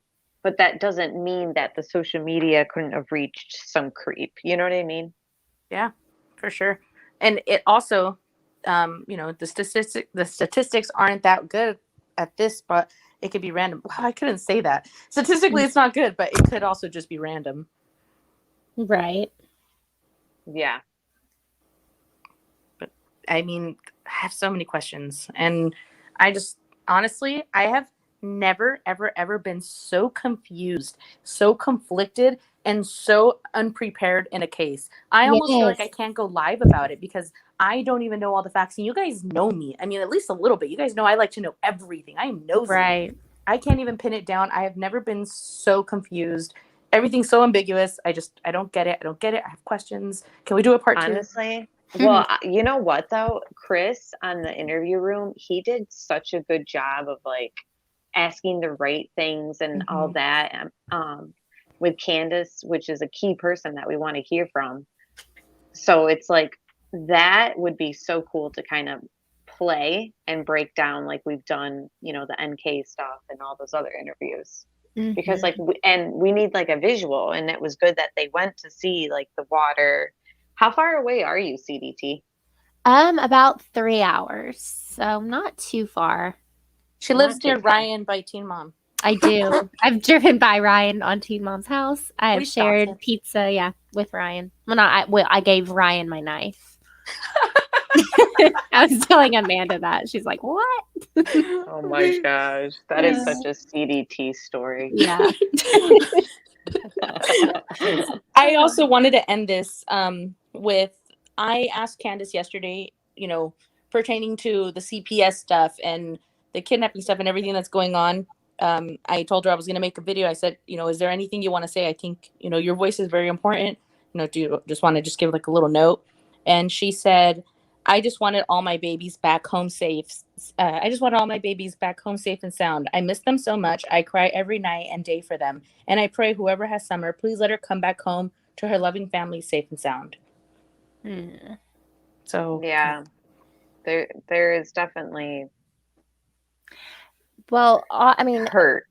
but that doesn't mean that the social media couldn't have reached some creep. You know what I mean? Yeah, for sure. And it also, the statistics aren't that good at this, but it could be random. Wow, I couldn't say that. Statistically, it's not good, but it could also just be random. Right. Yeah. But I mean, I have so many questions, and I just honestly, I have never, ever, ever been so confused, so conflicted, and so unprepared in a case. I almost feel like I can't go live about it because I don't even know all the facts. And you guys know me. I mean, at least a little bit. You guys know I like to know everything. I am nosy. Right. I can't even pin it down. I have never been so confused. Everything's so ambiguous. I don't get it. I have questions. Can we do a part 2? Honestly, well, you know what though? Chris on the interview room, he did such a good job of like asking the right things and all that. With Candace, which is a key person that we want to hear from. So it's like that would be so cool to kind of play and break down like we've done, the NK stuff and all those other interviews. Because like we need like a visual, and it was good that they went to see like the water. How far away are you, CDT? About 3 hours, so not too far. She lives near Ryan by Teen Mom. I do. I've driven by Ryan on Teen Mom's house. I have shared pizza, with Ryan. Well, I gave Ryan my knife. I was telling Amanda that. She's like, what? Oh my gosh. That is such a CDT story. Yeah. I also wanted to end this with, I asked Candace yesterday, pertaining to the CPS stuff and the kidnapping stuff and everything that's going on. I told her I was going to make a video. I said, is there anything you want to say? I think, your voice is very important. Do you just want to just give like a little note? And she said, I just wanted all my babies back home safe. I just wanted all my babies back home safe and sound. I miss them so much. I cry every night and day for them. And I pray whoever has Summer, please let her come back home to her loving family safe and sound. So yeah, there is definitely. Well, I mean, hurt.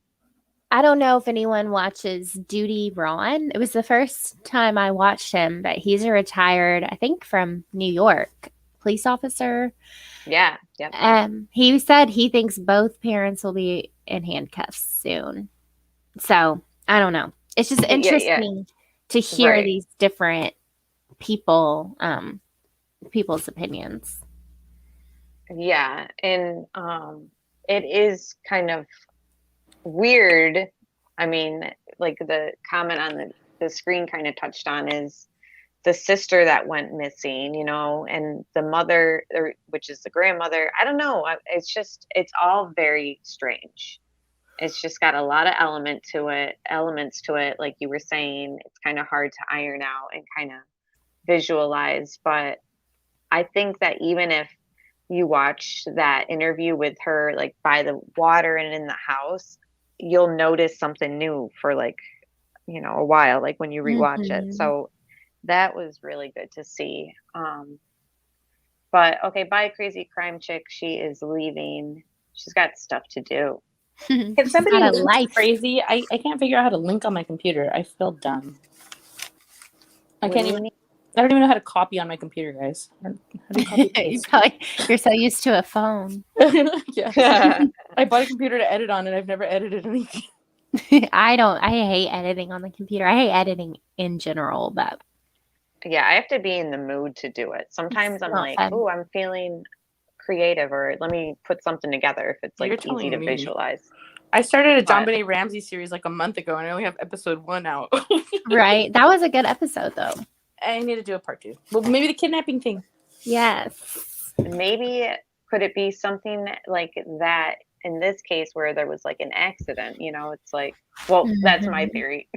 I don't know if anyone watches Duty Ron. It was the first time I watched him, but he's a retired, I think, from New York police officer. Yeah. Yep. He said he thinks both parents will be in handcuffs soon. So I don't know. It's just interesting to hear these different people's opinions. Yeah, and it is kind of weird. I mean, like the comment on the screen kind of touched on is the sister that went missing, and the mother, which is the grandmother. I don't know. It's all very strange. It's just got a lot of elements to it. Like you were saying, it's kind of hard to iron out and kind of visualize. But I think that even if you watch that interview with her, like by the water and in the house, you'll notice something new for like, a while, like when you rewatch it. So that was really good to see. But okay, bye, crazy crime chick. She is leaving. She's got stuff to do. Can somebody link Crazy? I can't figure out how to link on my computer. I feel dumb. I can't even. I don't even know how to copy on my computer, guys. How do you copy paste? You're so used to a phone. Yes. I bought a computer to edit on, and I've never edited anything. I hate editing on the computer. I hate editing in general, but Yeah, I have to be in the mood to do it. Sometimes I'm not like, fun. oh, I'm feeling creative, or let me put something together if it's like You're easy telling to me. visualize. I started a John But Benet Ramsey series like a month ago, and I only have episode 1 out. Right. That was a good episode, though. I need to do a part 2. Well, maybe the kidnapping thing. Yes. maybe could it be something like that in this case where there was like an accident? You know, it's like, well, that's my Mhm. theory.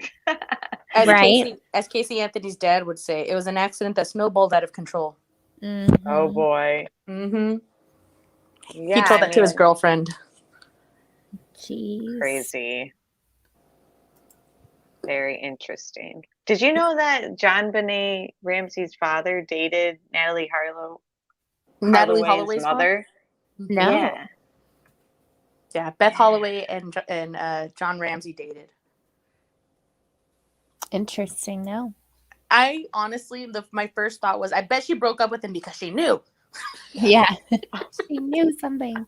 As Right. Casey Anthony's dad would say, it was an accident that snowballed out of control. Mhm. Oh boy. Mm-hmm. Yeah, He told that to his mean, girlfriend. Jeez. crazy. Very interesting. Did you know that John Benet Ramsey's father dated Natalie Natalie Holloway's Holloway's mother? No. Yeah. Yeah, Beth Holloway and John Ramsey dated. Interesting. No. I honestly, my first thought was, I bet she broke up with him because she knew. Yeah. She knew something.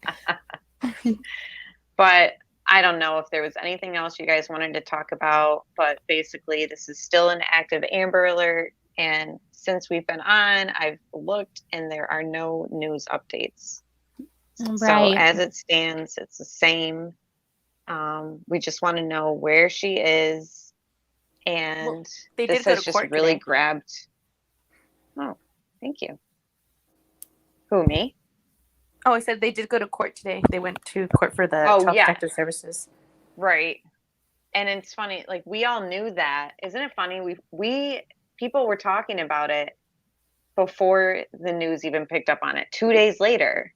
But I don't know if there was anything else you guys wanted to talk about, but basically this is still an active Amber Alert. And since we've been on, I've looked and there are no news updates. So Right. as it stands, it's the same. We just want to know where she is. And They this did go has to just court really today. grabbed. Oh, thank you. Who, me? Oh, I said they did go to court today. They went to court for the Oh, Child yeah. Protective Services. Right. And it's funny, like we all knew that. Isn't it funny? We people were talking about it before the news even picked up on it. 2 days later.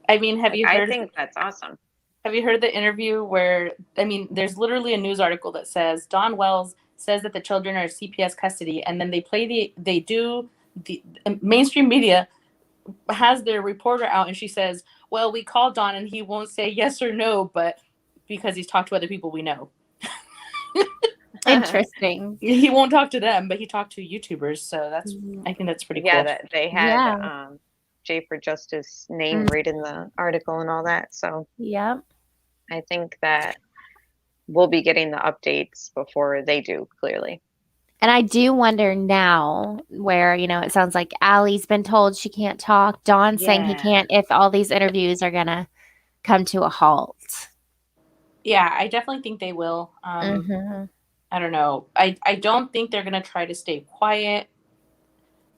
I mean, have you heard? I think that's awesome. Have you heard the interview where, I mean, there's literally a news article that says Dawn Wells says that the children are CPS custody, and then the mainstream media has their reporter out, and she says, well, we called Dawn and he won't say yes or no, but because he's talked to other people we know. Interesting. He won't talk to them, but he talked to YouTubers, so I think that's pretty Yeah, cool. that they had Yeah. Jay for Justice name right in the article and all that. So Yep. I think that we'll be getting the updates before they do, clearly. And I do wonder now where, it sounds like Allie's been told she can't talk. Dawn's saying he Yeah. can't, if all these interviews are going to come to a halt. Yeah, I definitely think they will. Mhm. I don't know. I don't think they're going to try to stay quiet,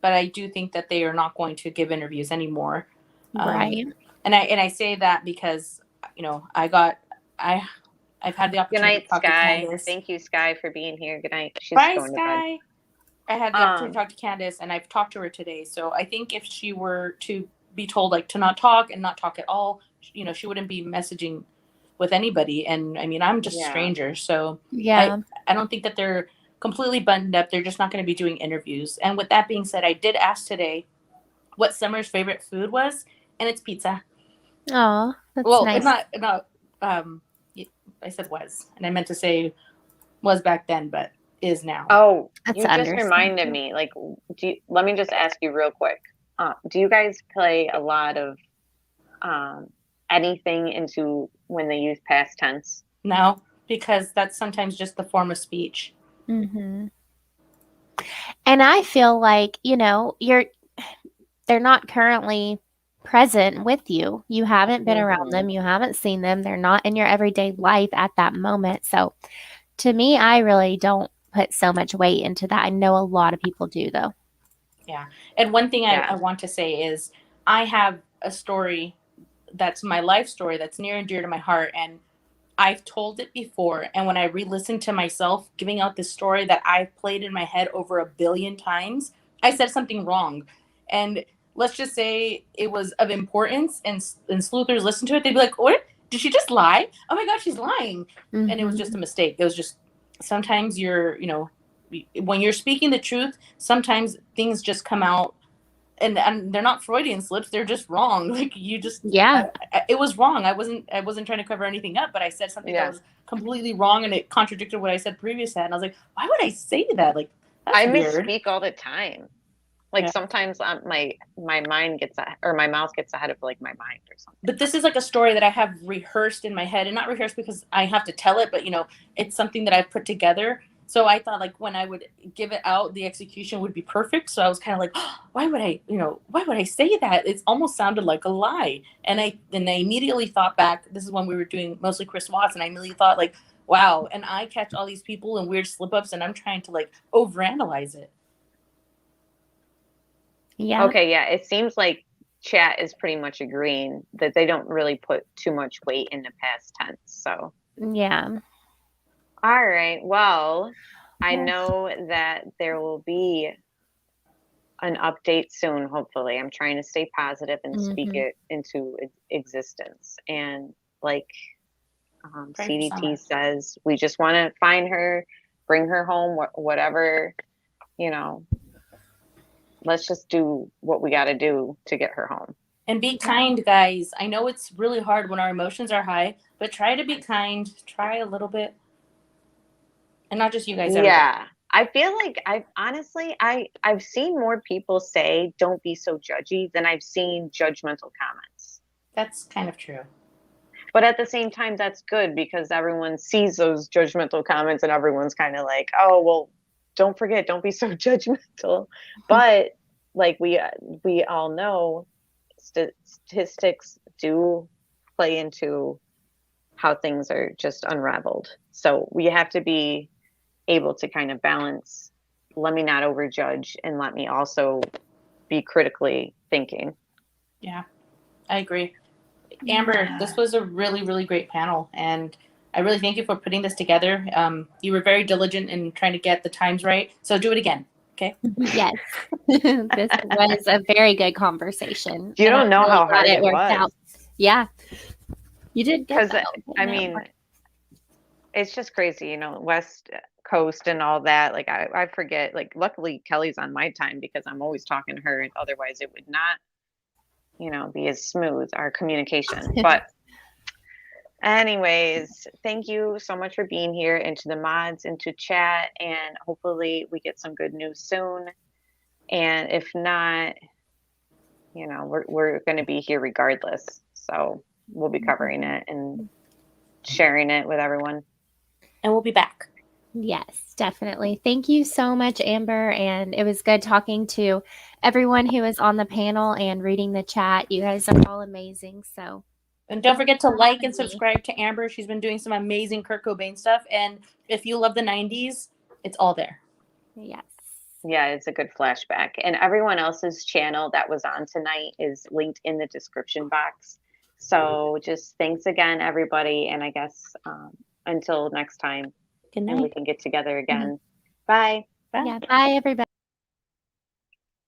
but I do think that they are not going to give interviews anymore. Right. And I say that because, I've had the Good opportunity night, to talk to Sky. Candace. Thank you, Sky, for being here. Good night. She's Bye, going to bed. Sky. I had the opportunity to talk to Candace, and I've talked to her today. So I think if she were to be told like to not talk and not talk at all, she wouldn't be messaging with anybody. And I mean, I'm just a stranger, so Yeah. I don't think that they're completely buttoned up. They're just not going to be doing interviews. And with that being said, I did ask today what Summer's favorite food was, and it's pizza. Oh, that's Well, nice. it's not. I said was, and I meant to say was back then, but is now. Oh, That's you just reminded me. Like, let me just ask you real quick. Do you guys play a lot of anything into when they use past tense? No, because that's sometimes just the form of speech. Mm-hmm. And I feel like, they're not currently present with you. You haven't been around them. You haven't seen them. They're not in your everyday life at that moment. So to me, I really don't put so much weight into that. I know a lot of people do, though. Yeah. And one thing I want to say is I have a story that's my life story that's near and dear to my heart. And I've told it before. And when I re-listened to myself giving out this story that I've played in my head over 1 billion times, I said something wrong. And let's just say it was of importance, and sleuthers listen to it. They'd be like, what? Did she just lie? Oh my God, she's lying. Mm-hmm. And it was just a mistake. It was just, sometimes when you're speaking the truth, sometimes things just come out and they're not Freudian slips. They're just wrong. Like you just, it was wrong. I wasn't trying to cover anything up, but I said something that was completely wrong and it contradicted what I said previously. And I was like, why would I say that? Like, That's I weird. misspeak all the time. Like Yeah. sometimes my mind gets or my mouth gets ahead of like my mind or something. But this is like a story that I have rehearsed in my head, and not rehearsed because I have to tell it, but it's something that I've put together. So I thought like when I would give it out, the execution would be perfect. So I was kind of like, oh, why would I say that? It almost sounded like a lie. And I immediately thought back. This is when we were doing mostly Chris Watts, and I immediately thought like, wow. And I catch all these people in weird slip ups, and I'm trying to like overanalyze it. Yeah. Okay, yeah. It seems like chat is pretty much agreeing that they don't really put too much weight in the past tense. So Yeah. all right. Well, I know that there will be an update soon, hopefully. I'm trying to stay positive and speak it into existence. And like CDT says, we just want to find her, bring her home, whatever, let's just do what we got to do to get her home. And be kind, guys. I know it's really hard when our emotions are high, but try to be kind. Try a little bit. And not just you guys. Everybody. Yeah. I feel like I've seen more people say don't be so judgy than I've seen judgmental comments. That's kind of true. But at the same time, that's good because everyone sees those judgmental comments and everyone's kind of like, oh, well, don't forget, don't be so judgmental. But like we all know, statistics do play into how things are just unraveled. So we have to be able to kind of balance, let me not overjudge and let me also be critically thinking. Yeah, I agree. Amber, this was a really, really great panel, and I really thank you for putting this together. You were very diligent in trying to get the times right, so do it again, okay? Yes. This was a very good conversation. You don't know how hard it worked was. out. Yeah. You did good. Because, I mean, it's just crazy, West Coast and all that. Like, I forget, like, luckily Kelly's on my time because I'm always talking to her, and otherwise it would not, be as smooth, our communication. But anyways, thank you so much for being here, and to the mods, and to chat, and hopefully we get some good news soon. And if not, we're going to be here regardless. So we'll be covering it and sharing it with everyone. And we'll be back. Yes, definitely. Thank you so much, Amber. And it was good talking to everyone who was on the panel and reading the chat. You guys are all amazing. So, and don't forget to like and subscribe to Amber. She's been doing some amazing Kurt Cobain stuff. And if you love the 90s, it's all there. Yes. Yeah, it's a good flashback. And everyone else's channel that was on tonight is linked in the description box. So just thanks again, everybody. And I guess until next time. Good night. And we can get together again. Bye. Bye. Yeah. Bye, everybody.